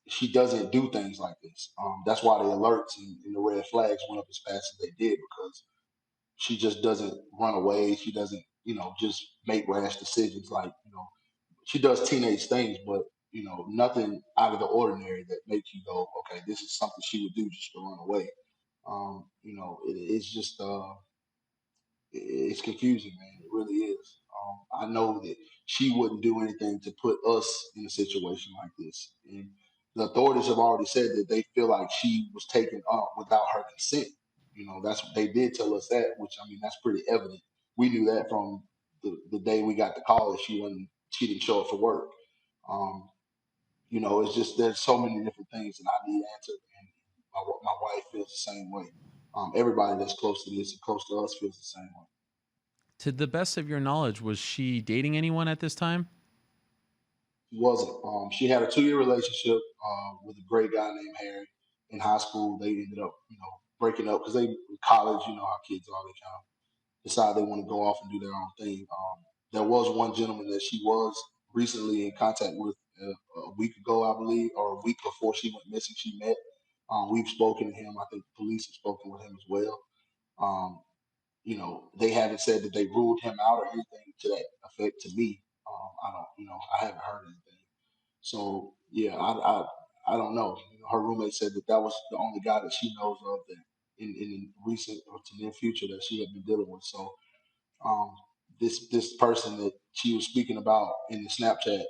She doesn't do things like this. That's why the alerts and the red flags went up as fast as they did, because she just doesn't run away. She doesn't, just make rash decisions. Like, she does teenage things, but nothing out of the ordinary that makes you go, okay, this is something she would do just to run away. It's just it's confusing, man. It really is. I know that she wouldn't do anything to put us in a situation like this. And the authorities have already said that they feel like she was taken up without her consent. That's what they did tell us that, which I mean, that's pretty evident. We knew that from the day we got the call that she didn't show up for work. Um, it's just there's so many different things that I need answered, and my wife feels the same way. Everybody that's close to this and close to us feels the same way. To the best of your knowledge, was she dating anyone at this time? She wasn't. She had a 2-year relationship with a great guy named Harry. In high school, they ended up, breaking up because they in college. You know how kids are. They kind of decide they want to go off and do their own thing. There was one gentleman that she was recently in contact with a week ago, I believe, or a week before she went missing. She met. We've spoken to him. I think the police have spoken with him as well. Um, they haven't said that they ruled him out or anything to that effect to me. I don't, I haven't heard anything. So yeah, I don't know. Her roommate said that that was the only guy that she knows of that in recent or to near future that she had been dealing with. So um, this person that she was speaking about in the Snapchat,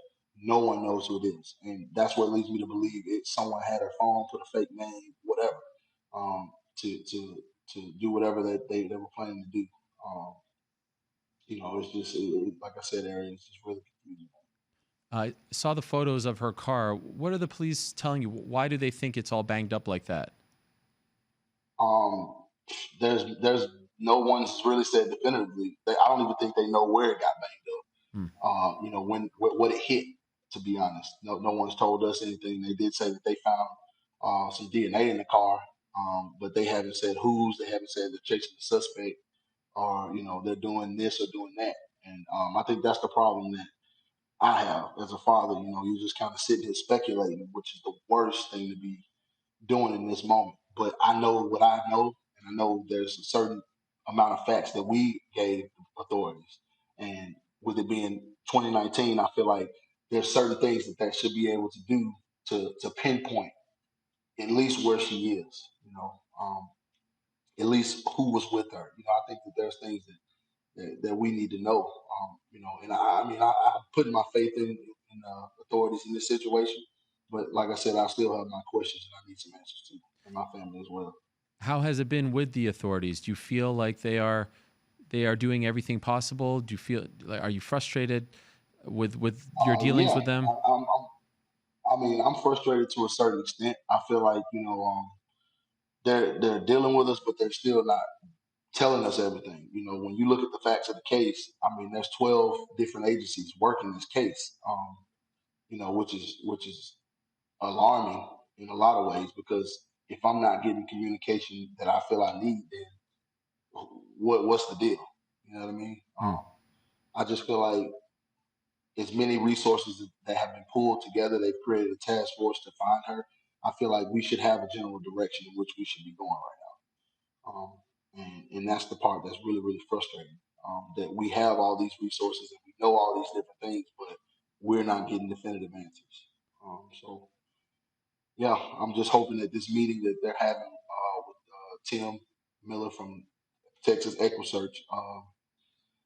no one knows who it is, and that's what leads me to believe it. Someone had her phone, put a fake name, whatever, to do whatever that they were planning to do. Um, it's just like I said, Aaron, it's just really confusing. I saw the photos of her car. What are the police telling you? Why do they think it's all banged up like that? Um, there's no one's really said definitively. I don't even think they know where it got banged up. Hmm. When what it hit. To be honest, no one's told us anything. They did say that they found some DNA in the car, but they haven't said whose. They haven't said they're chasing the suspect, or they're doing this or doing that. And I think that's the problem that I have as a father. You're just kind of sitting here speculating, which is the worst thing to be doing in this moment. But I know what I know, and I know there's a certain amount of facts that we gave authorities. And with it being 2019, I feel like there's certain things that they should be able to do to pinpoint at least where she is. At least who was with her. I think that there's things that we need to know. And I mean, I'm putting my faith in authorities in this situation. But like I said, I still have my questions and I need some answers too, and my family as well. How has it been with the authorities? Do you feel like they are doing everything possible? Do you feel like, are you frustrated with your dealings Yeah, with them? I mean, I'm frustrated to a certain extent. I feel like they're dealing with us, but they're still not telling us everything. When you look at the facts of the case, I mean, there's 12 different agencies working this case. Which is alarming in a lot of ways because if I'm not getting communication that I feel I need, then what's the deal? You know what I mean? Hmm. I just feel like as many resources that have been pulled together, they've created a task force to find her. I feel like we should have a general direction in which we should be going right now. And that's the part that's really, really frustrating. That we have all these resources and we know all these different things, but we're not getting definitive answers. So yeah, I'm just hoping that this meeting that they're having with Tim Miller from Texas EquiSearch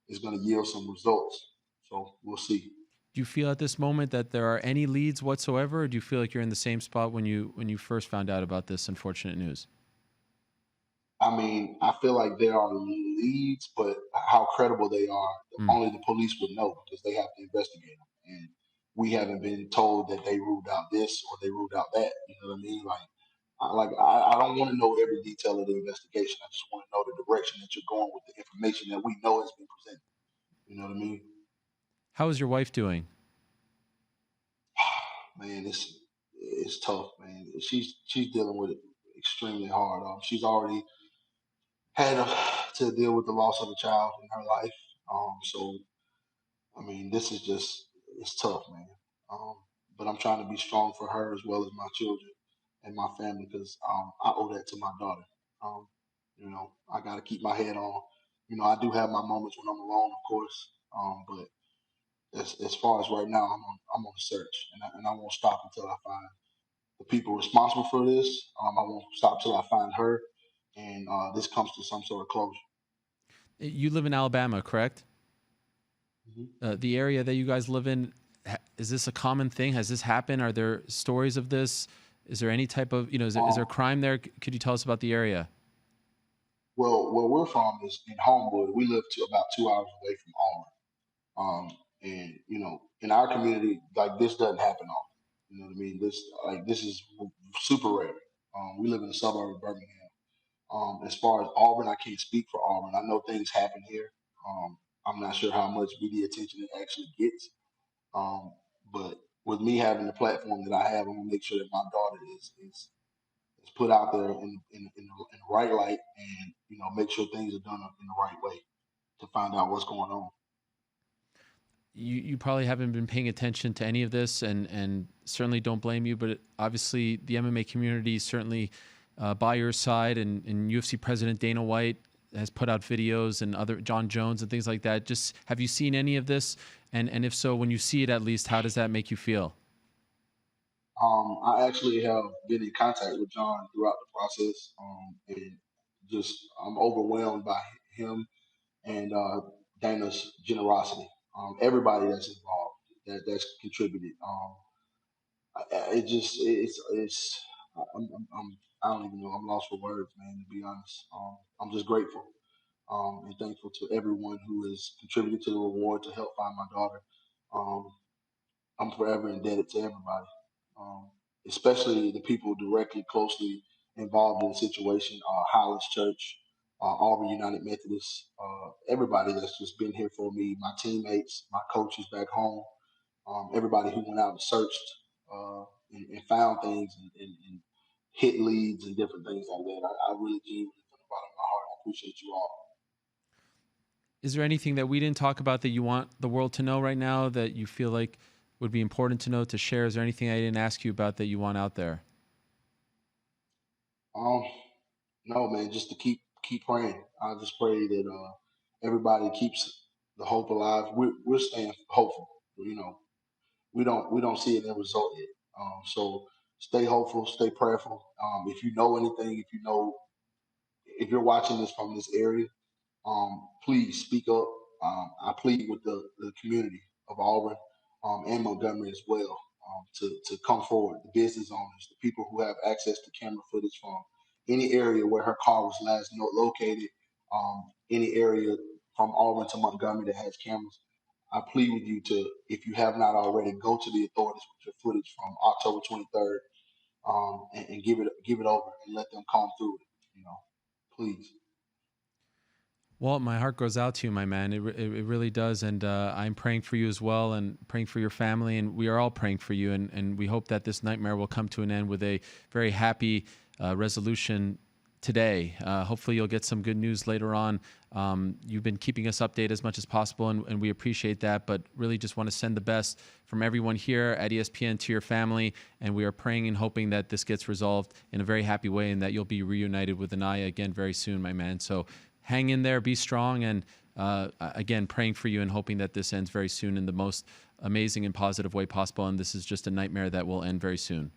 is going to yield some results. So we'll see. Do you feel at this moment that there are any leads whatsoever, or do you feel like you're in the same spot when you first found out about this unfortunate news? I mean, I feel like there are leads, but how credible they are, Hmm. only the police would know because they have to investigate them. And we haven't been told that they ruled out this or they ruled out that. You know what I mean? I don't want to know every detail of the investigation. I just want to know the direction that you're going with the information that we know has been presented. You know what I mean? How is your wife doing? Man, it's tough, man. She's dealing with it extremely hard. She's already had to deal with the loss of a child in her life. So I mean, this is just it's tough, man. Um, but I'm trying to be strong for her as well as my children and my family because I owe that to my daughter. Um, I got to keep my head on. I do have my moments when I'm alone, of course. But as far as right now, I'm on a search, and I won't stop until I find the people responsible for this. I won't stop till I find her, and this comes to some sort of closure. You live in Alabama, correct? The area that you guys live in, is this a common thing? Has this happened? Are there stories of this? Is there any type of, is there crime there? Could you tell us about the area? Well, where we're from is in Homewood. We live to about 2 hours away from Auburn. And in our community, like this doesn't happen often. You know what I mean? This is super rare. We live in the suburb of Birmingham. As far as Auburn, I can't speak for Auburn. I know things happen here. I'm not sure how much media attention it actually gets. But with me having the platform that I have, I'm gonna make sure that my daughter is put out there in the right light, and make sure things are done in the right way to find out what's going on. You probably haven't been paying attention to any of this, and certainly don't blame you, but obviously the MMA community is certainly by your side, and UFC President Dana White has put out videos, and other John Jones and things like that. Just, have you seen any of this? And if so, when you see it, at least, how does that make you feel? I actually have been in contact with John throughout the process, and just I'm overwhelmed by him and Dana's generosity. Everybody that's involved, that's contributed. It just it's I don't even know. I'm lost for words, man. To be honest, I'm just grateful and thankful to everyone who has contributed to the reward to help find my daughter. Um, I'm forever indebted to everybody, um, especially the people directly, closely involved in the situation. Hollis Church, Auburn United Methodist, everybody that's just been here for me, my teammates, my coaches back home, everybody who went out and searched and found things and hit leads and different things like that. I really genuinely, from the bottom of my heart, I appreciate you all. Is there anything that we didn't talk about that you want the world to know right now that you feel like would be important to know, to share? Is there anything I didn't ask you about that you want out there? No, man, just to keep praying. I just pray that everybody keeps the hope alive. We're staying hopeful. We don't see an end result yet. So stay hopeful, stay prayerful. If you know anything, if you're watching this from this area, please speak up. I plead with the community of Auburn and Montgomery as well, to come forward. The business owners, the people who have access to camera footage from any area where her car was last located, any area from Auburn to Montgomery that has cameras. I plead with you to, if you have not already, go to the authorities with your footage from October 23rd, and give it over and let them comb through it. Please. Well, my heart goes out to you, my man. It really does. And I'm praying for you as well, and praying for your family. And we are all praying for you. And we hope that this nightmare will come to an end with a very happy resolution today. Hopefully you'll get some good news later on. You've been keeping us updated as much as possible, and we appreciate that. But really just want to send the best from everyone here at ESPN to your family. And we are praying and hoping that this gets resolved in a very happy way, and that you'll be reunited with Anaya again very soon, my man. So hang in there, be strong, and again, praying for you and hoping that this ends very soon in the most amazing and positive way possible. And this is just a nightmare that will end very soon.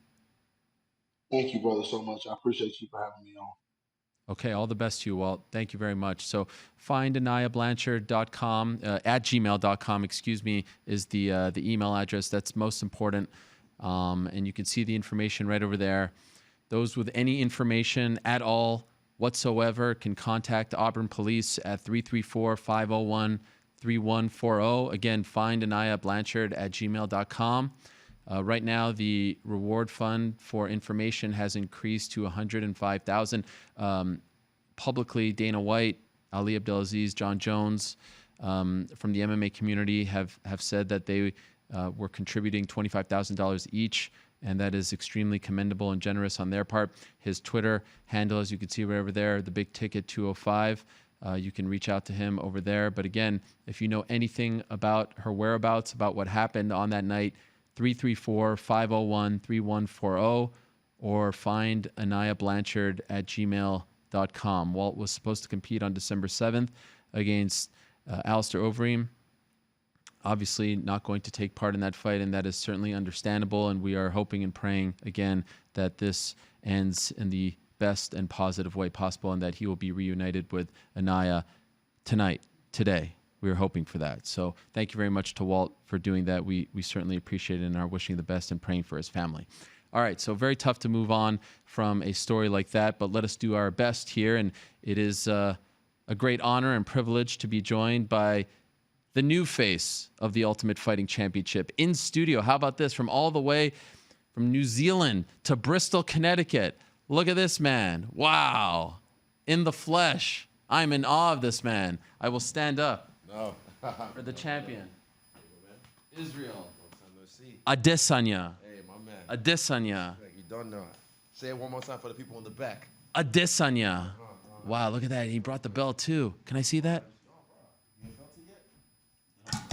Thank you, brother, so much. I appreciate you for having me on. Okay, all the best to you, Walt. Thank you very much. So findAnayaBlanchard.com, at gmail.com, excuse me, is the email address. That's most important. And you can see the information right over there. Those with any information at all whatsoever can contact Auburn Police at 334-501-3140. Again, findAnayaBlanchard at gmail.com. Right now, the reward fund for information has increased to $105,000. Publicly, Dana White, Ali Abdelaziz, John Jones from the MMA community have said that they were contributing $25,000 each, and that is extremely commendable and generous on their part. His Twitter handle, as you can see right over there, the Big Ticket 205. You can reach out to him over there. But again, if you know anything about her whereabouts, about what happened on that night, 334-501-3140, or find Anaya Blanchard at gmail.com. Walt was supposed to compete on December 7th against Alistair Overeem. Obviously not going to take part in that fight, and that is certainly understandable. And we are hoping and praying again that this ends in the best and positive way possible, and that he will be reunited with Anaya today. We were hoping for that. So thank you very much to Walt for doing that. We certainly appreciate it and are wishing the best and praying for his family. All right, so very tough to move on from a story like that, but let us do our best here. And it is a great honor and privilege to be joined by the new face of the Ultimate Fighting Championship in studio. How about this? From all the way from New Zealand to Bristol, Connecticut. Look at this man. Wow. In the flesh. I'm in awe of this man. I will stand up for the champion. Israel. Adesanya. Hey, my man. Adesanya. You don't know. Say it one more time for the people in the back. Adesanya. Wow, look at that. He brought the belt too. Can I see that?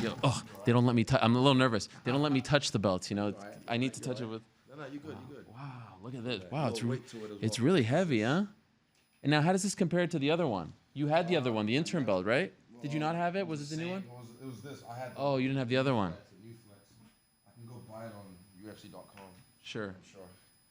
Yo, oh, they don't let me touch. I'm a little nervous. They don't let me touch the belts. You know, I need to touch it with. No, you good. You good. Wow, look at this. Wow, it's really heavy, huh? And now, how does this compare to the other one? You had the other one, the interim belt, right? Did you not have it? Was it the new one? It was this. I had. Oh, you didn't have the other one. It's a new flex. I can go buy it on UFC.com. Sure.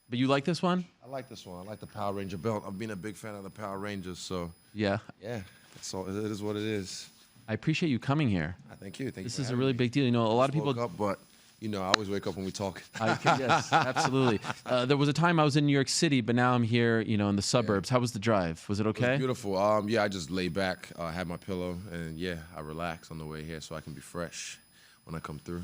But you like this one? I like this one. I like the Power Ranger belt. I've been a big fan of the Power Rangers, so Yeah. yeah, it is what it is. I appreciate you coming here. Thank you. This is a really big deal. You know, a lot of people. Woke up, but you know, I always wake up when we talk. Yes, absolutely. There was a time I was in New York City, but now I'm here, you know, in the suburbs. How was the drive? Was it It was okay? beautiful. Yeah, I just lay back, had my pillow, and yeah, I relax on the way here so I can be fresh when I come through.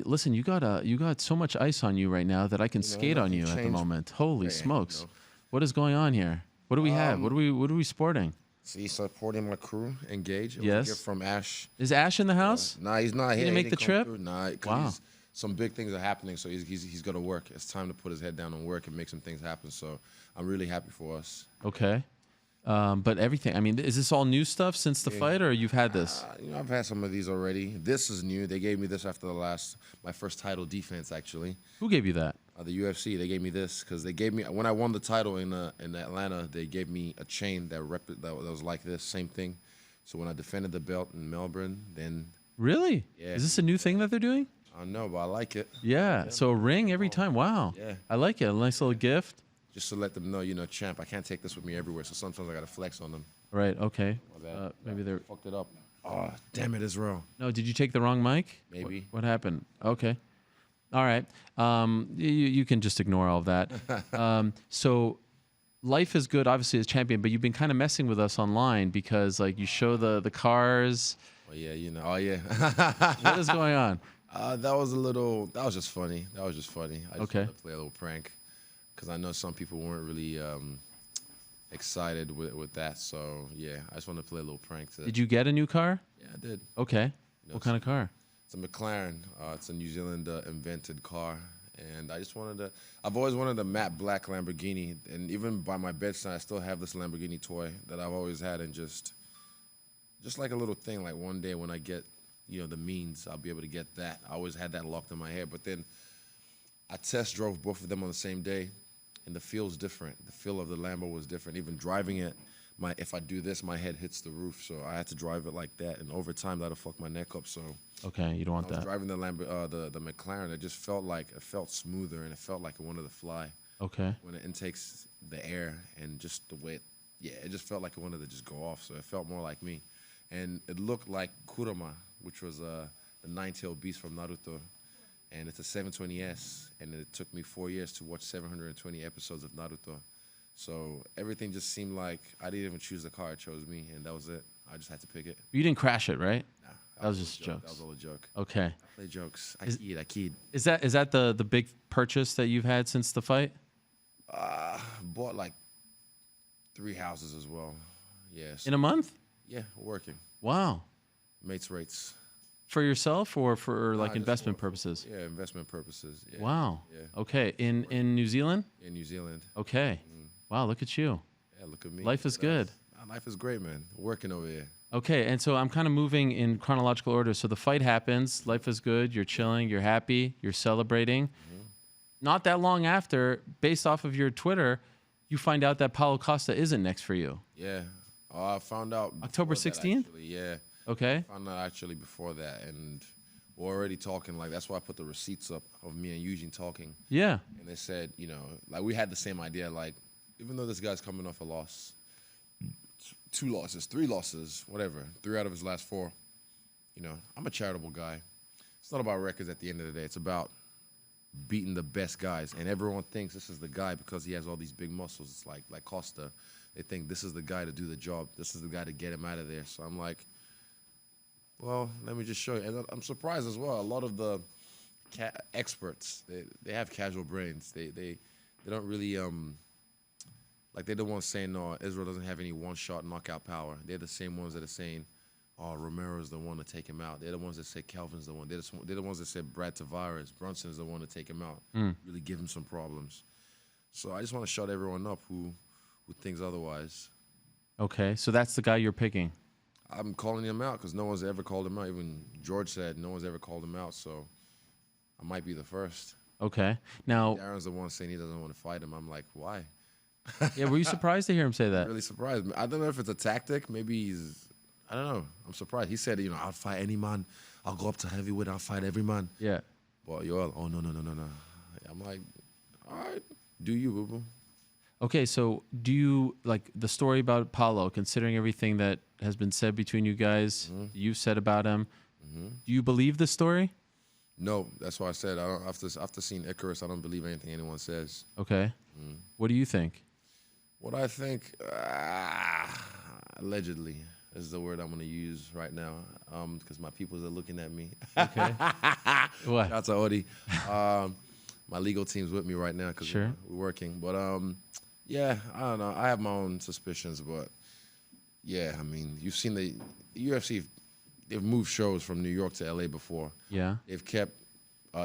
Listen, you got so much ice on you right now that I can skate on nothing you at the changed. moment. Holy Yeah, smokes! you know. What is going on here? What do we have? What are we sporting? See, supporting my crew, Engage. It was Yes. a gift from Ash. Is Ash in the house? Nah, he's not. He didn't make the come trip? through. Nah, 'cause Wow. some big things are happening, so he's got to work. It's time to put his head down and work and make some things happen. So I'm really happy for us. Okay. But everything. I mean, is this all new stuff since the fight, or you've had this? You know, I've had some of these already. This is new. They gave me this after my first title defense, actually. Who gave you that? The UFC. They gave me this because they gave me when I won the title in Atlanta. They gave me a chain that was like this, same thing. So when I defended the belt in Melbourne, then Really? Yeah. Is this a new thing that they're doing? I know, but I like it. Yeah. So a ring every time. Wow. Yeah. I like it. A nice little gift. Just to let them know, you know, champ, I can't take this with me everywhere. So sometimes I gotta flex on them. Right. Okay. My bad. Maybe they're. Fucked it up. Oh, damn it, Israel. No, did you take the wrong mic? Maybe. What happened? Okay. All right. You can just ignore all of that. So life is good, obviously, as champion, but you've been kind of messing with us online because, like, you show the cars. Oh, yeah, you know. Oh, yeah. What is going on? That was just funny. I just Okay. wanted to play a little prank because I know some people weren't really excited with that. So, yeah, I just wanted to play a little prank. Did you get a new car? Yeah, I did. Okay. No, What kind of car? It's a McLaren. It's a New Zealand invented car. And I just I've always wanted a matte black Lamborghini. And even by my bedside, I still have this Lamborghini toy that I've always had. And just like a little thing, like one day when I get, you know, the means, I'll be able to get that. I always had that locked in my head. But then I test drove both of them on the same day. And the feel's different. The feel of the Lambo was different. Even driving it, if I do this, my head hits the roof. So I had to drive it like that. And over time, that'll fuck my neck up. So Okay, you don't want I was that. driving the McLaren. It just felt smoother, and it felt like it wanted to fly Okay. when it intakes the air, and just the way it just felt like it wanted to just go off. So it felt more like me, and it looked like Kurama, which was the nine-tailed beast from Naruto, and it's a 720S, and it took me 4 years to watch 720 episodes of Naruto. So everything just seemed like I didn't even choose the car; it chose me, and that was it. I just had to pick it. You didn't crash it, right? Nah, That was all just a joke. jokes. That was all a joke. Okay. I play jokes. I Is- kid. Is that the big purchase that you've had since the fight? Bought like 3 houses as well. Yes. In a month? Yeah, working. Wow. Mates rates. For yourself or for like just investment for- purposes? Yeah, investment purposes. Yeah. Wow. Yeah. Okay. In New Zealand? In New Zealand. Okay. Wow, look at you. Yeah, look at me. Life is good. Life is great, man. Working over here. Okay, and so I'm kind of moving in chronological order. So the fight happens, life is good, you're chilling, you're happy, you're celebrating. Not that long after, based off of your Twitter, you find out that Paulo Costa isn't next for you. Yeah. I found out October before that, 16th? actually, yeah. Okay. Found out actually before that, and we're already talking. Like that's why I put the receipts up of me and Eugene talking. Yeah. And they said, you know, like we had the same idea. Like even though this guy's coming off a loss 2 losses, 3 losses, whatever. 3 out of his last 4. You know, I'm a charitable guy. It's not about records at the end of the day. It's about beating the best guys. And everyone thinks this is the guy because he has all these big muscles. It's like Costa. They think this is the guy to do the job. This is the guy to get him out of there. So I'm like, well, let me just show you. And I'm surprised as well. A lot of the experts, they have casual brains. They don't really like they're the ones saying no, Israel doesn't have any one-shot knockout power. They're the same ones that are saying, oh, Romero's the one to take him out. They're the ones that say Kelvin's the one. They're the ones that said Brad Tavares, Brunson is the one to take him out. Really give him some problems. So I just want to shut everyone up who thinks otherwise. Okay, so that's the guy you're picking. I'm calling him out because no one's ever called him out. Even George said no one's ever called him out. So I might be the first. Okay, now Darren's the one saying he doesn't want to fight him. I'm like, why? yeah, were you surprised to hear him say that? Really surprised. I don't know if it's a tactic. Maybe he's. I don't know. I'm surprised. He said, I'll fight any man. I'll go up to heavyweight. I'll fight every man. Yeah. But Yoel, oh no. I'm like, all right, do you, boo boo? Okay, so do you like the story about Paulo? Considering everything that has been said between you guys, you've said about him, do you believe the story? No, that's why I said I don't. After seeing Icarus, I don't believe anything anyone says. Okay. What do you think? What I think, allegedly, is the word I'm going to use right now, because my peoples are looking at me. Okay. What? Shout out to Odi. My legal team's with me right now because Sure. we're working. But yeah, I don't know. I have my own suspicions, but yeah, I mean, you've seen the UFC. They've moved shows from New York to LA before. Yeah. They've kept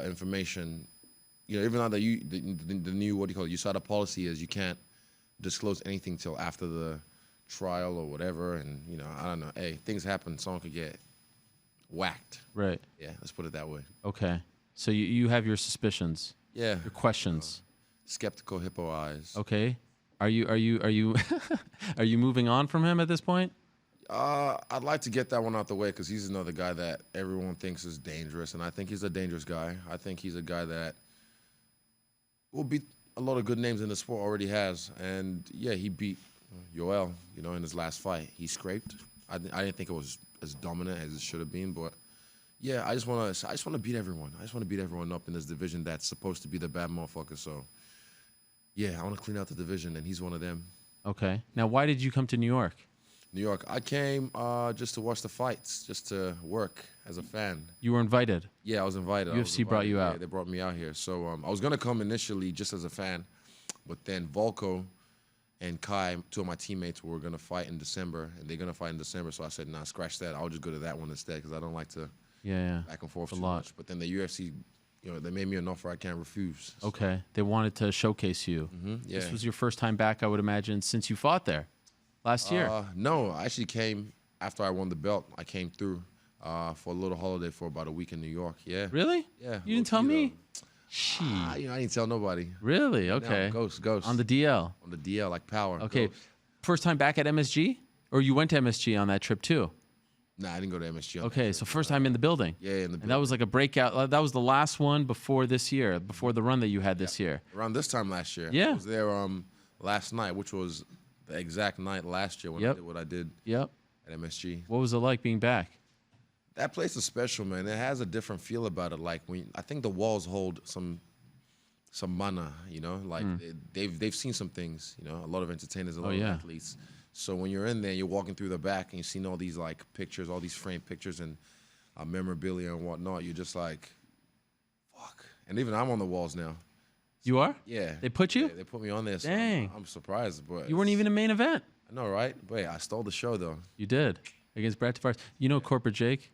information. Even though the new, what do you call it, USADA policy is you can't disclose anything till after the trial or whatever. And, I don't know. Hey, things happen. Someone could get whacked. Right. Yeah, let's put it that way. Okay. So you have your suspicions. Yeah. Your questions. Skeptical hippo eyes. Okay. Are you are you moving on from him at this point? I'd like to get that one out the way because he's another guy that everyone thinks is dangerous, and I think he's a dangerous guy. I think he's a guy that will beat a lot of good names in the sport, already has. And yeah, he beat Yoel, in his last fight. He scraped. I didn't think it was as dominant as it should have been, but yeah, I just want to beat everyone. I just want to beat everyone up in this division that's supposed to be the bad motherfucker. So yeah, I want to clean out the division, and he's one of them. Okay. Now, why did you come to New York? New York. I came just to watch the fights, just to work as a fan. You were invited. Yeah, I was invited. UFC brought you out. Yeah, they brought me out here. So I was gonna come initially just as a fan, but then Volko and Kai, 2 of my teammates, were gonna fight in December, and they're gonna fight in December. So I said, nah, scratch that. I'll just go to that one instead because I don't like to back and forth It's too a lot. much. But then the UFC, they made me an offer I can't refuse. So, Okay. They wanted to showcase you. yeah. This was your first time back, I would imagine, since you fought there last year. No, I actually came after I won the belt. I came through for a little holiday for about a week in New York. Yeah. Really? Yeah. You didn't tell low-key, me? She. I didn't tell nobody. Really? No, Okay. ghost. On the DL. On the DL, like power. Okay. Ghost. First time back at MSG? Or you went to MSG on that trip too? Nah, I didn't go to MSG. Okay, so first time in the building. Yeah, in the building. And that was like a breakout. That was the last one before this year, before the run that you had this year. Around this time last year. Yeah. I was there last night, which was the exact night last year when I did what I did Yep. at MSG. What was it like being back? That place is special, man. It has a different feel about it. Like I think the walls hold some mana, like they've seen some things, a lot of entertainers, a lot of athletes. So when you're in there, you're walking through the back and you're seeing all these like pictures, all these framed pictures and memorabilia and whatnot. You're just like, fuck. And even I'm on the walls now. You are? Yeah. They put you? Yeah, they put me on there. So Dang. I'm surprised, but You weren't even a main event. I know, right? But I stole the show though. You did against Brad Tavares. You know Corporate Jake?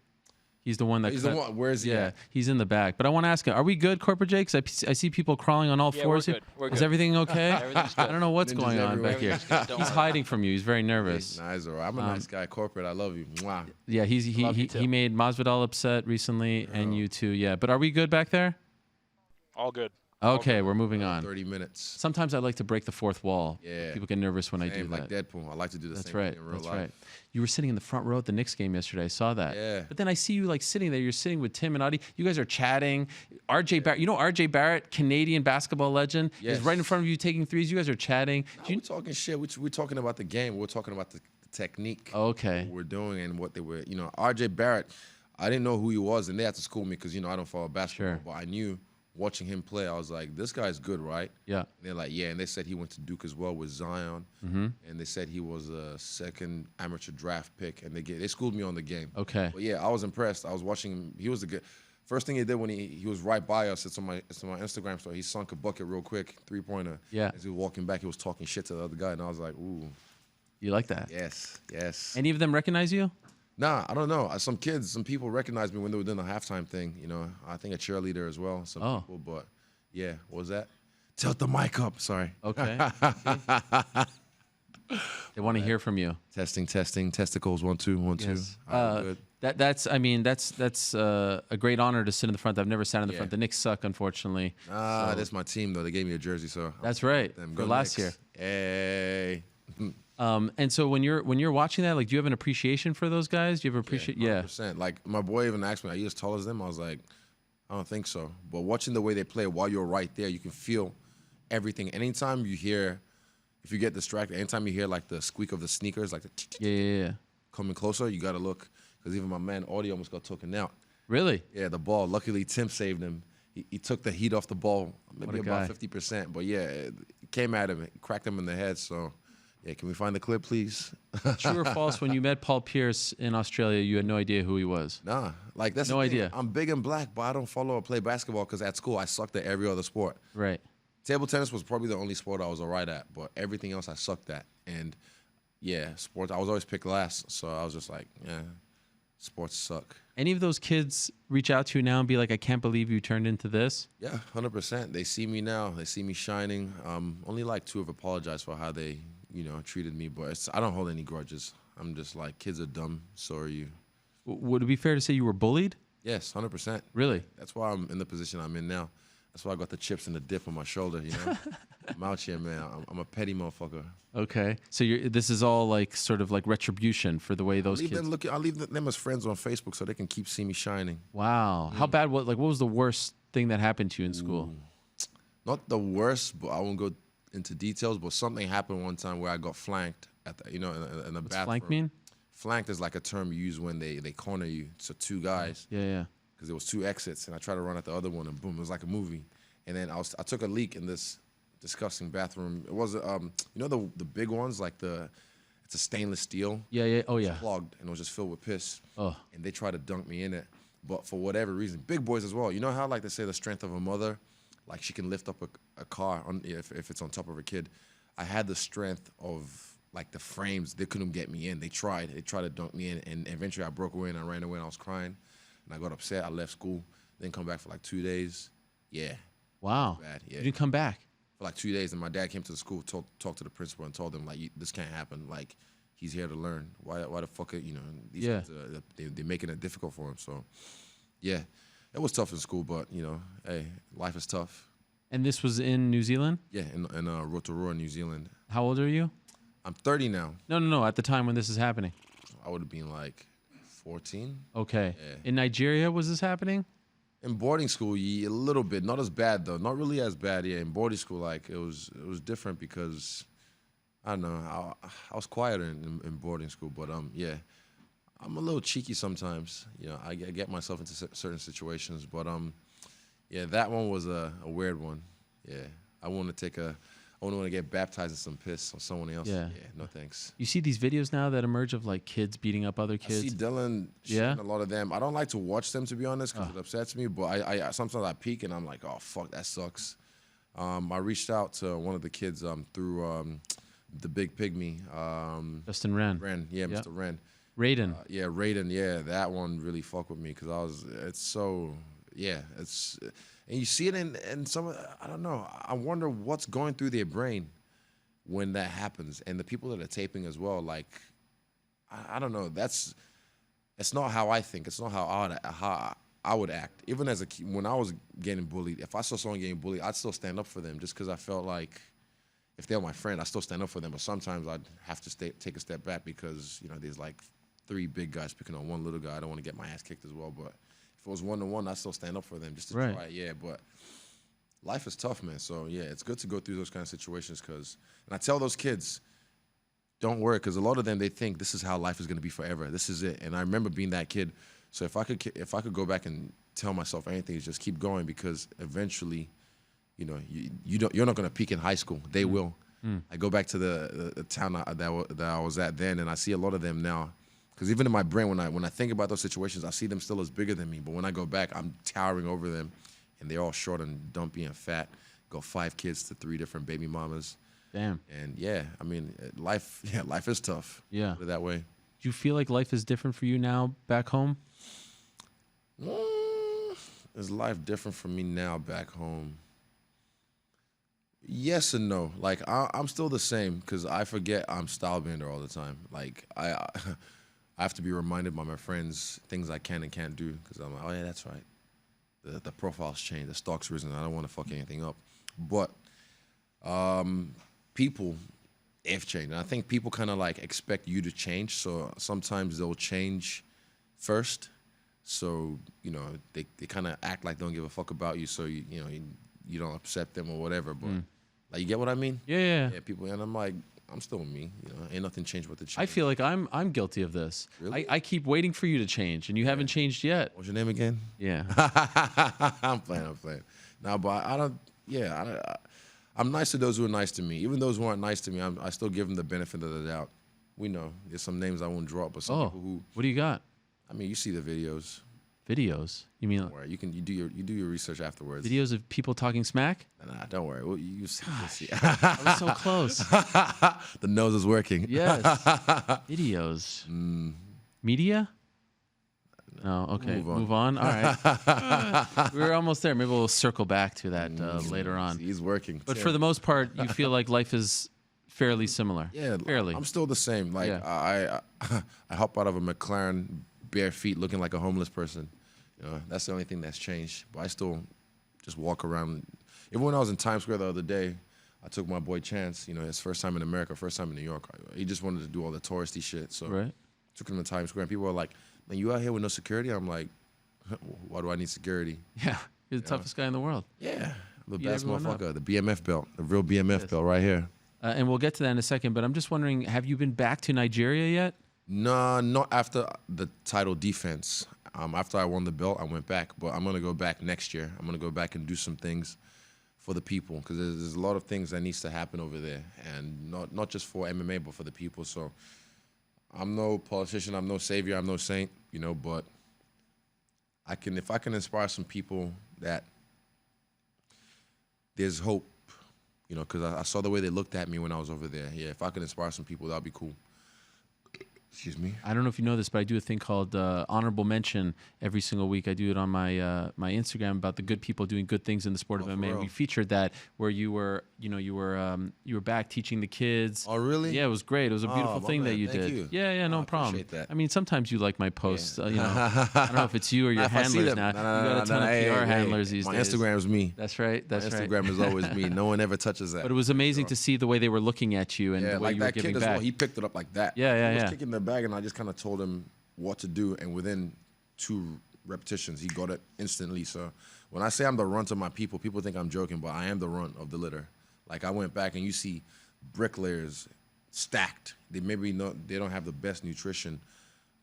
He's the one that. He's the one. Where is he? Yeah, at? he's in the back. But I want to ask him: are we good, Corporate Jake? 'Cause I see people crawling on all fours here. We're Is good. everything okay? Everything's good. I don't know what's Ninjas going on everywhere. back here. Everything's good. Don't He's worry. hiding from you. He's very nervous. Nice, all right. I'm a nice guy. Corporate, I love you. Mwah. Yeah, Love you too. he made Masvidal upset recently, and you too. Yeah, but are we good back there? All good. Okay, we're moving on. 30 minutes. Sometimes I like to break the fourth wall. Yeah. People get nervous when I do Same, that. like Deadpool. I like to do the That's same right. thing in real That's life. right. You were sitting in the front row at the Knicks game yesterday. I saw that. Yeah. But then I see you like sitting there. You're sitting with Tim and Adi. You guys are chatting. RJ Barrett. You know RJ Barrett, Canadian basketball legend, is Yes. right in front of you taking threes. You guys are chatting. We're talking shit. We're talking about the game. We're talking about the technique. Okay. What we're doing and what they were. You know, R.J. Barrett. I didn't know who he was, and they had to school me because I don't follow basketball. Sure. But I knew watching him play, I was like, this guy's good, right? Yeah. And they're like, yeah. And they said he went to Duke as well with Zion. Mm-hmm. And they said he was a second amateur draft pick, and they schooled me on the game. Okay. But yeah, I was impressed. I was watching him. He was the good. First thing he did when he was right by us, it's on my Instagram story. He sunk a bucket real quick, 3-pointer. Yeah. As he was walking back, he was talking shit to the other guy, and I was like, ooh, You like that? yes. Any of them recognize you? Nah, I don't know. Some people recognized me when they were doing the halftime thing. I think a cheerleader as well. Some Oh. people, but yeah, what was that? Tilt the mic up. Sorry. Okay. They want to hear from you. Testing. Testicles. 1 2 1 2. Yes. All right, good. That's a great honor to sit in the front. I've never sat in the Yeah. front. The Knicks suck, unfortunately. So- That's my team though. They gave me a jersey, so That's right. them. For Go last Knicks. Hey. And so when you're watching that, like, do you have an appreciation for those guys? Do you ever appreciate? Yeah. 100%. Like my boy even asked me, "Are you as tall as them?" I was like, "I don't think so." But watching the way they play while you're right there, you can feel everything. Anytime you hear, if you get distracted, anytime you hear like the squeak of the sneakers, like the Yeah. coming closer, you gotta look because even my man Audie almost got taken out. Really? Yeah, the ball. Luckily, Tim saved him. He took the heat off the ball, maybe What a guy. about 50%. But yeah, it came at him, it cracked him in the head. So yeah, can we find the clip, please? True or false? When you met Paul Pierce in Australia, you had no idea who he was. Nah, like that's No the thing. idea. I'm big and black, but I don't follow or play basketball because at school I sucked at every other sport. Right. Table tennis was probably the only sport I was alright at, but everything else I sucked at. And yeah, sports I was always picked last, so I was just like, yeah, sports suck. Any of those kids reach out to you now and be like, "I can't believe you turned into this"? Yeah, 100%. They see me now. They see me shining. Only like 2 have apologized for how they, treated me, but I don't hold any grudges. I'm just like, kids are dumb, so are you. Would it be fair to say you were bullied? Yes, 100%. Really? That's why I'm in the position I'm in now. That's why I got the chips and the dip on my shoulder, I'm out here, man. I'm a petty motherfucker. Okay. So this is all like sort of like retribution for the way those kids. I leave them as friends on Facebook so they can keep seeing me shining. Wow. How bad? What was the worst thing that happened to you in school? Not the worst, but I won't go into details. But something happened one time where I got flanked at the, in the What's bathroom. flank mean? Flanked is like a term you use when they corner you. So 2 guys. Yeah. Because there was 2 exits, and I tried to run at the other one, and boom, it was like a movie. And then I took a leak in this disgusting bathroom. It was the big ones, like it's a stainless steel. Yeah. Oh It was yeah. plugged, and it was just filled with piss. Oh. And they tried to dunk me in it, but for whatever reason, big boys as well. You know how like they say the strength of a mother, like she can lift up a car if it's on top of her kid. I had the strength of like the frames. They couldn't get me in. They tried to dunk me in, and eventually I broke away and I ran away and I was crying, and I got upset. I left school, didn't come back for like 2 days. Yeah. Wow. Bad. Yeah. You didn't come back. For like 2 days, and my dad came to the school, talked to the principal, and told him like, this can't happen. Like, he's here to learn. Why the fuck? These Yeah. kids they're making it difficult for him. So, yeah, it was tough in school, but hey, life is tough. And this was in New Zealand? Yeah, in Rotorua, New Zealand. How old are you? I'm 30 now. No. At the time when this is happening. I would have been like 14. Okay. Yeah. In Nigeria, was this happening? In boarding school, yeah, a little bit, not as bad though, not really as bad. Yeah, in boarding school, like it was different because I don't know, I was quieter in boarding school, but yeah, I'm a little cheeky sometimes. I get myself into certain situations, but yeah, that one was a weird one. Yeah, I want to get baptized in some piss on someone else. Yeah. No thanks. You see these videos now that emerge of like kids beating up other I kids? see Dylan Yeah? shooting a lot of them. I don't like to watch them, to be honest, because it upsets me. But I sometimes I peek and I'm like, oh fuck, that sucks. I reached out to one of the kids through the Big Pygmy. Justin Wren. Wren, yeah, Yep. Mr. Wren. Raiden. Yeah, Raiden. Yeah, that one really fucked with me because it's so. Yeah, it's and you see it in some. I don't know. I wonder what's going through their brain when that happens, and the people that are taping as well. Like, I don't know. It's not how I think. It's not how I would act. Even as a kid, when I was getting bullied, if I saw someone getting bullied, I'd still stand up for them just because I felt like if they're my friend, I still stand up for them. But sometimes I'd have to take a step back because there's like 3 big guys picking on one little guy. I don't want to get my ass kicked as well. But if it was 1-on-1, I'd still stand up for them just to Right. try. Yeah, but life is tough, man. So yeah, it's good to go through those kind of situations and I tell those kids, don't worry, because a lot of them, they think this is how life is going to be forever. This is it. And I remember being that kid. So if I could go back and tell myself anything, is just keep going, because eventually, you know, you're not going to peak in high school. They will. I go back to the town that I was at then, and I see a lot of them now. Because even in my brain, when I think about those situations, I see them still as bigger than me. But when I go back, I'm towering over them, and they're all short and dumpy and fat. Got 5 kids to 3 different baby mamas. Damn. And yeah, I mean, life is tough. Yeah. Put it that way. Do you feel like life is different for you now back home? Is life different for me now back home? Yes and no. Like I'm still the same, because I forget I'm Stylebender all the time. Like I have to be reminded by my friends things I can and can't do, because I'm like, oh yeah, that's right. The profile's changed, the stock's risen. I don't want to fuck anything up. But people have changed, and I think people kind of like expect you to change. So sometimes they'll change first. So you know they kind of act like they don't give a fuck about you. So you don't upset them or whatever. But like, you get what I mean? Yeah. Yeah, people, and I'm like, I'm still me. You know, ain't nothing changed but the change. I feel like I'm guilty of this. Really? I keep waiting for you to change, and you haven't changed yet. What's your name again? Yeah. I'm playing. No, but I don't. Yeah, I'm nice to those who are nice to me. Even those who aren't nice to me, I still give them the benefit of the doubt. We know there's some names I won't drop, but some people who. What do you got? I mean, you see the videos. Videos? You mean? Don't worry. You do your research afterwards. Videos of people talking smack? Nah, don't worry. Well, you see. I was so close. The nose is working. Yes. Videos. Media? No. Okay. Move on. All right. We're almost there. Maybe we'll circle back to that later on. He's working. But for the most part, you feel like life is fairly similar. Yeah, fairly. I'm still the same. Like I hop out of a McLaren bare feet, looking like a homeless person. You know, that's the only thing that's changed. But I still just walk around. Even when I was in Times Square the other day, I took my boy Chance. You know, his first time in America, first time in New York. He just wanted to do all the touristy shit. So took him to Times Square, and people were like, "Man, you out here with no security?" I'm like, "Why do I need security?" Yeah, you're the toughest guy in the world. Yeah, the Beat best everyone up. motherfucker. The BMF belt, the real BMF belt, right here. And we'll get to that in a second. But I'm just wondering, have you been back to Nigeria yet? No, not after the title defense. After I won the belt, I went back. But I'm gonna go back next year. I'm gonna go back and do some things for the people, because there's a lot of things that needs to happen over there, and not just for MMA, but for the people. So I'm no politician. I'm no savior. I'm no saint. You know, but if I can inspire some people that there's hope. You know, because I saw the way they looked at me when I was over there. Yeah, if I could inspire some people, that'd be cool. Excuse me. I don't know if you know this, but I do a thing called honorable mention every single week. I do it on my my Instagram about the good people doing good things in the sport of MMA. real? We featured that where you were back teaching the kids. Oh, really? Yeah, it was great. It was a beautiful my thing that man. you Thank did. you. Yeah, no I problem. appreciate that. I mean, sometimes you like my posts. You know, I don't know if it's you or your If I see handlers them- now. No, You got a ton of PR handlers these my days. Instagram is me. That's right. That's my right. Instagram is always me. No one ever touches that. But it was amazing to see the way they were looking at you and Yeah, the way like you were that giving kid as back. well. He picked it up like that. Yeah, He was yeah. kicking the bag, and I just kind of told him what to do, and within 2 repetitions, he got it instantly. So when I say I'm the runt of my people, people think I'm joking, but I am the runt of the litter. Like, I went back, and you see bricklayers stacked. They don't have the best nutrition,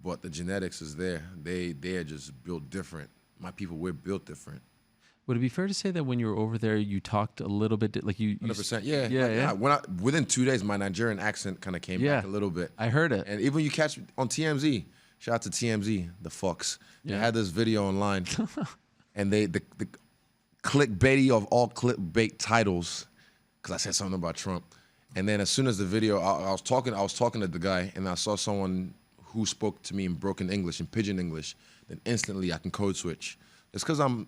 but the genetics is there. They are just built different. My people, we're built different. Would it be fair to say that when you were over there, you talked a little bit like you? 100%. Yeah. Yeah. Within 2 days, my Nigerian accent kind of came back a little bit. I heard it. And even you catch on TMZ, shout out to TMZ, the fucks. They had this video online, and the clickbaity of all clickbait titles, because I said something about Trump. And then as soon as the video, I was talking to the guy, and I saw someone who spoke to me in broken English, in pidgin English. Then instantly I can code switch. It's because I'm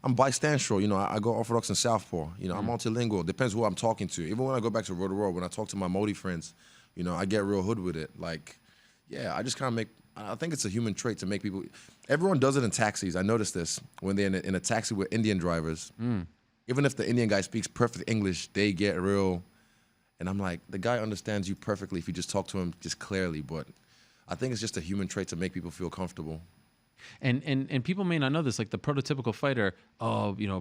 bistantial. You know, I go Orthodox and Southpaw. You know, I'm multilingual. Depends who I'm talking to. Even when I go back to Road to World, when I talk to my Modi friends, you know, I get real hood with it. Like, yeah, I just kind of I think it's a human trait to make people. Everyone does it in taxis. I noticed this when they're in a taxi with Indian drivers. Even if the Indian guy speaks perfect English, they get real. And I'm like, the guy understands you perfectly if you just talk to him just clearly. But I think it's just a human trait to make people feel comfortable. And people may not know this, like the prototypical fighter,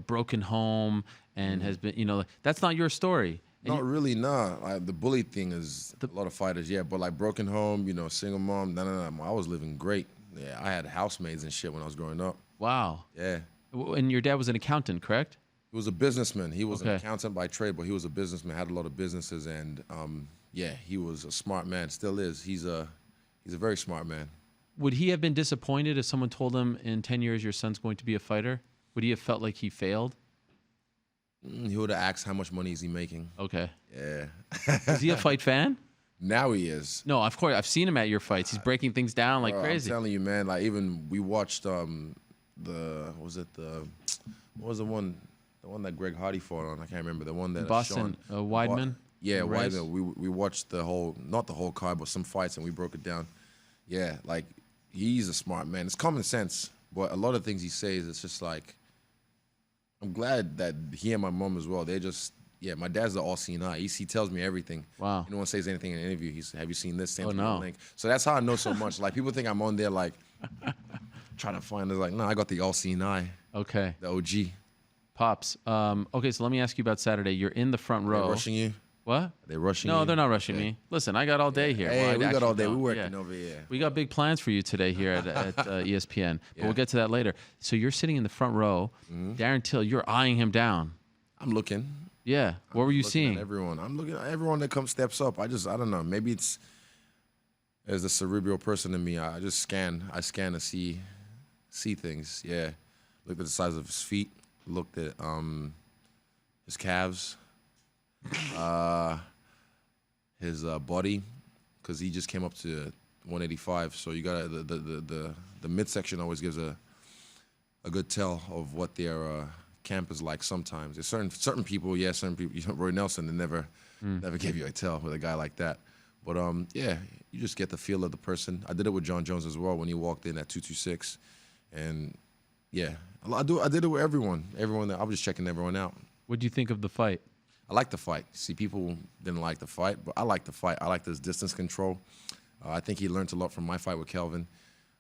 broken home and has been, that's not your story. Not really, nah. Like, the bully thing is a lot of fighters, yeah. But like broken home, you know, single mom, no. I was living great. Yeah, I had housemaids and shit when I was growing up. Wow. Yeah. And your dad was an accountant, correct? He was a businessman. He was an Okay. accountant by trade, but he was a businessman, had a lot of businesses, and yeah, he was a smart man, still is. He's a very smart man. Would he have been disappointed if someone told him in 10 years your son's going to be a fighter? Would he have felt like he failed? He would have asked how much money is he making. Okay. Yeah. Is he a fight fan? Now he is. No, of course. I've seen him at your fights. He's breaking things down like Bro, crazy. I'm telling you, man. Like even we watched what was the one that Greg Hardy fought on? I can't remember the one that Boston Weidman. Yeah, Race? Weidman. We watched not the whole card, but some fights, and we broke it down. Yeah, like he's a smart man. It's common sense, but a lot of things he says, it's just like I'm glad that he and my mom as well. They just my dad's the all-seeing eye. He tells me everything. Wow. No one says anything in an interview. He's, have you seen this? Oh, no. Link. So that's how I know so much. Like people think I'm on there like trying to find. It's like no, I got the all-seeing eye. Okay. The OG. Pops. Okay, so let me ask you about Saturday. You're in the front row. They're rushing you. What? Are they rushing you? No, they're not rushing me. Listen, I got all day here. Hey, Well, we I got all actually day. don't. We're working over here. We got big plans for you today here at ESPN, but we'll get to that later. So you're sitting in the front row. Darren Till, you're eyeing him down. I'm looking. Yeah. What were you Looking seeing? at everyone. I'm looking at everyone that steps up. I don't know. Maybe it's as a cerebral person in me. I just scan. I scan to see things. Yeah. Looked at the size of his feet. Looked at his calves. His body, because he just came up to 185. So you got the midsection always gives a good tell of what their camp is like. Sometimes there's certain people. Yeah, certain people. You know, Roy Nelson, they never gave you a tell with a guy like that. But yeah, you just get the feel of the person. I did it with John Jones as well when he walked in at 226, and yeah, I did it with everyone. Everyone. I was just checking everyone out. What do you think of the fight? I like the fight. See, people didn't like the fight, but I like the fight. I like this distance control. I think he learned a lot from my fight with Kelvin,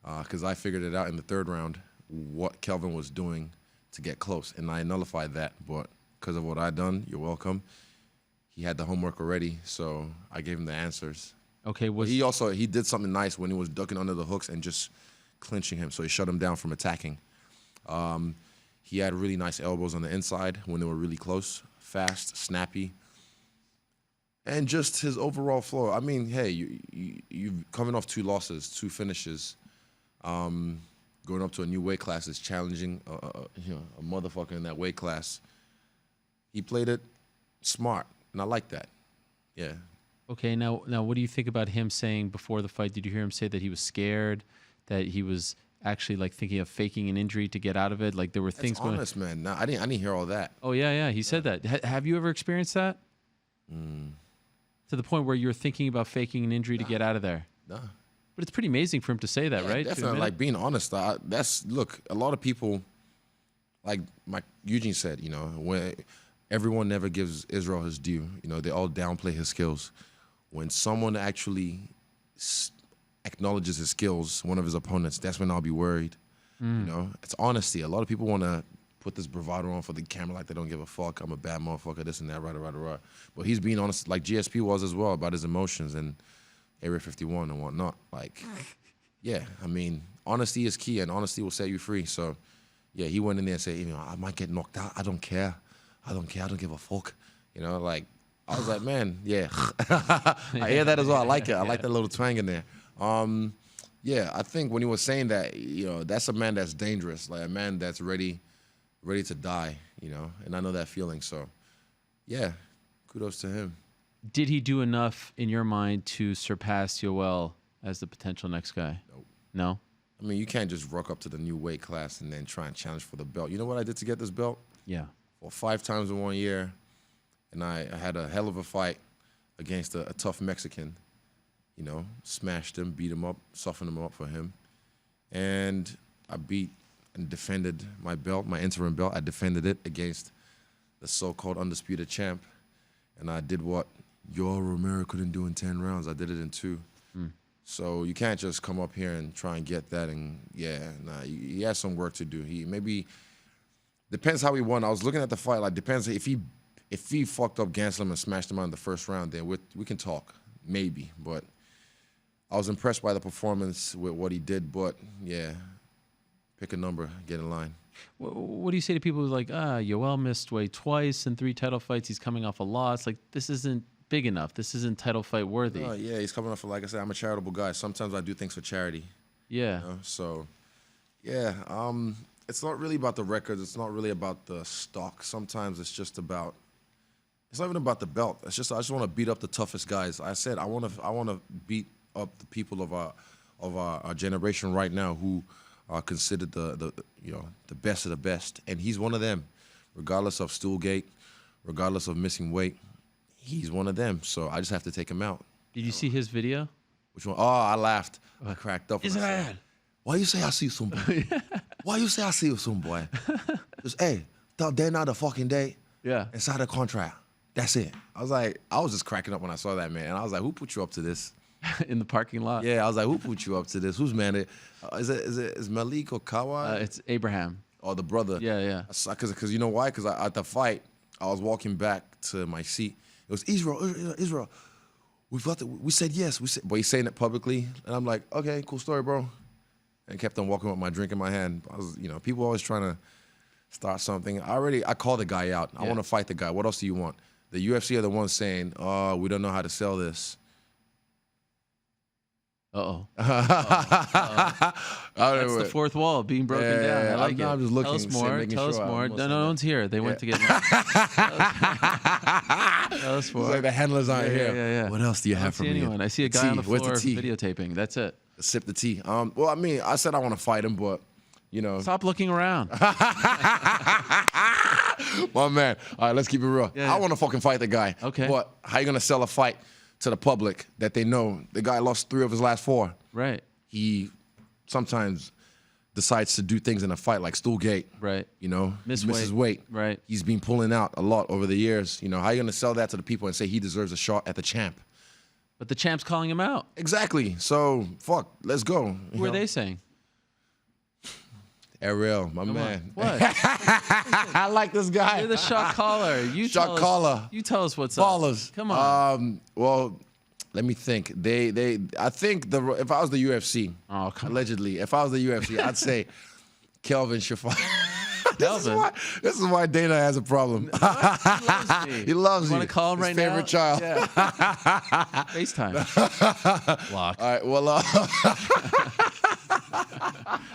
because I figured it out in the third round what Kelvin was doing to get close, and I nullified that. But because of what I done, you're welcome. He had the homework already, so I gave him the answers. Okay. He did something nice when he was ducking under the hooks and just clinching him, so he shut him down from attacking. He had really nice elbows on the inside when they were really close. Fast, snappy, and just his overall flow. I mean, hey, you coming off 2 losses, 2 finishes, going up to a new weight class is challenging. A motherfucker in that weight class. He played it smart, and I like that. Yeah. Okay. Now, what do you think about him saying before the fight? Did you hear him say that he was scared, that he was actually like thinking of faking an injury to get out of it? Like there were things going. Honest, man. No, I didn't hear all that. Oh yeah. He said that. Have you ever experienced that? To the point where you're thinking about faking an injury to get out of there? Nah. But it's pretty amazing for him to say that, right? To Definitely. admit Like it? being honest. Look. A lot of people, like Eugene said, you know, when everyone never gives Israel his due. You know, they all downplay his skills. When someone actually acknowledges his skills, one of his opponents, that's when I'll be worried. You know, it's honesty. A lot of people want to put this bravado on for the camera like they don't give a fuck. I'm a bad motherfucker, this and that, right. But he's being honest, like GSP was as well, about his emotions and Area 51 and whatnot. Like, yeah, I mean, honesty is key, and honesty will set you free. So, yeah, he went in there and said, you know, I might get knocked out. I don't care. I don't give a fuck. You know, like, I was like, man, yeah. I hear that as well. I like it. I like that little twang in there. Yeah, I think when he was saying that, you know, that's a man that's dangerous, like a man that's ready to die, you know, and I know that feeling. So, yeah, kudos to him. Did he do enough in your mind to surpass Yoel as the potential next guy? Nope. No? I mean, you can't just rock up to the new weight class and then try and challenge for the belt. You know what I did to get this belt? Yeah. Well, 5 times in 1 year, and I had a hell of a fight against a tough Mexican. You know, smashed him, beat him up, softened him up for him. And I beat and defended my belt, my interim belt. I defended it against the so-called undisputed champ. And I did what Yoel Romero couldn't do in 10 rounds. I did it in 2. So you can't just come up here and try and get that. And yeah, nah, he has some work to do. He maybe, depends how he won. I was looking at the fight, like depends if he if he fucked up Gaslam and smashed him out in the first round, then we can talk, maybe. But I was impressed by the performance with what he did. But yeah, pick a number, get in line. What do you say to people who are like, Yoel missed weight twice in 3 title fights. He's coming off a loss. Like, this isn't big enough. This isn't title fight worthy. Oh, yeah, he's coming off, like I said, I'm a charitable guy. Sometimes I do things for charity. Yeah. You know? So, yeah, it's not really about the records. It's not really about the stock. Sometimes it's just about, it's not even about the belt. It's just, I just want to beat up the toughest guys. I said, I want to beat up the people of our generation right now who are considered the best of the best. And he's one of them, regardless of Stoolgate, regardless of missing weight. He's one of them. So I just have to take him out. Did you see his video? Which one? Oh, I laughed. I cracked up. Israel. Why you say I see you soon, boy? Why you say I see you soon, boy? Just, hey, that day not the fucking day. Yeah. Inside the contract. That's it. I was just cracking up when I saw that, man. And I was like, who put you up to this? In the parking lot? Yeah, I was like, who put you up to this? Who's man? Is Malik or Kawa? It's Abraham. Oh, the brother. Yeah, yeah. Because you know why? Because at the fight, I was walking back to my seat. It was Israel. We said yes. But he's saying it publicly, and I'm like, okay, cool story, bro. And kept on walking with my drink in my hand. I was, people always trying to start something. I called the guy out. I want to fight the guy. What else do you want? The UFC are the ones saying, oh, we don't know how to sell this. Uh-oh. That's That's the fourth wall being broken down. I like it. I'm just looking. Tell us more. Tell us more. No one's here. They went to get lunch. Tell us more. It's like the handlers aren't here. Yeah. What else do you have for me? Anyone. I see a guy on the floor Where's the tea? videotaping. That's it. Sip the tea. Well, I mean, I said I want to fight him, but Stop looking around. My man. All right, let's keep it real. Yeah. I want to fucking fight the guy. Okay. But how you gonna sell a fight to the public that they know the guy lost 3 of his last 4? Right. He sometimes decides to do things in a fight like Stoolgate. Right. Misses weight. Right. He's been pulling out a lot over the years. How you gonna sell that to the people and say he deserves a shot at the champ? But the champ's calling him out. Exactly. So fuck, let's go. Who are they saying? Ariel, my man. What? I like this guy. You're the shot caller. You Shot caller. You tell us what's Ballers. up. Come on. Well, let me think. I think if I was the UFC, allegedly, if I was the UFC, I'd say Kelvin should fight. This is why Dana has a problem. He loves me. He loves you. Want to call him right His favorite child. Yeah. FaceTime. Lock. All right. Well,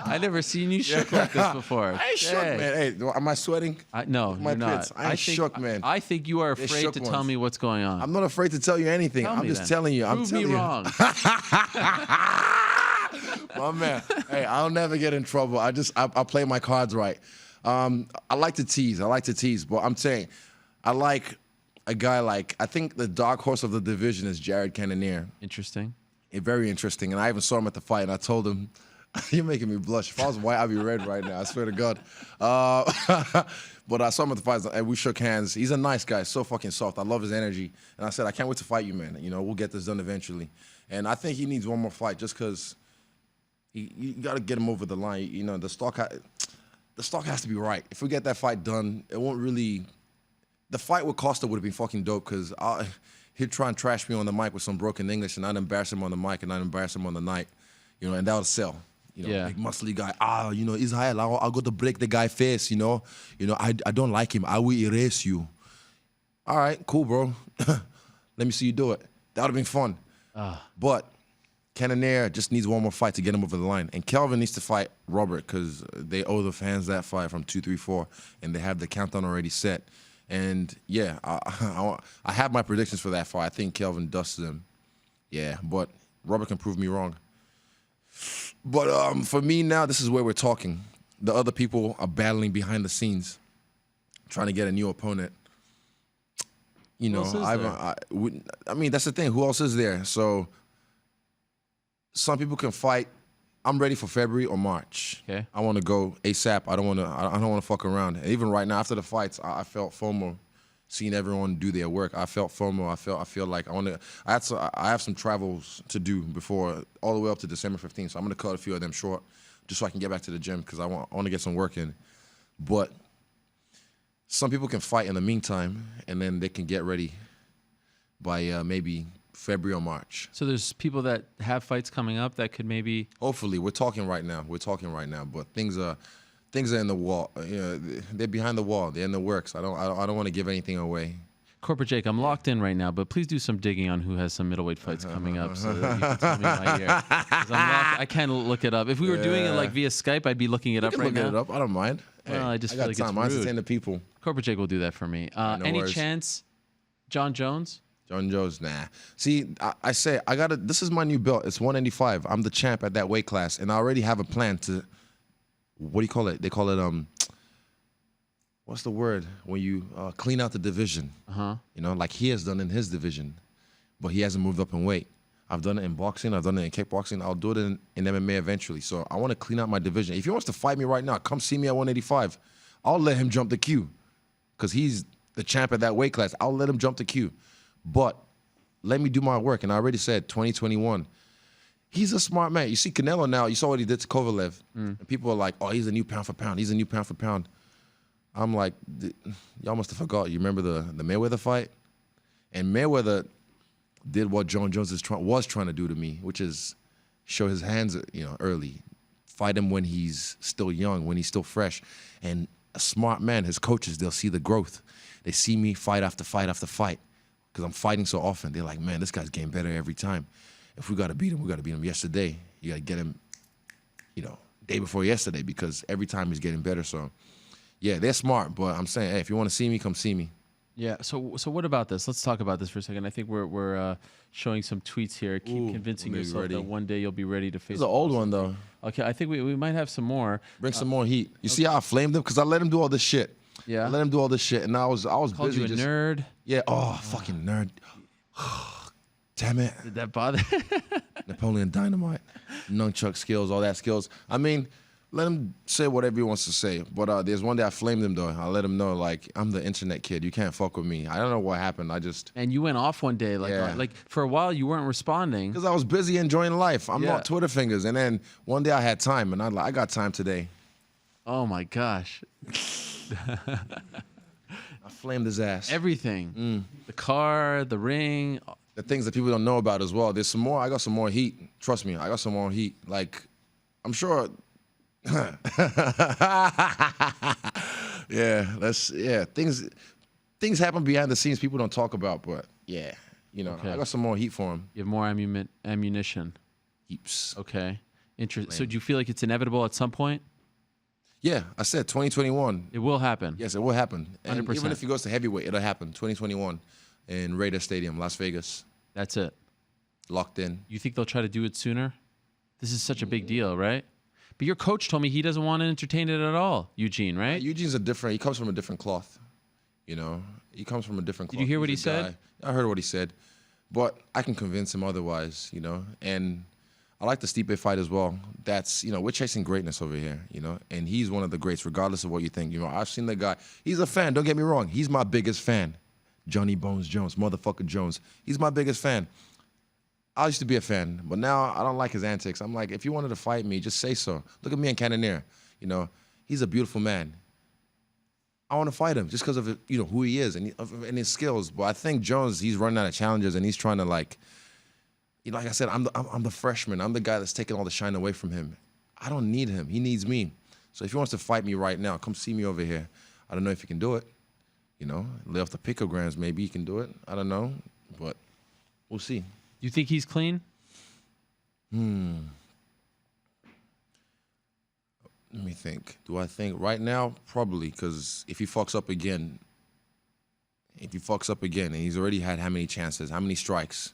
I never seen you shook like this before. I ain't shook, man. Hey, am I sweating? No, My you're not. pits. I ain't shook, man. I think you are They're afraid shook to tell ones. me what's going on. I'm not afraid to tell you anything. Tell I'm me just then. telling you. I'm Prove telling me you. wrong. My man. Hey, I'll never get in trouble. I play my cards right. I like to tease. But I'm saying, I like a guy like, I think the dark horse of the division is Jared Cannonier. Interesting. Very interesting. And I even saw him at the fight, and I told him, you're making me blush. If I was white, I'd be red right now. I swear to God. But I saw him at the fight, and we shook hands. He's a nice guy, so fucking soft. I love his energy. And I said, I can't wait to fight you, man. We'll get this done eventually. And I think he needs one more fight just because you got to get him over the line. The stock has to be right. If we get that fight done, it won't really. The fight with Costa would have been fucking dope because he'd try and trash me on the mic with some broken English, and I'd embarrass him on the mic, and I'd embarrass him on the night, and that would sell. Big muscly guy. Israel, I'll go to break the guy's face. I don't like him. I will erase you. All right, cool, bro. Let me see you do it. That would have been fun. But Cannonier just needs one more fight to get him over the line. And Kelvin needs to fight Robert because they owe the fans that fight from 234, and they have the countdown already set. And, yeah, I have my predictions for that fight. I think Kelvin dusts him. Yeah, but Robert can prove me wrong. But for me now, this is where we're talking. The other people are battling behind the scenes, trying to get a new opponent. Who else is there? I mean, that's the thing. Who else is there? So some people can fight. I'm ready for February or March. Okay. I want to go ASAP. I don't want to fuck around. And even right now, after the fights, I felt FOMO, seeing everyone do their work. I felt FOMO. I feel like I have some travels to do before all the way up to December 15th. So I'm gonna cut a few of them short, just so I can get back to the gym because I want to get some work in. But some people can fight in the meantime, and then they can get ready by maybe February or March. So there's people that have fights coming up that could maybe. Hopefully, we're talking right now. But things are in the wall. You know, they're behind the wall. They're in the works. I don't want to give anything away. Corporate Jake, I'm locked in right now, but please do some digging on who has some middleweight fights coming up so that you can tell me in my ear. 'Cause I can't look it up. If we were doing it like via Skype, I'd be looking it up right now. Look it up. I don't mind. Well, I just I feel got like time. I it's rude. entertain the people. Corporate Jake will do that for me. No Any worries. chance, John Jones? John Jones, nah. See, I say I gotta. This is my new belt. It's 185. I'm the champ at that weight class, and I already have a plan to. What do you call it? They call it what's the word when you clean out the division? You know, like he has done in his division, but he hasn't moved up in weight. I've done it in boxing. I've done it in kickboxing. I'll do it in MMA eventually. So I want to clean out my division. If he wants to fight me right now, come see me at 185. I'll let him jump the queue because he's the champ at that weight class. I'll let him jump the queue. But let me do my work. And I already said 2021. He's a smart man. You see Canelo now. You saw what he did to Kovalev. And people are like, oh, he's a new pound for pound. He's a new pound for pound. I'm like, y'all must have forgot. You remember the Mayweather fight? And Mayweather did what John Jones was trying to do to me, which is show his hands, early. Fight him when he's still young, when he's still fresh. And a smart man, his coaches, they'll see the growth. They see me fight after fight after fight because I'm fighting so often. They're like, man, this guy's getting better every time. If we got to beat him, we got to beat him yesterday. You got to get him, day before yesterday because every time he's getting better. So, yeah, they're smart. But I'm saying, hey, if you want to see me, come see me. Yeah. So what about this? Let's talk about this for a second. I think we're showing some tweets here. Keep convincing maybe yourself ready. that one day you'll be ready to face. This is an old one, though. Okay, I think we might have some more. Bring some more heat. You see how I flamed him? Because I let him do all this shit. Yeah. I let him do all this shit, and I was Called busy you a just nerd. Yeah. Oh, fucking nerd. Damn it. Did that bother? Napoleon Dynamite, nunchuck skills, all that skills. I mean, let him say whatever he wants to say. But there's one day I flamed him, though. I let him know, like, I'm the internet kid. You can't fuck with me. I don't know what happened. And you went off one day. Like for a while, you weren't responding. Because I was busy enjoying life. I'm Yeah. not Twitter fingers. And then one day I had time, and I got time today. Oh, my gosh. I flamed his ass. Everything. The car, the ring. The things that people don't know about as well. There's some more. I got some more heat. Trust me, I got some more heat. Like, I'm sure. Things happen behind the scenes people don't talk about. But yeah, Okay. I got some more heat for him. You have more ammunition. Heaps. Okay. Interesting. So do you feel like it's inevitable at some point? Yeah, I said 2021. It will happen. Yes, it will happen. And 100%. even if he goes to heavyweight, it'll happen. 2021 in Raider Stadium, Las Vegas. That's it. Locked in. You think they'll try to do it sooner? This is such a big deal, right? But your coach told me he doesn't want to entertain it at all, Eugene, right? Eugene's he comes from a different cloth. He comes from a different cloth. Did you hear what he He's a said? guy. I heard what he said. But I can convince him otherwise, And I like the Stipe fight as well. That's, we're chasing greatness over here, And he's one of the greats, regardless of what you think. I've seen the guy. He's a fan. Don't get me wrong. He's my biggest fan. Johnny Bones Jones, motherfucker Jones. He's my biggest fan. I used to be a fan, but now I don't like his antics. I'm like, if you wanted to fight me, just say so. Look at me and Cannonier. He's a beautiful man. I want to fight him just because of who he is and his skills. But I think Jones, he's running out of challenges and he's trying to like I said, I'm the freshman. I'm the guy that's taking all the shine away from him. I don't need him. He needs me. So if he wants to fight me right now, come see me over here. I don't know if he can do it. Lay off the picograms, maybe he can do it. I don't know, but we'll see. You think he's clean? Let me think. Do I think right now? Probably, because if he fucks up again, and he's already had how many chances, how many strikes?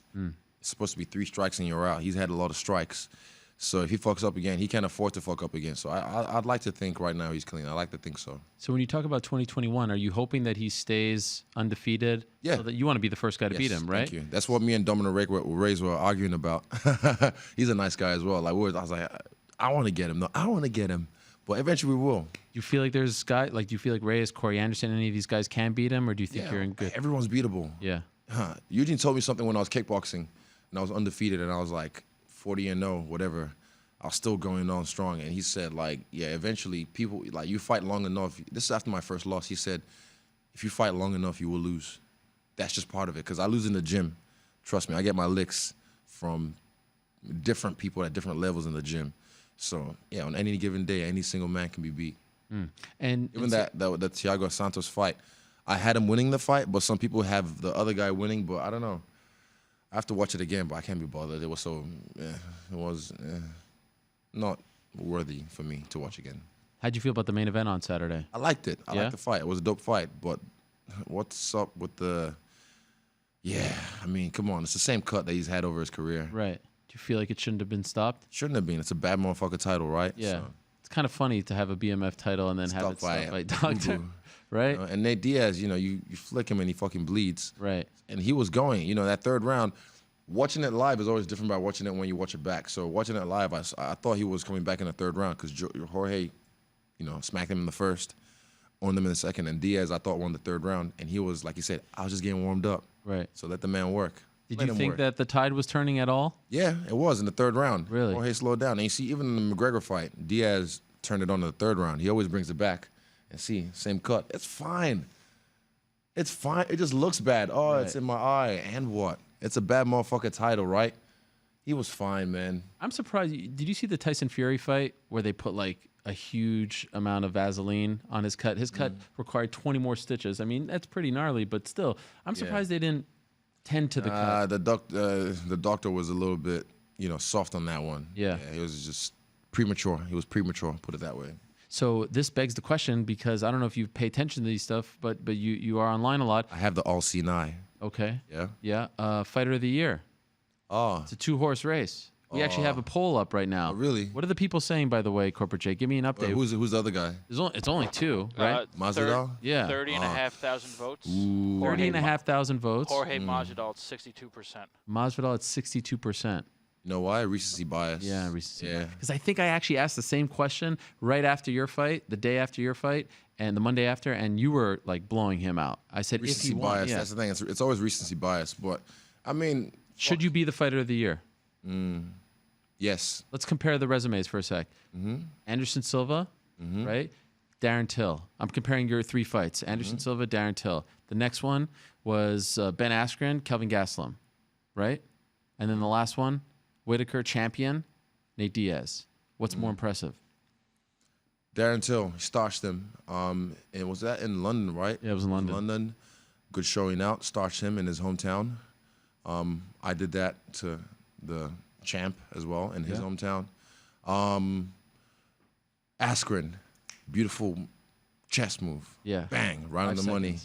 It's supposed to be 3 strikes and you're out. He's had a lot of strikes. So if he fucks up again, he can't afford to fuck up again. So I'd like to think right now he's clean. I like to think so. So when you talk about 2021, are you hoping that he stays undefeated? Yeah. So that you want to be the first guy to beat him, right? Thank you. That's what me and Dominic Reyes were arguing about. He's a nice guy as well. I was like, I want to get him. No, I want to get him. But eventually we will. You feel like there's guys, do you feel like Reyes, Corey Anderson, any of these guys can beat him, or do you think you're in good? Everyone's beatable. Yeah. Eugene told me something when I was kickboxing, and I was undefeated, and I was like 40-0, whatever. I was still going on strong, and he said, eventually people, you fight long enough. This is after my first loss. He said, if you fight long enough, you will lose. That's just part of it. Because I lose in the gym. Trust me, I get my licks from different people at different levels in the gym. So yeah, on any given day, any single man can be beat. And Even the Thiago Santos fight, I had him winning the fight, but some people have the other guy winning. But I don't know. I have to watch it again, but I can't be bothered. It was not worthy for me to watch again. how'd you feel about the main event on Saturday? I liked it. I Yeah? liked the fight. It was a dope fight. But what's up with the? Yeah, I mean, come on. It's the same cut that he's had over his career. Right. Do you feel like it shouldn't have been stopped? Shouldn't have been. It's a bad motherfucker title, right? Yeah. So, It's kind of funny to have a BMF title and then have it stopped by Doctor. Boo-boo. Right? You know, and Nate Diaz, you flick him and he fucking bleeds. Right. And he was going. That third round, watching it live is always different by watching it when you watch it back. So watching it live, I thought he was coming back in the third round because Jorge, smacked him in the first, owned him in the second. And Diaz, I thought, won the third round. And he was, like he said, I was just getting warmed up. Right. So let the man work. Did Let you him think work. that the tide was turning at all? Yeah, it was in the third round. Really? Jorge slowed down. And you see, even in the McGregor fight, Diaz turned it on in the third round. He always brings it back. And see, same cut. It's fine. It's fine. It just looks bad. Oh, Right. It's in my eye. And what? It's a bad motherfucker title, right? He was fine, man. I'm surprised. Did you see the Tyson Fury fight where they put like a huge amount of Vaseline on his cut? His cut required 20 more stitches. I mean, that's pretty gnarly, but still, I'm surprised they didn't tend to the cut. The doctor was a little bit, soft on that one. Yeah. He was just premature. He was premature, put it that way. So this begs the question, because I don't know if you pay attention to these stuff, but you are online a lot. I have the all-seeing eye. Okay. Yeah. Yeah. Fighter of the year. Oh. It's a 2-horse race. We actually have a poll up right now. Oh, really? What are the people saying, by the way, Corporate J? Give me an update. Who's the other guy? It's only 2, right? Masvidal? Yeah. 30,500 votes. Ooh. 30,500 votes. Jorge Masvidal at 62%. Masvidal at 62%. You know why? Recency bias. Yeah, recency Yeah. Because I think I actually asked the same question right after your fight, the day after your fight, and the Monday after, and you were like blowing him out. I said, Recency if he won, bias. yeah. That's the thing. It's always recency bias. But, I mean. Should you be the fighter of the year? Yes. Let's compare the resumes for a sec. Anderson Silva, right? Darren Till. I'm comparing your 3 fights. Anderson Silva, Darren Till. The next one was Ben Askren, Kelvin Gastelum, right? And then the last one, Whitaker, champion, Nate Diaz. What's more impressive? Darren Till, he starched him. And was that in London, right? Yeah, it was in London. Good showing out. Starched him in his hometown. I did that to the champ as well in his hometown. Askren, beautiful chest move. Yeah. Bang, right on 5 the money.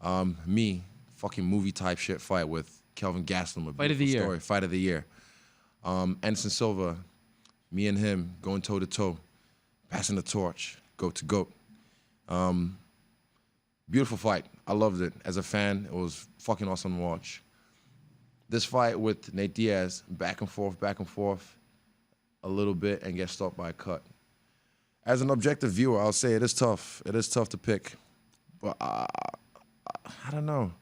seconds. Me, fucking movie type shit fight with Kelvin Gastelum. A Fight of the beautiful year. story. Fight of the year. Anderson Silva, me and him going toe to toe, passing the torch, goat to goat. Beautiful fight. I loved it. As a fan, it was fucking awesome to watch. This fight with Nate Diaz, back and forth a little bit and get stopped by a cut. As an objective viewer, I'll say it is tough. It is tough to pick. But I don't know.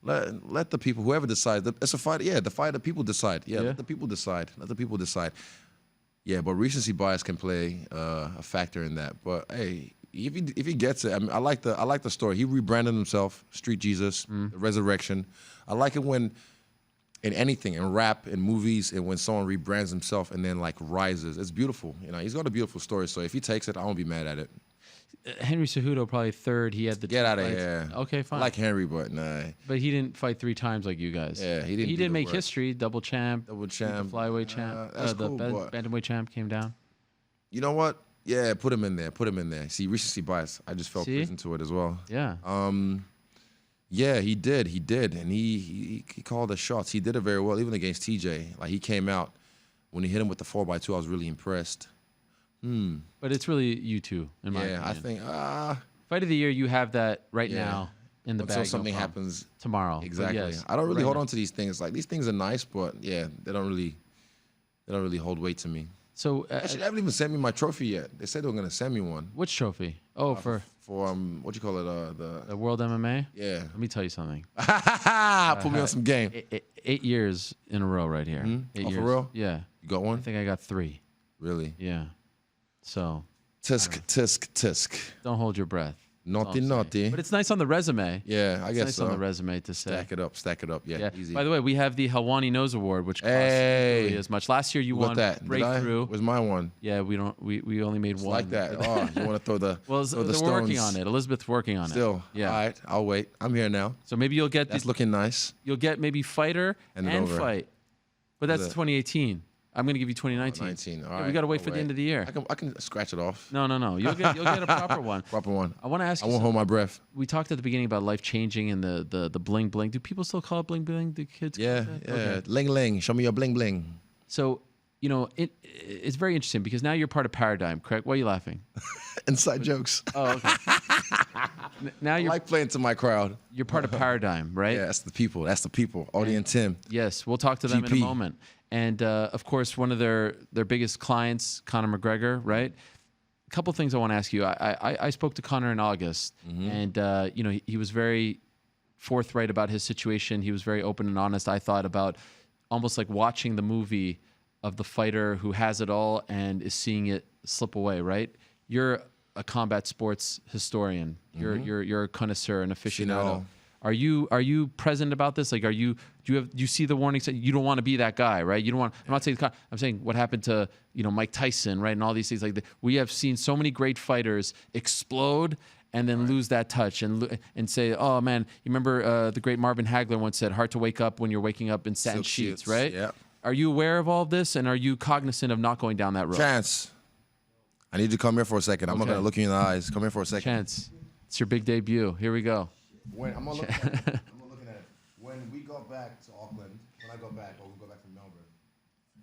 Let the people, whoever decides, it's a fight. Yeah, the fight, the people decide. Yeah, let the people decide. Let the people decide. Yeah, but recency bias can play a factor in that. But hey, if he gets it, I mean, I like the story. He rebranded himself, Street Jesus, the Resurrection. I like it when in anything, in rap, in movies, and when someone rebrands himself and then like rises. It's beautiful. He's got a beautiful story. So if he takes it, I won't be mad at it. Henry Cejudo probably third. He had the Get 2 out of fights. here. Okay, fine. I like Henry, but nah. But he didn't fight 3 times like you guys. Yeah, he didn't He do did the make work. history. Double champ. Double The champ. flyweight champ. That's The cool, but bantamweight champ came down. you know what? Yeah, put him in there. Put him in there. See, recency bias. I just fell See? prison to it as well. Yeah. Yeah, he did, and he called the shots. He did it very well, even against TJ. Like he came out when he hit him with the 4x2. I was really impressed. But it's really you two, in my opinion. I think Fight of the year, you have that right Yeah. now in the until bag. something no problem. happens tomorrow. But exactly. yes, I don't really right hold now. on to these things. Like these things are nice, but yeah, they don't really hold weight to me. So, Actually, they haven't even sent me my trophy yet. They said they were gonna send me one which trophy? Oh, for what you call it? the World MMA. Yeah. Let me tell you something. Put me on some game. 8 years in a row, right here. 8 Oh, for years. real? Yeah. You got I one? think I got 3. Really? Yeah. So Tisk. don't hold your breath. Naughty, saying. naughty. But it's nice on the resume. Yeah, I It's guess nice so. on the resume to say. Stack it up. Yeah, easy. By the way, we have the Helwani Nose Award, which costs Hey. equally as much. Last year you Who got won that? Did I? Breakthrough. Where's my one? Yeah, we only made It's one. like that. Oh, you want to throw the Well, throw the we're working stones. on it. Elizabeth's working on it. Still. Yeah. All right, I'll wait. I'm here now. So maybe you'll get That's looking nice. you'll get maybe fighter And and, it over. fight. But that's it? 2018. I'm going to give you 2019. 19. All Yeah, right. we got to wait I'll for the end of the year. I can scratch it off. No. You'll get a proper one. Proper one. I want to ask I you. won't hold my breath. We talked at the beginning about life changing and the bling bling. Do people still call it bling bling? Do kids? call Yeah, it that? yeah. Okay. Ling ling. Show me your bling bling. So, it's very interesting because now you're part of Paradigm, correct? Why are you laughing? Inside jokes. Oh, okay. Now I you're like playing to my crowd. you're part of Paradigm, right? Yeah, that's the people. That's the people. Audie and Tim. Yes, we'll talk to them in a GP. moment. And of course, one of their biggest clients, Conor McGregor, right? A couple things I want to ask you. I spoke to Conor in August, and he was very forthright about his situation. He was very open and honest. I thought about almost like watching the movie of the fighter who has it all and is seeing it slip away. Right? You're a combat sports historian. You're a connoisseur, an Seen it aficionado. all. Are you present about this? Like, do you see the warnings? You don't want to be that guy, right? You don't want. I'm not saying. I'm saying what happened to Mike Tyson, right? And all these things. Like we have seen so many great fighters explode and then lose that touch and say, oh man, you remember the great Marvin Hagler once said, "Hard to wake up when you're waking up in satin Silk sheets," sheets, right? yeah. Are you aware of all of this, and are you cognizant of not going down that road? Chance. I need you to come here for a second. I'm not Okay. gonna look you in the eyes. Come here for a second. Chance, it's your big debut. Here we go. When I'm looking at it. When we go back to Auckland, when I go back, or we go back to Melbourne,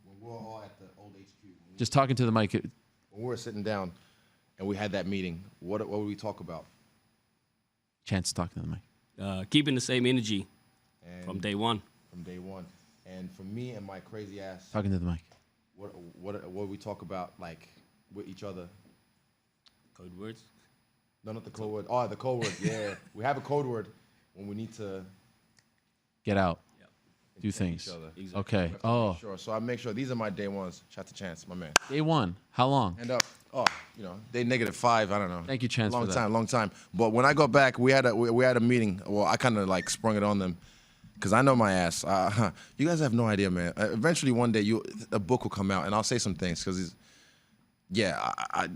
when we're all at the old HQ, Just talking to the mic. when we were sitting down and we had that meeting, what would we talk about? Chance, talking to the mic. Keeping the same energy And from day one. From day one. And for me and my crazy ass, Talking to the mic. what we talk about, like, with each other? Code words. No, not the code word. Oh, the code word, yeah. We have a code word when we need to Get out. Do each things. other. Okay. Make Oh, Sure. So I make sure these are my day ones. Shout to Chance, my man. day one. How long? End up. Oh, day -5. I don't know. Thank you, Chance, Long for that. long time. But when I go back, we had a meeting. Well, I kind of like sprung it on them because I know my ass. You guys have no idea, man. Eventually, one day, a book will come out, and I'll say some things because, I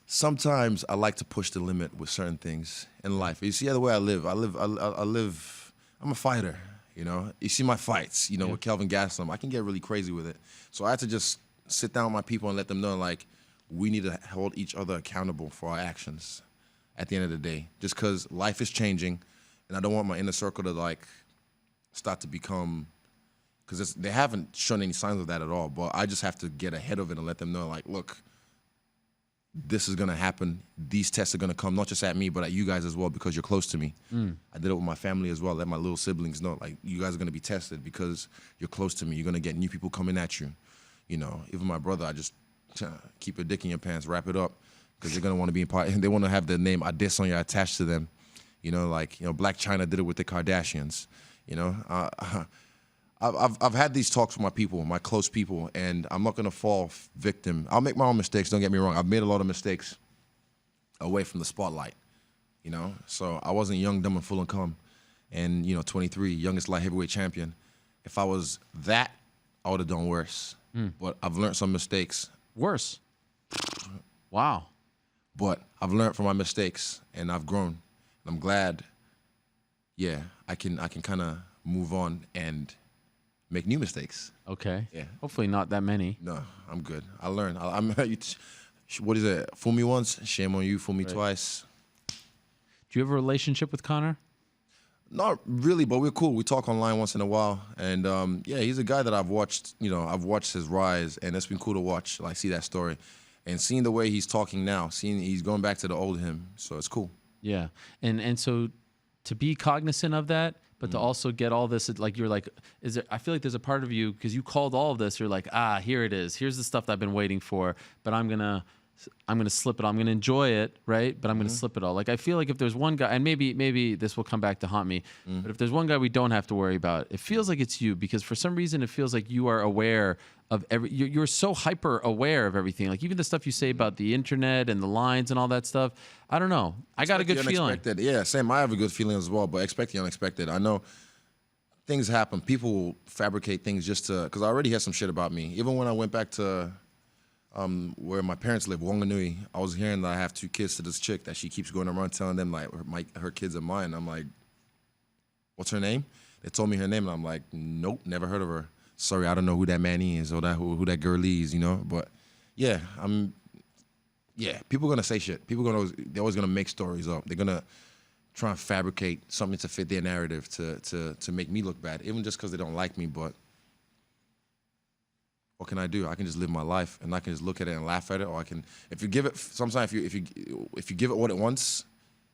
sometimes I like to push the limit with certain things in life. You see the way I live. I'm a fighter. You see my fights. With Kelvin Gastelum, I can get really crazy with it. So I had to just sit down with my people and let them know, like, we need to hold each other accountable for our actions at the end of the day. Just because life is changing, and I don't want my inner circle to, like, start to become, because they haven't shown any signs of that at all, but I just have to get ahead of it and let them know, like, look, this is going to happen. These tests are going to come, not just at me, but at you guys as well, because you're close to me. I did it with my family as well. Let my little siblings know, like, you guys are going to be tested because you're close to me. You're going to get new people coming at you. Even my brother, I just keep your dick in your pants, wrap it up, because they're going to want to be in part. They want to have the name Adesanya attached to them. Black China did it with the Kardashians. I've had these talks with my people, my close people, and I'm not going to fall victim. I'll make my own mistakes, don't get me wrong. I've made a lot of mistakes away from the spotlight, So I wasn't young, dumb, and full and calm. And, 23, youngest light heavyweight champion. If I was that, I would have done worse. But I've learned some mistakes. Worse. Wow. But I've learned from my mistakes, and I've grown. And I'm glad, I can kind of move on and make new mistakes. Okay. Yeah. Hopefully not that many. No, I'm good. I learned. What is it? Fool me once, shame on you. Fool me twice. Do you have a relationship with Conor? Not really, but we're cool. We talk online once in a while, and he's a guy that I've watched. I've watched his rise, and it's been cool to watch. Like, see that story, and seeing the way he's talking now, seeing he's going back to the old him. So it's cool. Yeah, and so to be cognizant of that, but to also get all this, like, you're like, I feel like there's a part of you, because you called all of this, you're like, here it is. Here's the stuff that I've been waiting for, but I'm gonna I'm going to slip it all. I'm going to enjoy it, right? But I'm going to Mhm. slip it all. Like I feel like if there's one guy, and maybe this will come back to haunt me, but if there's one guy we don't have to worry about, it feels like it's you, because for some reason it feels like you are aware of you're so hyper aware of everything. Like even the stuff you say about the internet and the lines and all that stuff. I don't know. I got a Expect good the feeling. unexpected. Yeah, same. I have a good feeling as well, but expect the unexpected. I know things happen. People will fabricate things just to, because I already had some shit about me. Even when I went back to where my parents live, Wanganui, I was hearing that I have 2 kids to this chick that she keeps going around telling them like her kids are mine. I'm like, what's her name? They told me her name, and I'm like, nope, never heard of her. Sorry, I don't know who that man is or who that girl is, you know. But yeah, people gonna say shit. They're always gonna make stories up. They're gonna try and fabricate something to fit their narrative to make me look bad, even just because they don't like me. But what can I do? I can just live my life, and I can just look at it and laugh at it, or I can, if you give it, sometimes if you give it what it wants,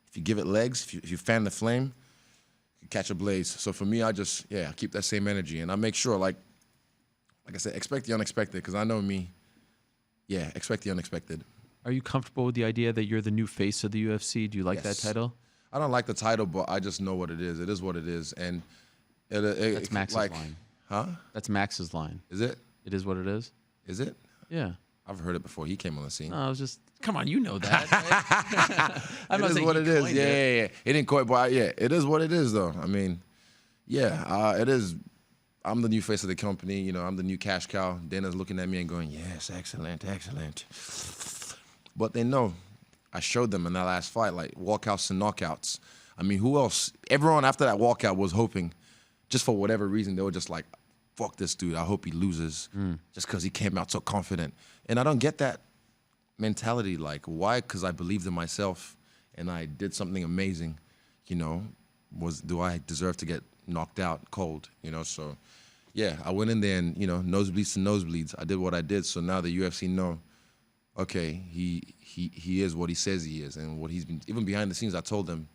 if you give it legs, if you fan the flame, you catch a blaze. So for me, I just I keep that same energy, and I make sure like I said, expect the unexpected, because I know me. Yeah, expect the unexpected. Are you comfortable with the idea that you're the new face of the UFC? Do you like that Yes. title? I don't like the title, but I just know what it is. It is what it is, and That's Max's like, line. huh? That's Max's line. Is it? It is what it is. Is it? Yeah. I've heard it before he came on the scene. No, I was just, come on, you know that. Right? I'm It not is saying what he it is. coined Yeah, it. yeah. It didn't quite, but it is what it is, though. I mean, it is. I'm the new face of the company. You know, I'm the new cash cow. Dana's looking at me and going, yes, excellent, excellent. But they know. I showed them in that last fight, like walkouts and knockouts. I mean, who else? Everyone after that walkout was hoping, just for whatever reason, they were just like, fuck this dude. I hope he loses just because he came out so confident. And I don't get that mentality. Like, why? Because I believed in myself and I did something amazing. You know, do I deserve to get knocked out cold? You know, so yeah, I went in there and, you know, nosebleeds to nosebleeds. I did what I did. So now the UFC know, okay, he is what he says he is, and what he's been, even behind the scenes, I told them,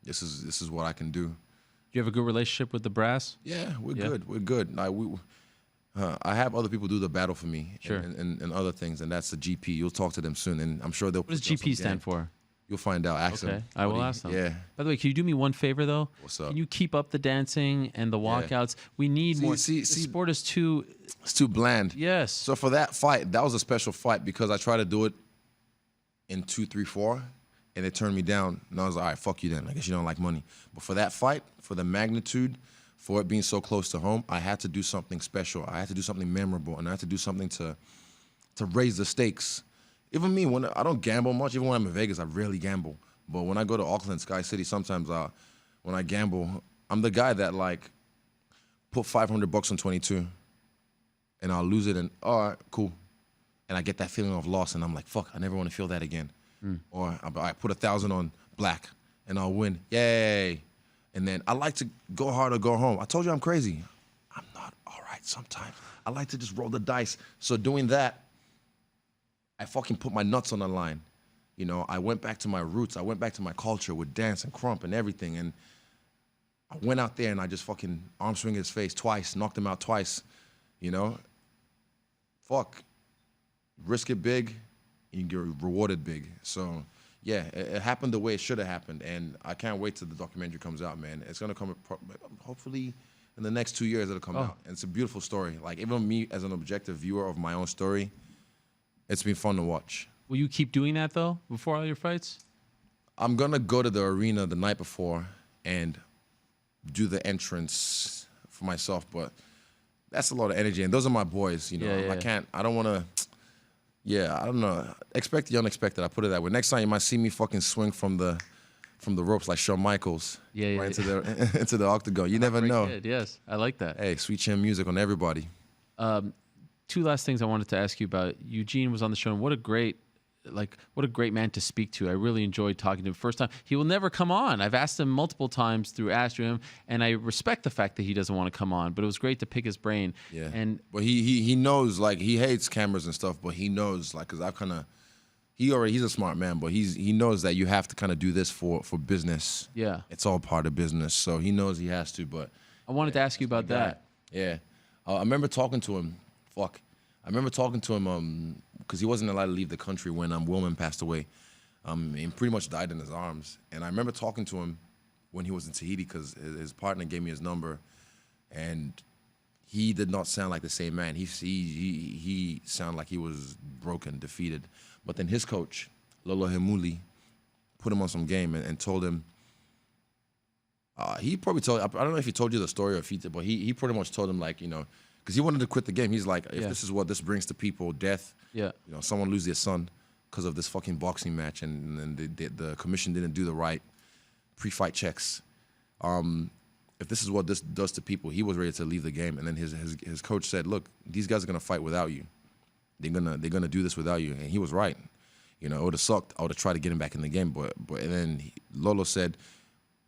this is what I can do. Do you have a good relationship with the brass? Yeah, we're good. We're good. I have other people do the battle for me, Sure. and other things, and that's the GP. You'll talk to them soon, and I'm sure they'll. What does GP stand for? You'll find out. Ask Okay, them. I will ask them. Yeah. By the way, can you do me one favor though? What's up? Can you keep up the dancing and the walkouts? We need more. The sport is too. It's too bland. Yes. So for that fight, that was a special fight because I tried to do it in 2, 3, 4, and they turned me down. And I was like, all right, fuck you then. I guess you don't like money. But for that fight, for the magnitude, for it being so close to home, I had to do something special. I had to do something memorable, and I had to do something to raise the stakes. Even me, when I don't gamble much, even when I'm in Vegas, I rarely gamble. But when I go to Auckland, Sky City, sometimes when I gamble, I'm the guy that like put $500 on 22, and I'll lose it, and all right, cool. And I get that feeling of loss, and I'm like, fuck, I never want to feel that again. Or I put 1,000 on black, and I'll win, yay. And then I like to go hard or go home. I told you I'm crazy. I'm not all right sometimes. I like to just roll the dice. So doing that, I fucking put my nuts on the line. You know, I went back to my roots. I went back to my culture with dance and crump and everything. And I went out there and I just fucking arm swing his face twice, knocked him out twice, you know? Fuck. Risk it big, you get rewarded big. So, yeah, it happened the way it should have happened. And I can't wait till the documentary comes out, man. It's going to come, hopefully, in the next 2 years, it'll come out. And it's a beautiful story. Like, even me as an objective viewer of my own story, it's been fun to watch. Will you keep doing that though before all your fights? I'm gonna go to the arena the night before and do the entrance for myself, but that's a lot of energy, and those are my boys. You know, I don't want to. Yeah, I don't know. Expect the unexpected. I put it that way. Next time you might see me fucking swing from the ropes like Shawn Michaels. Right into the into the octagon. You never know. Kid, yes, I like that. Hey, sweet chin music on everybody. 2 last things I wanted to ask you about. Eugene was on the show, and what a great man to speak to. I really enjoyed talking to him first time. He will never come on. I've asked him multiple times through Ask Him, and I respect the fact that he doesn't want to come on, but it was great to pick his brain. Yeah. And but he knows, like, he hates cameras and stuff, but he knows, like, because I've kind of, he's a smart man, but he knows that you have to kind of do this for business. Yeah. It's all part of business, so he knows he has to. But I wanted to ask you about that. Yeah. I remember talking to him. I remember talking to him because he wasn't allowed to leave the country when Wilman passed away. And pretty much died in his arms. And I remember talking to him when he was in Tahiti because his partner gave me his number, and he did not sound like the same man. He sounded like he was broken, defeated. But then his coach, Lolo Hemuli, put him on some game and told him. He probably told. I don't know if he told you the story or if he did, but he pretty much told him, like, you know, because he wanted to quit the game. He's like, if this is what this brings to people, death. You know, someone lose their son because of this fucking boxing match, and the commission didn't do the right pre-fight checks. If this is what this does to people, he was ready to leave the game. And then his coach said, look, these guys are gonna fight without you. They're gonna do this without you. And he was right. You know, it would have sucked. I would have tried to get him back in the game, but and then Lolo said,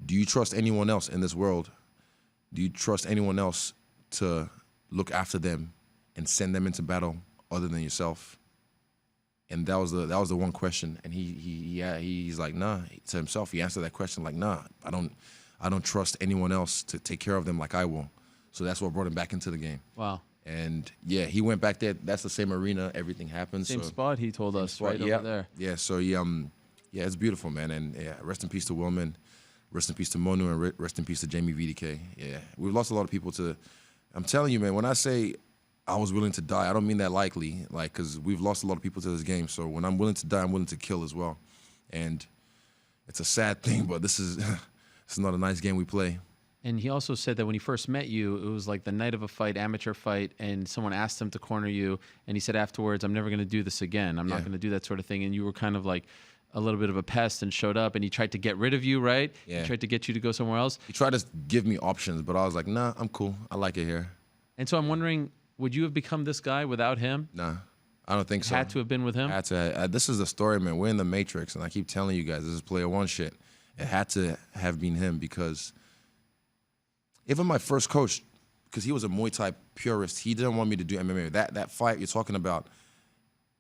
do you trust anyone else in this world? Do you trust anyone else to look after them and send them into battle other than yourself? And that was the one question. And he's like, nah. To himself, he answered that question like, nah, I don't trust anyone else to take care of them like I will. So that's what brought him back into the game. Wow. And yeah, he went back there. That's the same arena. Everything happens. Same spot, he told us, spot, right over there. Yeah. So yeah, it's beautiful, man. And yeah, rest in peace to Wilman, rest in peace to Monu, and rest in peace to Jamie VDK. Yeah, we've lost a lot of people to. I'm telling you, man. When I say I was willing to die, I don't mean that lightly, like, because we've lost a lot of people to this game. So when I'm willing to die, I'm willing to kill as well. And it's a sad thing, but this is not a nice game we play. And he also said that when he first met you, it was like the night of a fight, amateur fight, and someone asked him to corner you, and he said afterwards, I'm never going to do this again. I'm not going to do that sort of thing. And you were kind of like a little bit of a pest and showed up, and he tried to get rid of you, right? Yeah. He tried to get you to go somewhere else. He tried to give me options, but I was like, nah, I'm cool. I like it here. And so I'm wondering, would you have become this guy without him? Nah, I don't think so. Had to have been with him? Had to. This is the story, man. We're in the Matrix, and I keep telling you guys, this is player one shit. It had to have been him because even my first coach, because he was a Muay Thai purist, he didn't want me to do MMA. That fight you're talking about,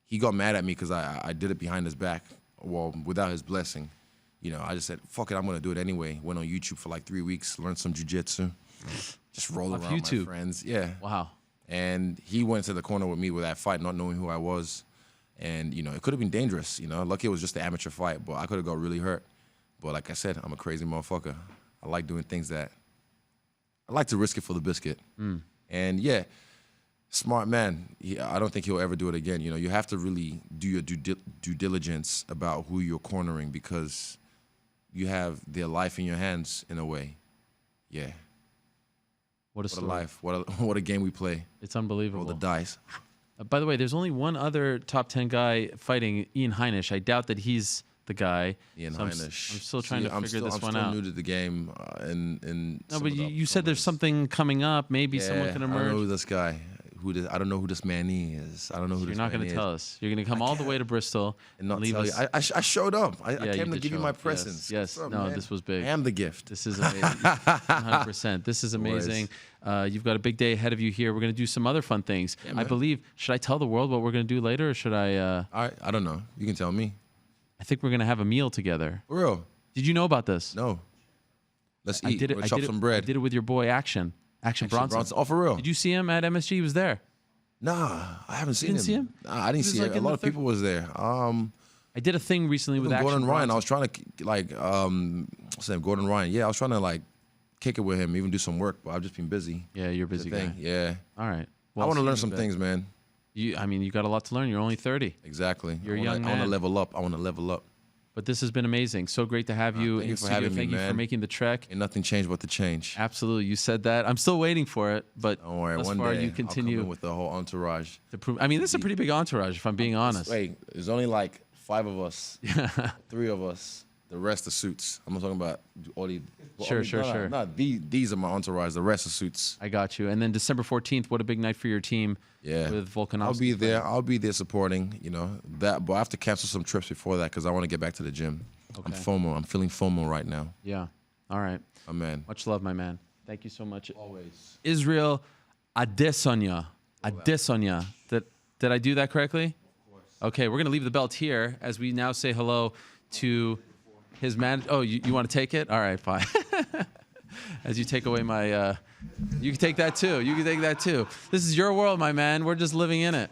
he got mad at me because I did it behind his back, well, without his blessing. You know, I just said, fuck it, I'm going to do it anyway. Went on YouTube for like 3 weeks, learned some jiu-jitsu, just roll around with my friends. Yeah. Wow. And he went to the corner with me with that fight, not knowing who I was. And, you know, it could have been dangerous, you know. Lucky it was just an amateur fight, but I could have got really hurt. But like I said, I'm a crazy motherfucker. I like doing things that, I like to risk it for the biscuit. And yeah, smart man. I don't think he'll ever do it again. You know, you have to really do your due diligence about who you're cornering because you have their life in your hands in a way. Yeah. What a life. What a game we play. It's unbelievable. Roll the dice. By the way, there's only one other top 10 guy fighting, Ian Heinisch. I doubt that he's the guy. Ian so Heinisch. I'm still trying to figure this one out. I'm still new to the game. No, but you said there's something coming up. Maybe someone can emerge. I don't know who this guy. I don't know who this man is. I don't know who this man is. You're not going to tell us. You're going to come all the way to Bristol and not leave tell us. you. I showed up. I came to give you my presence. Yes. Up, no, man? this was big. I am the gift. This is amazing. 100%. This is amazing. You've got a big day ahead of you here. We're going to do some other fun things. Yeah, I believe. Should I tell the world what we're going to do later, or should I? I don't know. You can tell me. I think we're going to have a meal together. For real? Did you know about this? No. Let's eat. We'll chop some I bread. did it with your boy Action Bronson. Oh, for real? Did you see him at MSG? He was there. Nah, I haven't seen him. You didn't see him? Nah, I didn't see him. A lot of people was there. I did a thing recently with Action Gordon Ryan. Bronson. I was trying to what's his name? Gordon Ryan. Yeah, I was trying to like kick it with him, even do some work, but I've just been busy. Yeah, you're a busy guy. Yeah. All right. I want to learn some things, man. You got a lot to learn. You're only 30. Exactly. You're a young man. I want to level up. But this has been amazing. So great to have you in studio. Thank you for making the trek. Ain't nothing changed but the change. Absolutely. You said that. I'm still waiting for it, but don't worry. thus One far day you continue I'll come in with the whole entourage. To prove. I mean, this is a pretty big entourage, if I'm being honest. Wait, there's only like 5 of us. 3 of us. The rest are suits. I'm not talking about all the. Sure. No, these are my entourage. The rest are suits. I got you. And then December 14th, what a big night for your team. Yeah. With Volkanovski. I'll be there. I'll be there supporting. You know that, but I have to cancel some trips before that because I want to get back to the gym. Okay. I'm FOMO. I'm feeling FOMO right now. Yeah. All right. Oh, man. Much love, my man. Thank you so much. Always. Israel Adesanya. Adesanya. Did I do that correctly? Of course. Okay, we're going to leave the belt here as we now say hello to his man. Oh, you want to take it? All right, fine. As you take away my... you can take that too. You can take that too. This is your world, my man. We're just living in it.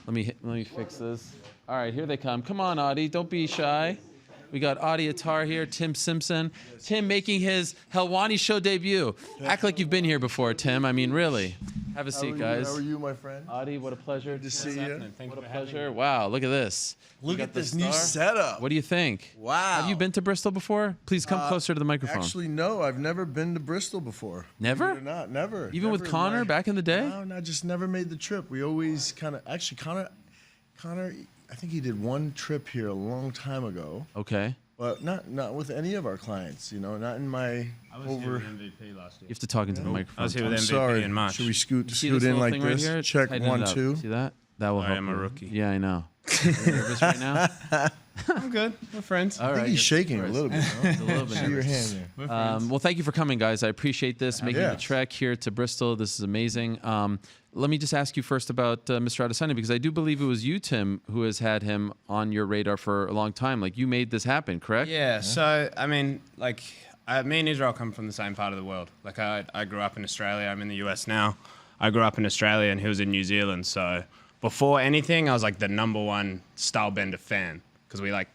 Let me fix this. All right, here they come. Come on, Audie. Don't be shy. We got Audie Attar here, Tim Simpson. Tim making his Helwani show debut. Act like you've been here before, Tim. I mean, really. Have a seat, guys. How are you, my friend? Audie, what a pleasure to see you. What a pleasure. Wow, look at this. Look We got at the this new star. setup. What do you think? Wow. Have you been to Bristol before? Please come closer to the microphone. Actually, no. I've never been to Bristol before. Never? Believe it or not, never. Even with Never in Connor my- back in the day? No, I just never made the trip. We always kind of, actually, Connor, I think he did one trip here a long time ago. Okay. But not with any of our clients, not in my I was over. here with MVP last year. You have to talk into the microphone. I was here with I'm MVP sorry. in March. Should we scoot See this in little like thing right this? here? Check Tighten it 1, up. 2. See that? That will I help. am a you. rookie. Yeah, I know. Are you nervous right now? I'm good. We're friends. All I think right, he's yes, shaking of a course. little bit. He's a little bit See your nervous. hand there. Well, thank you for coming, guys. I appreciate this, making the Yes. trek here to Bristol. This is amazing. Let me just ask you first about Mr. Adesanya, because I do believe it was you, Tim, who has had him on your radar for a long time. Like, you made this happen, correct? Yeah. So I mean, like, me and Israel come from the same part of the world. Like, I grew up in Australia. I'm in the US now. I grew up in Australia, and he was in New Zealand. So before anything, I was like the #1 Stylebender fan, because we like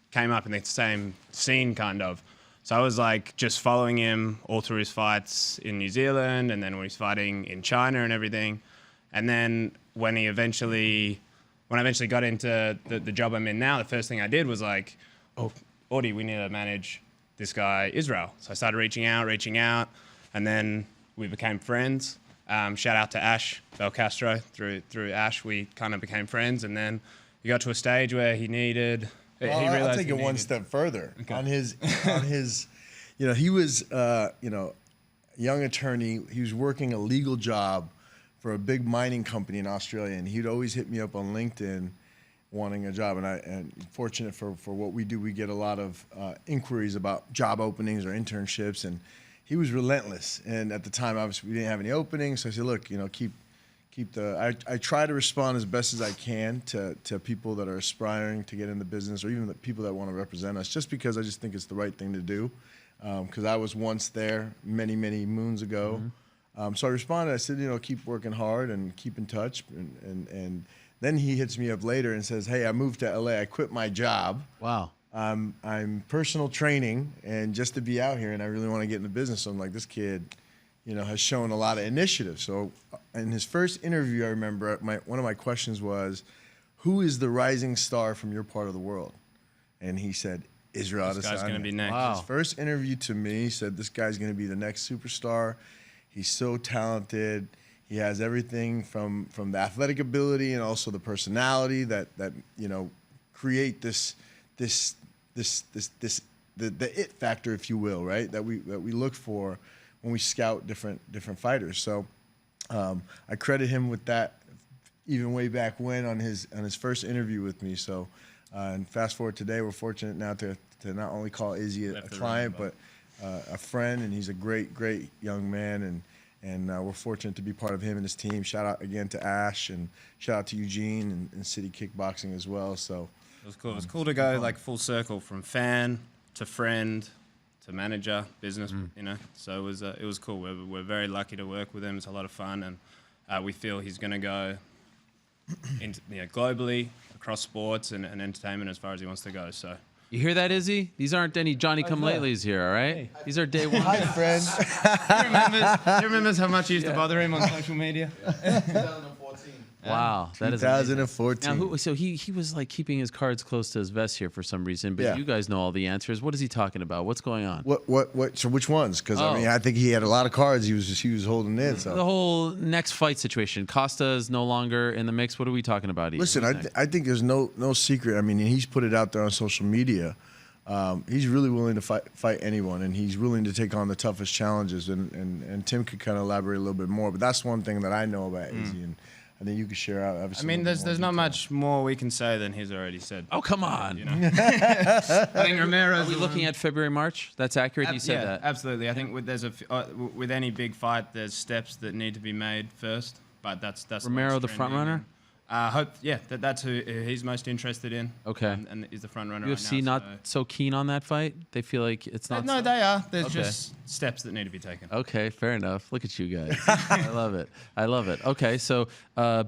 came up in the same scene, kind of. So I was like just following him all through his fights in New Zealand, and then when he's fighting in China and everything. And then when I eventually got into the job I'm in now, the first thing I did was like, oh, Audie, we need to manage this guy, Israel. So I started reaching out, and then we became friends. Shout out to Ash Belcastro. Through Ash, we kind of became friends, and then he got to a stage where he needed. He Well, realized I'll take he it one needed- step further. Okay. On his, he was, a young attorney. He was working a legal job for a big mining company in Australia, and he'd always hit me up on LinkedIn wanting a job. And fortunate for what we do, we get a lot of inquiries about job openings or internships, and he was relentless. And at the time, obviously, we didn't have any openings, so I said, look, keep the. I try to respond as best as I can to people that are aspiring to get in the business, or even the people that want to represent us, just because I just think it's the right thing to do. Because I was once there many moons ago. So I responded. I said, keep working hard and keep in touch. And then he hits me up later and says, hey, I moved to LA. I quit my job. Wow. I'm personal training and just to be out here, and I really want to get in the business. So I'm like, this kid, has shown a lot of initiative. So in his first interview, I remember one of my questions was, who is the rising star from your part of the world? And he said, Israel Adesanya. This guy's gonna be next. Wow. His first interview to me, he said, this guy's going to be the next superstar. He's so talented. He has everything from the athletic ability and also the personality that create the it factor, if you will, right? That we look for when we scout different fighters. So I credit him with that, even way back when on his first interview with me. So and fast forward today, we're fortunate now to not only call Izzy a client, but a friend, and he's a great young man, and we're fortunate to be part of him and his team. Shout out again to Ash, and shout out to Eugene and City Kickboxing as well. So It was cool. It was cool to go like full circle from fan to friend to manager, business. So it was cool. We're very lucky to work with him. It's a lot of fun, and we feel he's going to go into, globally across sports and entertainment as far as he wants to go. So. You hear that, Izzy? These aren't any Johnny-come-latelys here, all right? These are day one. hi, friend. He remembers how much he used to bother him on social media. 2014. Wow, that is amazing. 2014. Now, so he was like keeping his cards close to his vest here for some reason, but Yeah. you guys know all the answers. What is he talking about? What's going on? What? So which ones? Because Oh. I think he had a lot of cards. He was holding in. So The whole next fight situation. Costa is no longer in the mix. What are we talking about? Ian? listen, I think there's no secret. I mean, he's put it out there on social media. He's really willing to fight anyone, and he's willing to take on the toughest challenges. And Tim could kind of elaborate a little bit more, but that's one thing that I know about Izzy, and I think you could share out. I mean, there's not much more we can say than he's already said. Oh, come on. I think Romero's Are we looking at February, March? That's accurate. He said yeah, that. absolutely. I think with any big fight, there's steps that need to be made first. But that's Romero, the front runner? That's who he's most interested in. Okay. And is the front runner. UFC right now, not so keen on that fight? They feel like it's not. No, they are. There's Okay. just steps that need to be taken. Okay, fair enough. Look at you guys. I love it. Okay, so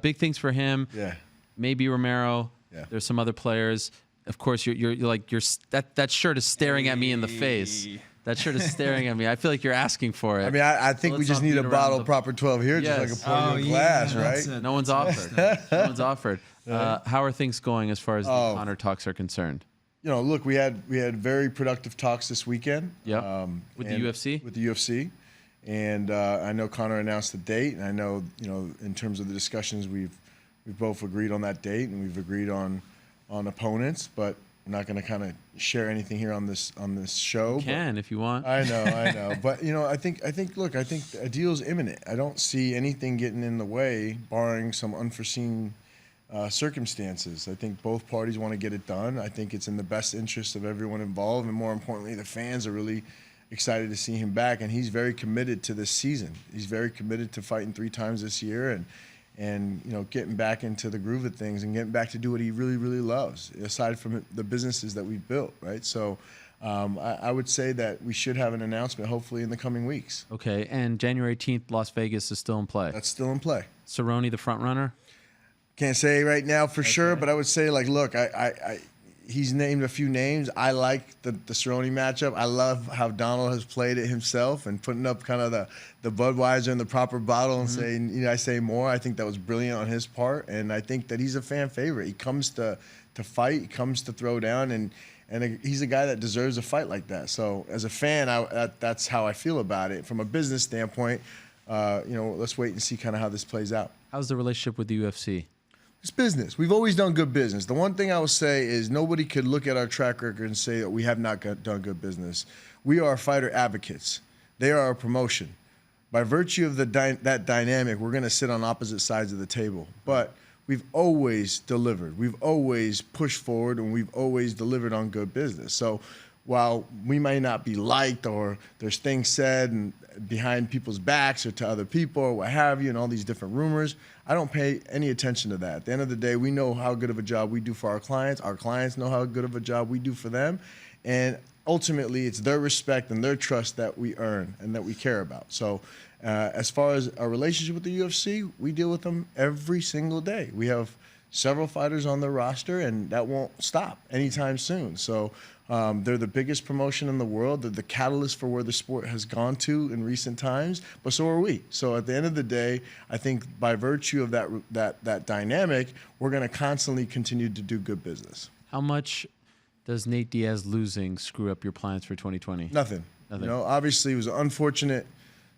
big things for him. Yeah. maybe Romero. Yeah. There's some other players. Of course, you're like that shirt is staring at me in the face. That shirt is staring at me. I feel like you're asking for it. I mean, I think So we let's just not need beat a around bottle the- of Proper 12 here, just like a pour you a glass, right? No one's offered. No one's offered. How are things going as far as the Conor talks are concerned? You know, look, we had very productive talks this weekend. Yeah. With the UFC? With the UFC. And I know Conor announced the date, and I know, in terms of the discussions, we've both agreed on that date, and we've agreed on opponents, but I'm not going to kind of share anything here on this show. You can if you want. I know. But I think a deal is imminent. I don't see anything getting in the way, barring some unforeseen circumstances. I think both parties want to get it done. I think it's in the best interest of everyone involved, and more importantly, the fans are really excited to see him back. And he's very committed to this season. He's very committed to fighting 3 times this year, and getting back into the groove of things and getting back to do what he really, really loves, aside from the businesses that we've built, right? So I would say that we should have an announcement hopefully in the coming weeks. Okay, and January 18th, Las Vegas is still in play. That's still in play. Cerrone, the front runner? Can't say right now for sure, but I would say, like, look, he's named a few names. I like the Cerrone matchup. I love how Donald has played it himself and putting up kind of the Budweiser in the proper bottle and saying, I say more. I think that was brilliant on his part, and I think that he's a fan favorite. He comes to fight, he comes to throw down, and he's a guy that deserves a fight like that. So as a fan, that's how I feel about it. From a business standpoint, let's wait and see kind of how this plays out. How's the relationship with the UFC? It's business. We've always done good business. The one thing I will say is nobody could look at our track record and say that we have not done good business. We are fighter advocates. They are a promotion. By virtue of that dynamic, we're going to sit on opposite sides of the table. But we've always delivered. We've always pushed forward, and we've always delivered on good business. So while we may not be liked, or there's things said and behind people's backs or to other people or what have you, and all these different rumors, I don't pay any attention to that. At the end of the day, we know how good of a job we do for our clients. Our clients know how good of a job we do for them. And ultimately, it's their respect and their trust that we earn and that we care about. So as far as our relationship with the UFC, we deal with them every single day. We have several fighters on the roster, and that won't stop anytime soon. So they're the biggest promotion in the world. They're the catalyst for where the sport has gone to in recent times, but so are we. So at the end of the day, I think by virtue of that dynamic, we're going to constantly continue to do good business. How much does Nate Diaz losing screw up your plans for 2020? Nothing. Obviously, it was an unfortunate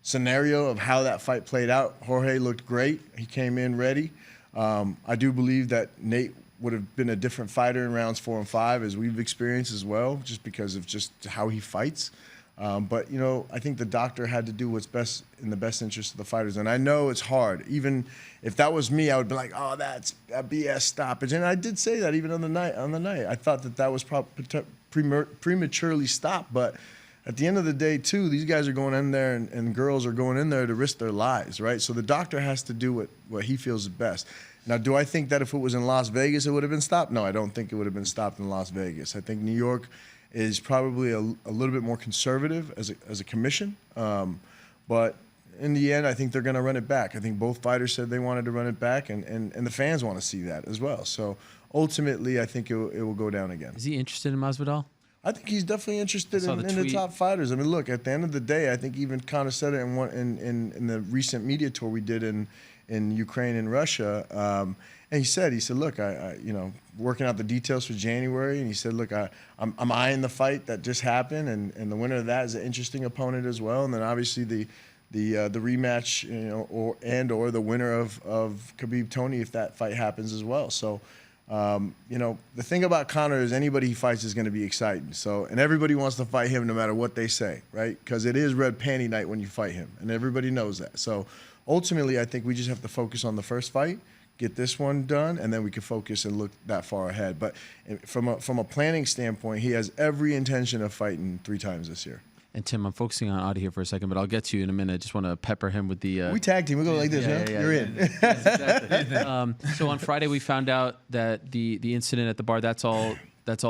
scenario of how that fight played out. Jorge looked great. He came in ready. I do believe that Nate would have been a different fighter in rounds 4 and 5, as we've experienced as well, just because of just how he fights. But I think the doctor had to do what's best in the best interest of the fighters. And I know it's hard. Even if that was me, I would be like, oh, that's a BS stoppage. And I did say that even on the night. I thought that was prematurely stopped. But at the end of the day, too, these guys are going in there, and girls are going in there to risk their lives, right? So the doctor has to do what he feels is best. Now, do I think that if it was in Las Vegas, it would have been stopped? No, I don't think it would have been stopped in Las Vegas. I think New York is probably a little bit more conservative as a commission. But in the end, I think they're going to run it back. I think both fighters said they wanted to run it back, and the fans want to see that as well. So ultimately, I think it will go down again. Is he interested in Masvidal? I think he's definitely interested in the top fighters. I mean, look, at the end of the day, I think even Conor said it in the recent media tour we did in Ukraine and Russia. And he said, look, I working out the details for January. And he said, look, I'm eyeing the fight that just happened. And the winner of that is an interesting opponent as well. And then obviously the rematch, or the winner of Khabib Tony, if that fight happens as well. So, the thing about Conor is anybody he fights is going to be exciting. So, and everybody wants to fight him no matter what they say, right? Because it is red panty night when you fight him, and everybody knows that. So, ultimately, I think we just have to focus on the first fight, get this one done, and then we can focus and look that far ahead. But from a planning standpoint, he has every intention of fighting 3 times this year. And Tim, I'm focusing on Adi here for a second, but I'll get to you in a minute. I just want to pepper him with the... we tag team. We go like this, huh? You're in. Yes, exactly. So on Friday, we found out that the incident at the bar, that's all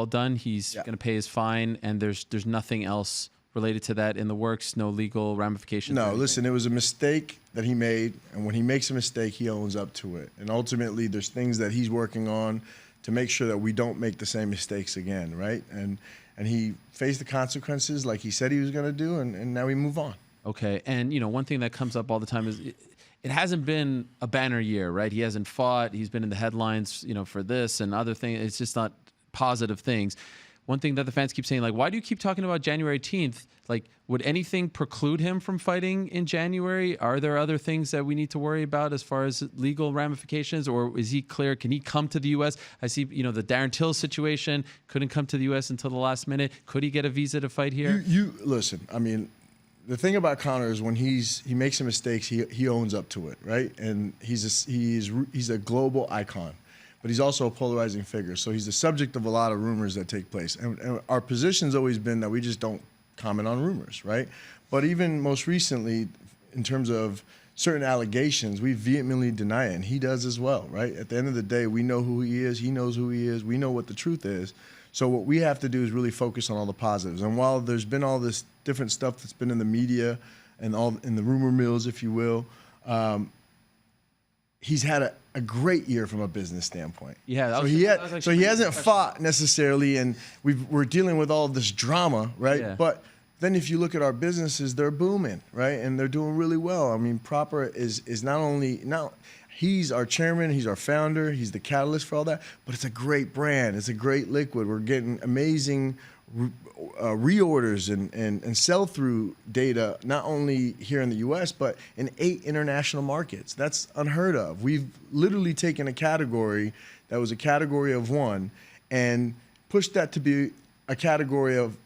done. He's going to pay his fine, and there's nothing else related to that in the works? No legal ramifications? or No, anything? listen, it was a mistake that he made, and when he makes a mistake, he owns up to it. And ultimately, there's things that he's working on to make sure that we don't make the same mistakes again, right? And he faced the consequences like he said he was going to do, and now we move on. Okay, and one thing that comes up all the time is it hasn't been a banner year, right? He hasn't fought. He's been in the headlines, for this and other things. It's just not positive things. One thing that the fans keep saying, like, why do you keep talking about January 18th? Like, would anything preclude him from fighting in January? Are there other things that we need to worry about as far as legal ramifications, or is he clear? Can he come to the U.S.? I see, the Darren Till situation, couldn't come to the U.S. until the last minute. Could he get a visa to fight here? You listen. I mean, the thing about Conor is when he makes some mistakes, he owns up to it, right? And he's a global icon. But he's also a polarizing figure. So he's the subject of a lot of rumors that take place. And our position's always been that we just don't comment on rumors, right? But even most recently, in terms of certain allegations, we vehemently deny it, and he does as well, right? At the end of the day, we know who he is, he knows who he is, we know what the truth is. So what we have to do is really focus on all the positives. And while there's been all this different stuff that's been in the media and all in the rumor mills, if you will, he's had a great year from a business standpoint. Yeah, so he hasn't fought necessarily, and we're dealing with all this drama, right? Yeah. But then if you look at our businesses, they're booming, right? And they're doing really well. I mean, Proper is not only he's our chairman, he's our founder, he's the catalyst for all that, but it's a great brand, it's a great liquid. We're getting amazing reorders and sell-through data, not only here in the U.S., but in 8 international markets. That's unheard of. We've literally taken a category that was a category of 1 and pushed that to be a category of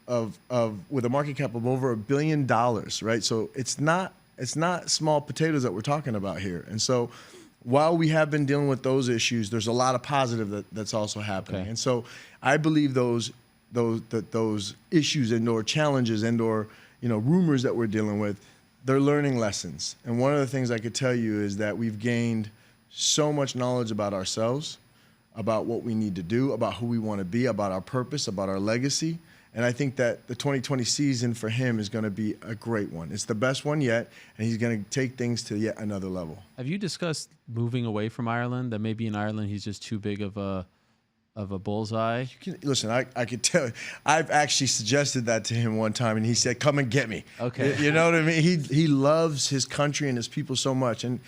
with a market cap of over $1 billion, right? So it's not small potatoes that we're talking about here. And so while we have been dealing with those issues, there's a lot of positive that's also happening. Okay. And so I believe those issues and/or challenges and/or rumors that we're dealing with, they're learning lessons. And one of the things I could tell you is that we've gained so much knowledge about ourselves, about what we need to do, about who we want to be, about our purpose, about our legacy. And I think that the 2020 season for him is going to be a great one. It's the best one yet, and he's going to take things to yet another level. Have you discussed moving away from Ireland? That maybe in Ireland he's just too big of a bullseye? Listen, I could tell you, I've actually suggested that to him one time, and he said, "Come and get me." Okay. You know what I mean? He loves his country and his people so much, and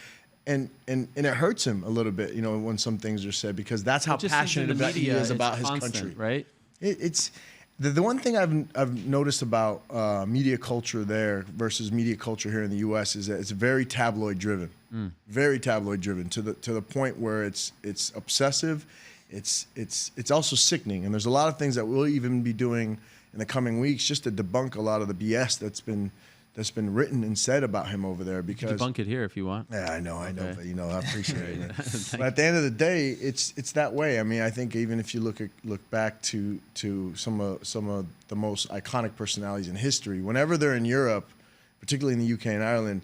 it hurts him a little bit, when some things are said, because that's how It just seems in passionate the he media, is it's about his constant, country. right? It's the one thing I've noticed about media culture there versus media culture here in the U.S. is that it's very tabloid driven, very tabloid driven to the point where it's obsessive. It's also sickening, and there's a lot of things that we'll even be doing in the coming weeks just to debunk a lot of the BS that's been written and said about him over there. Because Debunk it here if you want. yeah, I know, Okay. but I appreciate it. Man. But at the end of the day, it's that way. I mean, I think even if you look back to some of the most iconic personalities in history, whenever they're in Europe, particularly in the UK and Ireland,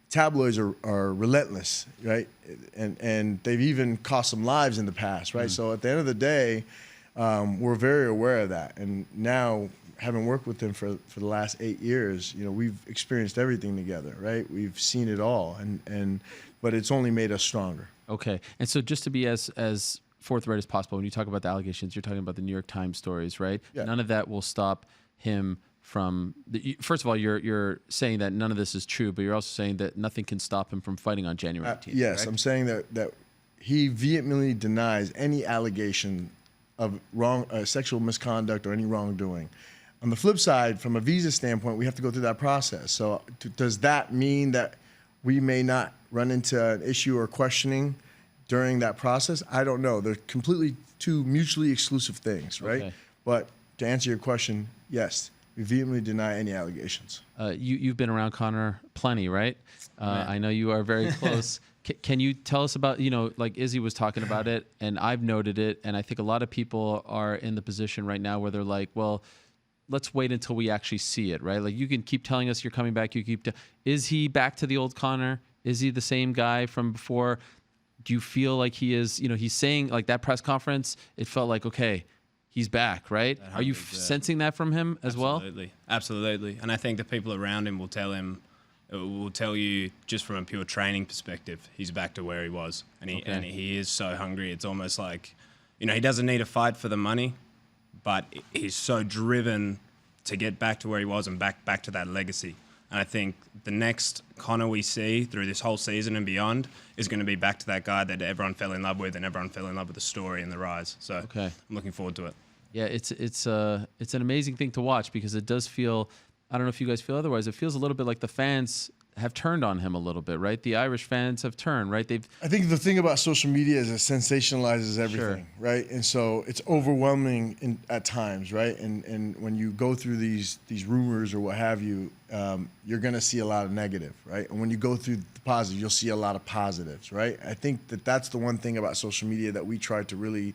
tabloids are relentless, right? And they've even cost some lives in the past, right? So at the end of the day, we're very aware of that. And now, having worked with them for the last 8 years, we've experienced everything together, right? We've seen it all, but it's only made us stronger. Okay. And so just to be as forthright as possible, when you talk about the allegations, you're talking about the New York Times stories, right? Yeah. None of that will stop him from first of all, you're saying that none of this is true, but you're also saying that nothing can stop him from fighting on January 18th. Yes, correct? I'm saying that he vehemently denies any allegation of sexual misconduct or any wrongdoing. On the flip side, from a visa standpoint, we have to go through that process. So does that mean that we may not run into an issue or questioning during that process? I don't know. They're completely two mutually exclusive things, right? Okay. But to answer your question, yes, we vehemently deny any allegations. You've been around Conor plenty, right? I know you are very close. Can you tell us about, like Izzy was talking about it, and I've noted it, and I think a lot of people are in the position right now where they're like, well, let's wait until we actually see it, right? Like, you can keep telling us you're coming back. Is he back to the old Conor? Is he the same guy from before? Do you feel like he is, he's saying, like, that press conference, it felt like, okay, he's back, right? That Are you hump is there. sensing that from him as well? Absolutely. And I think the people around him will tell you just from a pure training perspective, he's back to where he was. And he is so hungry. It's almost like, he doesn't need a fight for the money, but he's so driven to get back to where he was and back to that legacy. And I think the next Conor we see through this whole season and beyond is going to be back to that guy that everyone fell in love with, and everyone fell in love with the story and the rise. So I'm looking forward to it. Yeah, it's an amazing thing to watch because it does feel, I don't know if you guys feel otherwise, it feels a little bit like the fans have turned on him a little bit, right? The Irish fans have turned, right? I think the thing about social media is it sensationalizes everything, right? And so it's overwhelming at times, right? And when you go through these rumors or what have you, you're going to see a lot of negative, right? And when you go through the positive, you'll see a lot of positives, right? I think that's the one thing about social media that we try to really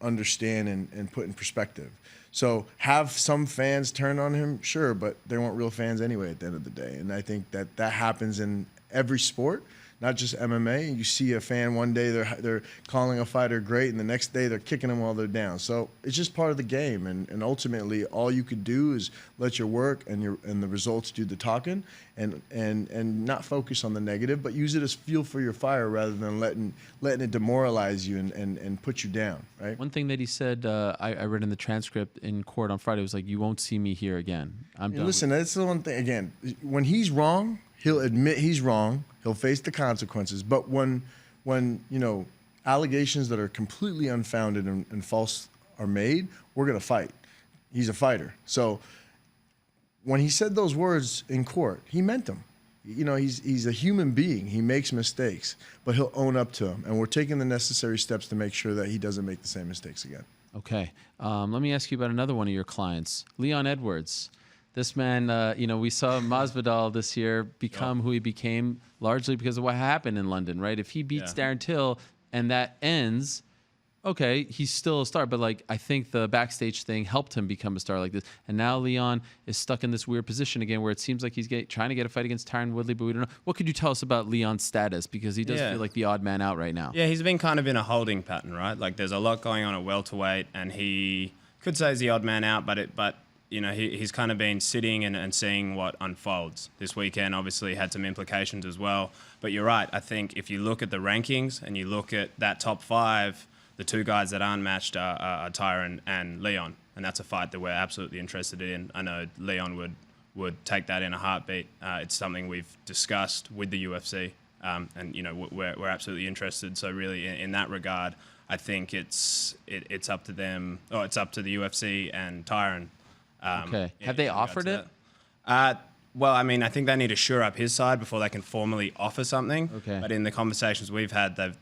understand and put in perspective. So have some fans turn on him, sure, but they weren't real fans anyway at the end of the day. And I think that happens in every sport, not just MMA. You see a fan one day they're calling a fighter great, and the next day they're kicking them while they're down. So it's just part of the game, and ultimately all you could do is let your work and the results do the talking, and not focus on the negative, but use it as fuel for your fire rather than letting it demoralize you and put you down. Right. One thing that he said, I read in the transcript in court on Friday, was like, "You won't see me here again. I'm done." Listen, that's the one thing. Again, when he's wrong, he'll admit he's wrong. He'll face the consequences. But when allegations that are completely unfounded and false are made, we're gonna fight. He's a fighter. So when he said those words in court, he meant them. He's a human being. He makes mistakes, but he'll own up to them. And we're taking the necessary steps to make sure that he doesn't make the same mistakes again. Okay. Let me ask you about another one of your clients, Leon Edwards. This man, we saw Masvidal this year become who he became largely because of what happened in London, right? If he beats Darren Till and that ends, okay, he's still a star. But I think the backstage thing helped him become a star like this. And now Leon is stuck in this weird position again where it seems like he's trying to get a fight against Tyron Woodley, but we don't know. What could you tell us about Leon's status? Because he does feel like the odd man out right now. Yeah, he's been kind of in a holding pattern, right? Like there's a lot going on at welterweight, and he could say he's the odd man out, but he's kind of been sitting and seeing what unfolds. This weekend obviously had some implications as well. But you're right. I think if you look at the rankings and you look at that top 5, the 2 guys that aren't matched are Tyron and Leon. And that's a fight that we're absolutely interested in. I know Leon would take that in a heartbeat. It's something we've discussed with the UFC. And we're absolutely interested. So really in that regard, I think it's up to them, or it's up to the UFC and Tyron. Okay. Have they offered it? Well, I mean, I think they need to shore up his side before they can formally offer something. Okay. But in the conversations we've had, they've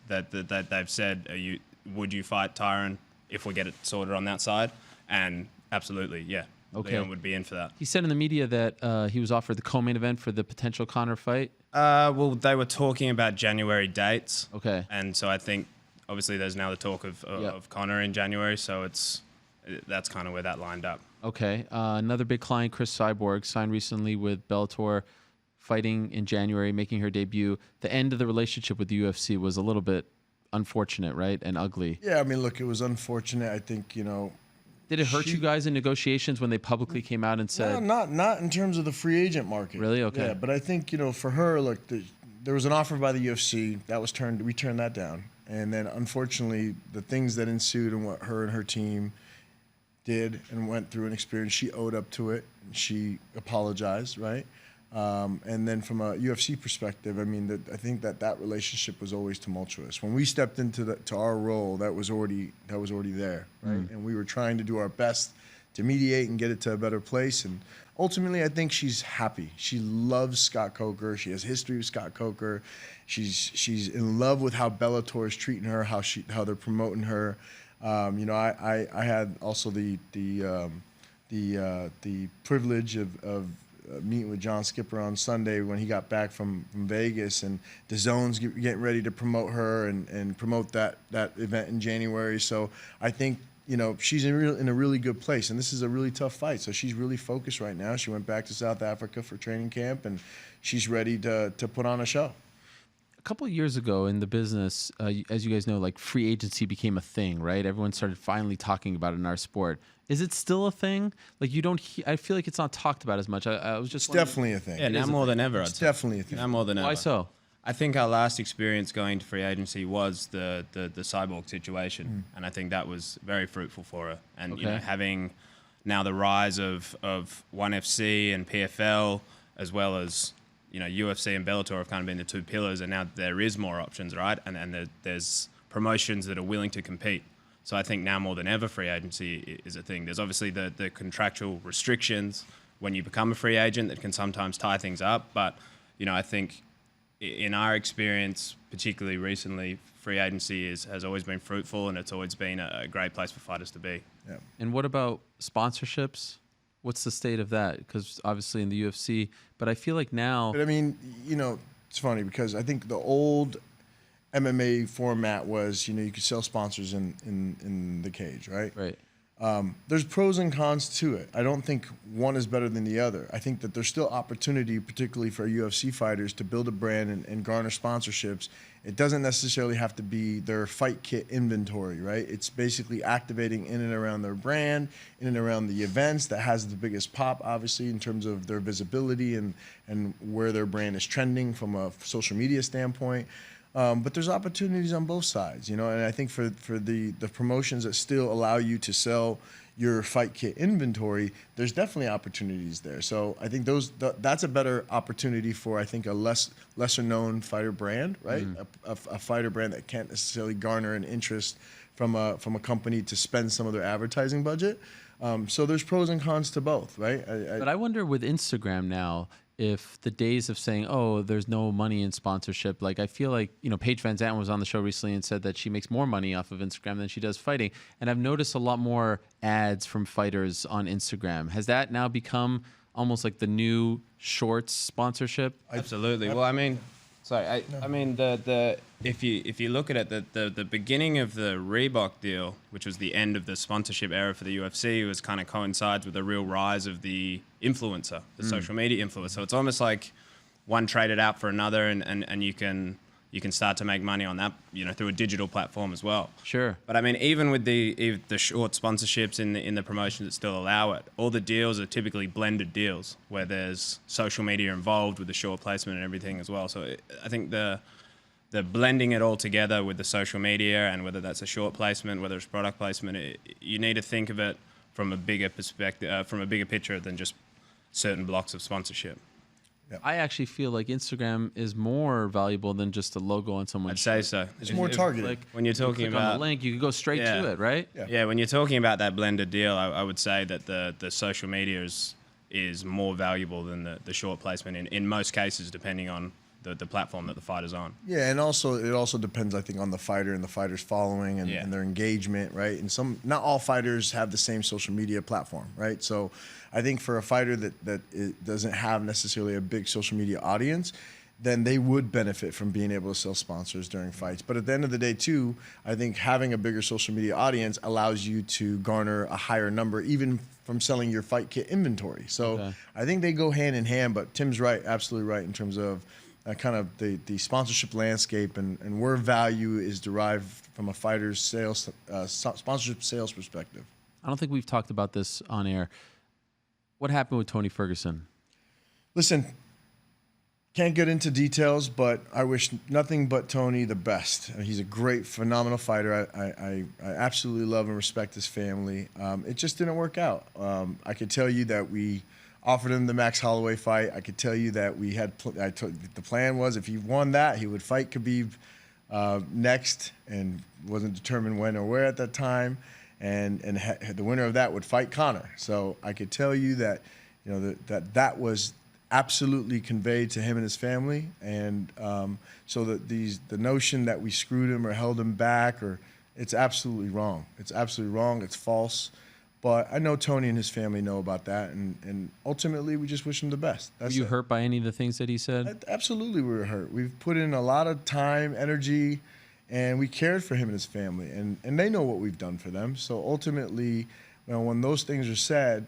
they've said, would you fight Tyron if we get it sorted on that side? And absolutely, yeah. Okay. Leon would be in for that. He said in the media that he was offered the co-main event for the potential Conor fight. Well, they were talking about January dates. Okay. And so I think obviously there's now the talk of Conor in January, so that's kind of where that lined up. Okay. Another big client, Chris Cyborg, signed recently with Bellator, fighting in January, making her debut. The end of the relationship with the UFC was a little bit unfortunate, right? And ugly. Yeah, I mean, look, it was unfortunate. I think, Did it hurt you guys in negotiations when they publicly came out and said? No, not in terms of the free agent market. Really? Okay. Yeah, but I think, for her, look, there was an offer by the UFC. We turned that down. And then, unfortunately, the things that ensued and what her and her team did and went through an experience, she owed up to it. And she apologized, right? And then from a UFC perspective, I mean, I think that relationship was always tumultuous. When we stepped into our role, that was already there, right? And we were trying to do our best to mediate and get it to a better place. And ultimately, I think she's happy. She loves Scott Coker. She has history with Scott Coker. She's in love with how Bellator is treating her, how they're promoting her. I had also the privilege of meeting with John Skipper on Sunday when he got back from Vegas, and DAZN's getting ready to promote her and promote that event in January. So I think she's in a really good place, and this is a really tough fight. So she's really focused right now. She went back to South Africa for training camp, and she's ready to put on a show. couple of years ago in the business, as you guys know, like free agency became a thing, right? Everyone started finally talking about it in our sport. Is it still a thing? Like you don't, I feel like it's not talked about as much. I was just It's definitely a thing. Yeah, now more than ever. It's definitely a thing. Now more than ever. Why so? I think our last experience going to free agency was the Cyborg situation, and I think that was very fruitful for her. And you know, Okay. having now the rise of ONE FC and PFL, as well as you know UFC and Bellator have kind of been the two pillars, and now there is more options, right? And there's promotions that are willing to compete. So I think now more than ever, free agency is a thing. There's obviously the contractual restrictions when you become a free agent that can sometimes tie things up, but you know, I think in our experience, particularly recently, free agency has always been fruitful, and it's always been a great place for fighters to be. Yeah. And what about sponsorships? What's the state of that? Because obviously in the UFC, but I feel like now. But I mean, you know, it's funny because I think the old MMA format was, you know, you could sell sponsors in the cage, right? Right. There's pros and cons to it. I don't think one is better than the other. I think that there's still opportunity, particularly for UFC fighters, to build a brand and garner sponsorships. It doesn't necessarily have to be their fight kit inventory, right? It's basically activating in and around their brand, in and around the events that has the biggest pop, obviously, in terms of their visibility and where their brand is trending from a social media standpoint. But there's opportunities on both sides, you know, and I think for the promotions that still allow you to sell your fight kit inventory, there's definitely opportunities there. So I think that's a better opportunity for, I think, a lesser known fighter brand, right? A fighter brand that can't necessarily garner an interest from a company to spend some of their advertising budget. So there's pros and cons to both, right? But I wonder with Instagram now, if the days of saying, oh, there's no money in sponsorship, like I feel like, you know, Paige Van Zandt was on the show recently and said that she makes more money off of Instagram than she does fighting. And I've noticed a lot more ads from fighters on Instagram. Has that now become almost like the new shorts sponsorship? Absolutely. Well, I mean, sorry, I mean if you look at it, the beginning of the Reebok deal, which was the end of the sponsorship era for the UFC, was kind of coincides with the real rise of the influencer, the social media influencer. So it's almost like one traded out for another, and you can start to make money on that, you know, through a digital platform as well. Sure. But I mean, even with the short sponsorships in the promotions that still allow it, all the deals are typically blended deals where there's social media involved with the short placement and everything as well. So I think the blending it all together with the social media, and whether that's a short placement, whether it's product placement, you need to think of it from a bigger perspective, from a bigger picture than just certain blocks of sponsorship. I actually feel like Instagram is more valuable than just a logo on someone's I'd say so. It's more targeted. Like, when you're talking click about on the link, you can go straight to it, right? Yeah, when you're talking about that blended deal, I would say that the social media is more valuable than the short placement in most cases, depending on the platform that the fighter's on. Yeah, and also it also depends, I think, on the fighter and the fighter's following and their engagement, right? And not all fighters have the same social media platform, right? So I think for a fighter that doesn't have necessarily a big social media audience, then they would benefit from being able to sell sponsors during fights. But at the end of the day, too, I think having a bigger social media audience allows you to garner a higher number, even from selling your fight kit inventory. So I think they go hand in hand, but Tim's right, absolutely right, in terms of kind of the sponsorship landscape and where value is derived from a fighter's sales, sponsorship sales perspective. I don't think we've talked about this on air. What happened with Tony Ferguson? Listen, can't get into details, but I wish nothing but Tony the best. He's a great, phenomenal fighter. I absolutely love and respect his family. It just didn't work out. I could tell you that we offered him the Max Holloway fight. I could tell you that we had the plan was if he won that, he would fight Khabib next, and wasn't determined when or where at that time. And the winner of that would fight Conor. So I could tell you that, you know, that was absolutely conveyed to him and his family, and so that the notion that we screwed him or held him back, it's absolutely wrong. It's absolutely wrong. It's false. But I know Tony and his family know about that, and ultimately we just wish him the best. Were you hurt by any of the things that he said? Absolutely, we were hurt. We've put in a lot of time, energy, and we cared for him and his family, and they know what we've done for them. So ultimately, you know, when those things are said,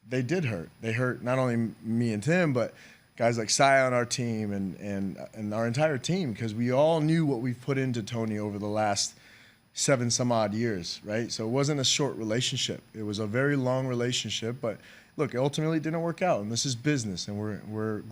they did hurt. They hurt not only me and Tim, but guys like Sai on our team and our entire team, because we all knew what we've put into Tony over the last 7 some odd years, right? So it wasn't a short relationship. It was a very long relationship, but look, ultimately it didn't work out, and this is business, and we're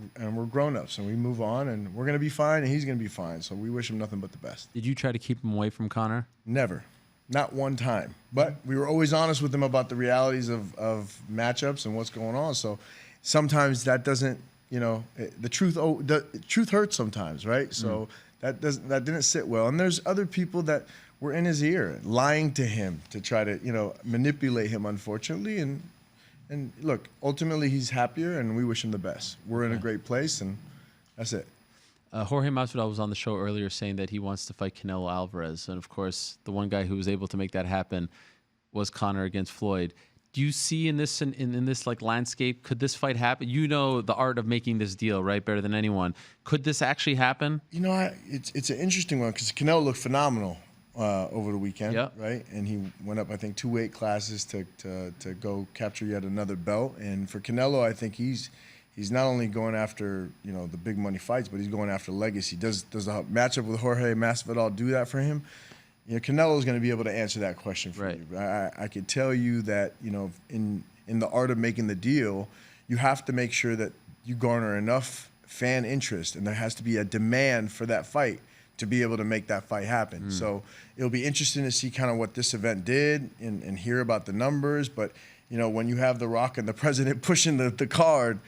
grown-ups, and we move on, and we're gonna be fine, and he's gonna be fine. So we wish him nothing but the best. Did you try to keep him away from Conor? Never, not one time. But we were always honest with him about the realities of matchups and what's going on. So sometimes that doesn't, the truth hurts sometimes, right? So that didn't sit well. And there's other people that were in his ear, lying to him to try to, manipulate him, unfortunately. And look, ultimately he's happier, and we wish him the best. We're in a great place, and that's it. Jorge Masvidal was on the show earlier saying that he wants to fight Canelo Alvarez, and of course, the one guy who was able to make that happen was Conor against Floyd. Do you see in this like landscape, could this fight happen? You know the art of making this deal, right, better than anyone. Could this actually happen? It's an interesting one because Canelo looked phenomenal over the weekend, right? And he went up, I think, 2 weight classes to go capture yet another belt. And for Canelo, I think he's not only going after the big money fights, but he's going after legacy. Does the matchup with Jorge Masvidal do that for him? Canelo is going to be able to answer that question for you. I could tell you that in the art of making the deal, you have to make sure that you garner enough fan interest, and there has to be a demand for that fight to be able to make that fight happen. So it'll be interesting to see kind of what this event did and hear about the numbers. But when you have The Rock and the president pushing the card,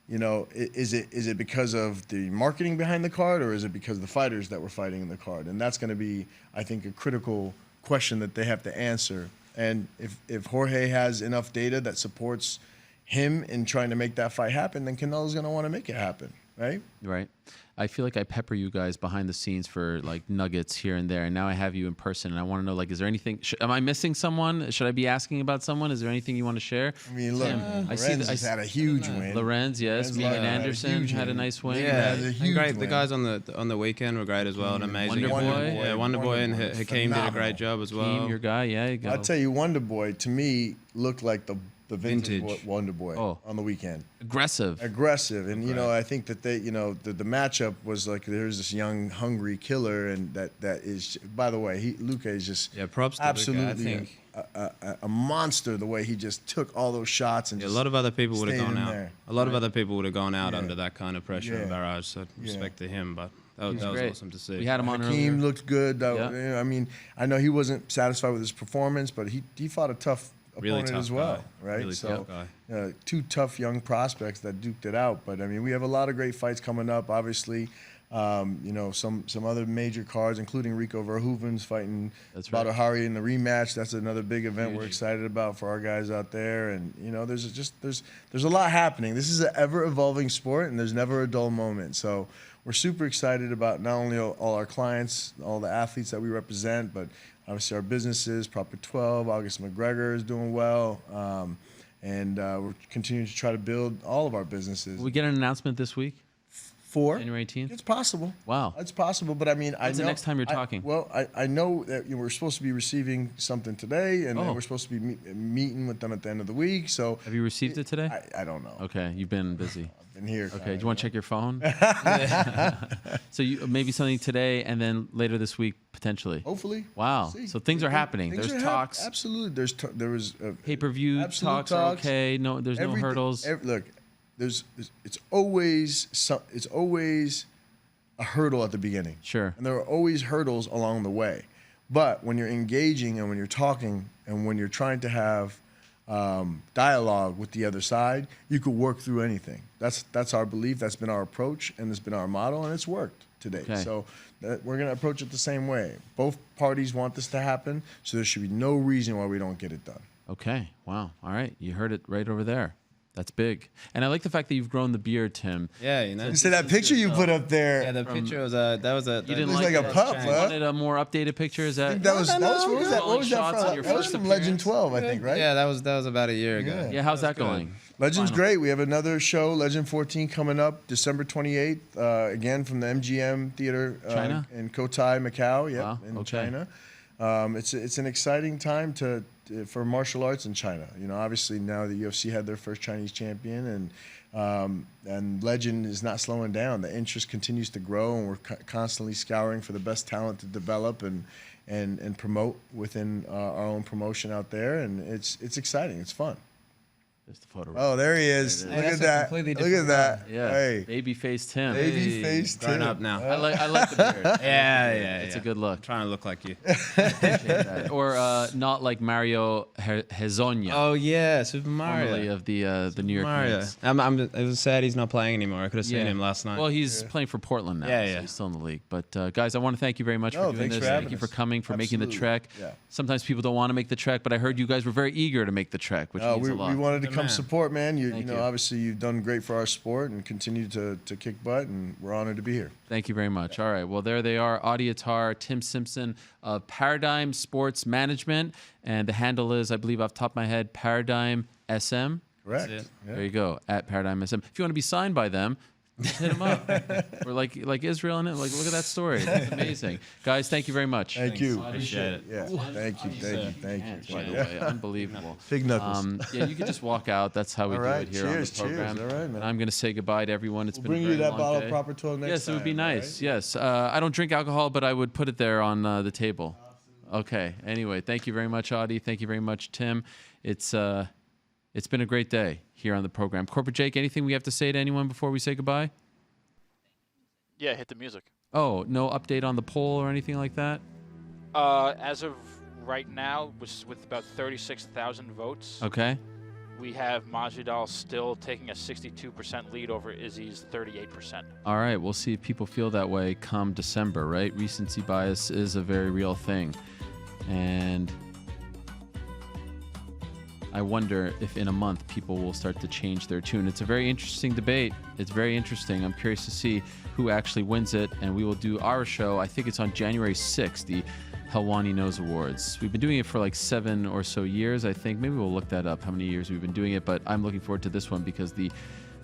is it because of the marketing behind the card, or is it because of the fighters that were fighting in the card? And that's going to be, I think, a critical question that they have to answer. And if Jorge has enough data that supports him in trying to make that fight happen, then Canelo's going to want to make it happen, right? Right. I feel like I pepper you guys behind the scenes for like nuggets here and there, and now I have you in person, and I want to know, like, is there anything? Am I missing someone? Should I be asking about someone? Is there anything you want to share? I mean, look, Lorenz had a huge win. Lorenz, yes. Megan Anderson had a nice win. Yeah, and great. The guys on the weekend were great as well. An amazing. Wonder Boy and Hakeem did a great job as well. Hakeem, your guy, yeah. I'll tell you, Wonder Boy to me looked like the vintage Wonder Boy on the weekend. Aggressive, and I think that they, the matchup was like there's this young, hungry killer, and that is. By the way, Luque is just props to absolutely Luque, I think. A monster. The way he just took all those shots and a lot of other people would have gone out. There. A lot of other people would have gone out under that kind of pressure and barrage. So respect to him, but that was awesome to see. We had him on Hakeem earlier. looked good. I mean, I know he wasn't satisfied with his performance, but he fought a tough opponent tough as well, guy. right? Really so, tough guy. 2 tough young prospects that duked it out. But I mean, we have a lot of great fights coming up. Obviously, some other major cards, including Rico Verhoeven's fighting Badr Hari in the rematch. That's another big event we're excited about for our guys out there. And there's a lot happening. This is an ever evolving sport, and there's never a dull moment. So we're super excited about not only all our clients, all the athletes that we represent, but obviously our businesses. Proper 12, August McGregor is doing well, and we're continuing to try to build all of our businesses. Will we get an announcement this week? For January 18th? It's possible. Wow. It's possible, but I mean, When's the next time you're talking? I know that we're supposed to be receiving something today, and then we're supposed to be meeting with them at the end of the week. So have you received it today? I don't know. Okay, you've been busy. I've been here. Okay, do you want to check your phone? So maybe something today, and then later this week potentially. Hopefully. Wow. So things are happening. There's talks. Absolutely. There was pay-per-view talks. Are okay. No, there's no hurdles. Look. It's always a hurdle at the beginning. Sure. And there are always hurdles along the way. But when you're engaging and when you're talking and when you're trying to have dialogue with the other side, you could work through anything. That's our belief. That's been our approach, and it's been our model, and it's worked today. Okay. So we're going to approach it the same way. Both parties want this to happen, so there should be no reason why we don't get it done. Okay. Wow. All right. You heard it right over there. That's big. And I like the fact that you've grown the beard, Tim. Yeah, You see that picture you put up there? Yeah, the picture was you didn't like a pup, You wanted a more updated picture? Is that that was what was that? What was that shots on from? your That was first from Legend appearance? 12, I think, right? Yeah, that was about a year ago. Yeah, how's that going? Legend's Final. great. We have another show, Legend 14, coming up December 28th. Again from the MGM Theater China? in Cotai, Macau. Yep, Wow, in okay. China. It's an exciting time to for martial arts in China. You know, obviously now the UFC had their first Chinese champion, and Legend is not slowing down. The interest continues to grow, and we're constantly scouring for the best talent to develop and promote within our own promotion out there. And it's exciting. It's fun. There's the photo. Oh, there he is. Look at that. Look at that. Yeah. Hey. Baby-faced Tim. Baby-faced Tim. Grown up now. I like the beard. Yeah. It's a good look. I'm trying to look like you. Or not like Mario Hezonja. Oh yeah, Super Formerly Mario. of the New York Mario. Knicks. I was sad he's not playing anymore. I could have seen him last night. Well, he's playing for Portland now. Yeah, so yeah. he's still in the league. But guys, I want to thank you very much No, for doing thanks this. for having Thank you for us. coming, for making the Absolutely. trek. Yeah. Sometimes people don't want to make the trek, but I heard you guys were very eager to make the trek, which means we a lot. wanted to Good come man. support, man. You Thank know, you. obviously you've done great for our sport and continue to kick butt, and we're honored to be here. Thank you very much. All right. Well, there they are. Adi Attar, Tim Simpson of Paradigm Sports Management. And the handle is, I believe off the top of my head, Paradigm SM. Correct. That's it. Yeah. There you go, at Paradigm SM. If you want to be signed by them, just hit them up. We're like Israel in it. Like, look at that story. It's amazing. Guys, thank you very much. Thank you. Appreciate it. Yeah. Thank you. By the way, unbelievable. Fig knuckles. Yeah, you can just walk out. That's how we All do right. it here Cheers, on the program. cheers. All right, man. And I'm going to say goodbye to everyone. It's We'll been bring a you very that long bottle day. of Proper 12 next Yes, it would be time, nice. right? Yes. I don't drink alcohol, but I would put it there on the table. Okay. Anyway, thank you very much, Adi. Thank you very much, Tim. It's been a great day here on the program. Corporate Jake, anything we have to say to anyone before we say goodbye? Yeah, hit the music. Oh, no update on the poll or anything like that? As of right now, with about 36,000 votes, Okay. we have Masvidal still taking a 62% lead over Izzy's 38%. All right, we'll see if people feel that way come December, right? Recency bias is a very real thing. And I wonder if in a month people will start to change their tune. It's a very interesting debate. It's very interesting. I'm curious to see who actually wins it. And we will do our show, I think it's on January 6th, the Helwani Knows Awards. We've been doing it for like 7 or so years, I think. Maybe we'll look that up, how many years we've been doing it. But I'm looking forward to this one because the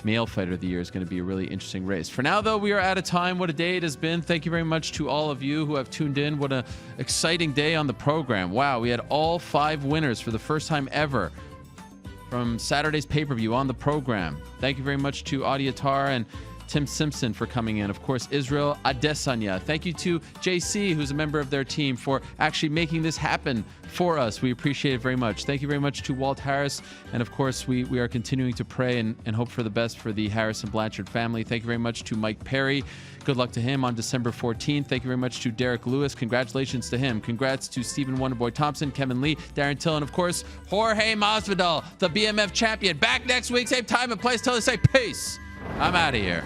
Male Fighter of the Year is going to be a really interesting race. For now, though, we are out of time. What a day it has been. Thank you very much to all of you who have tuned in. What an exciting day on the program. Wow, we had all 5 winners for the first time ever from Saturday's pay-per-view on the program. Thank you very much to Adi Attar and Tim Simpson for coming in. Of course, Israel Adesanya. Thank you to JC, who's a member of their team, for actually making this happen for us. We appreciate it very much. Thank you very much to Walt Harris. And of course, we are continuing to pray and hope for the best for the Harrison Blanchard family. Thank you very much to Mike Perry. Good luck to him on December 14th. Thank you very much to Derek Lewis. Congratulations to him. Congrats to Stephen Wonderboy Thompson, Kevin Lee, Darren Till, and of course, Jorge Masvidal, the BMF champion. Back next week, same time and place. Till they say peace. I'm out of here.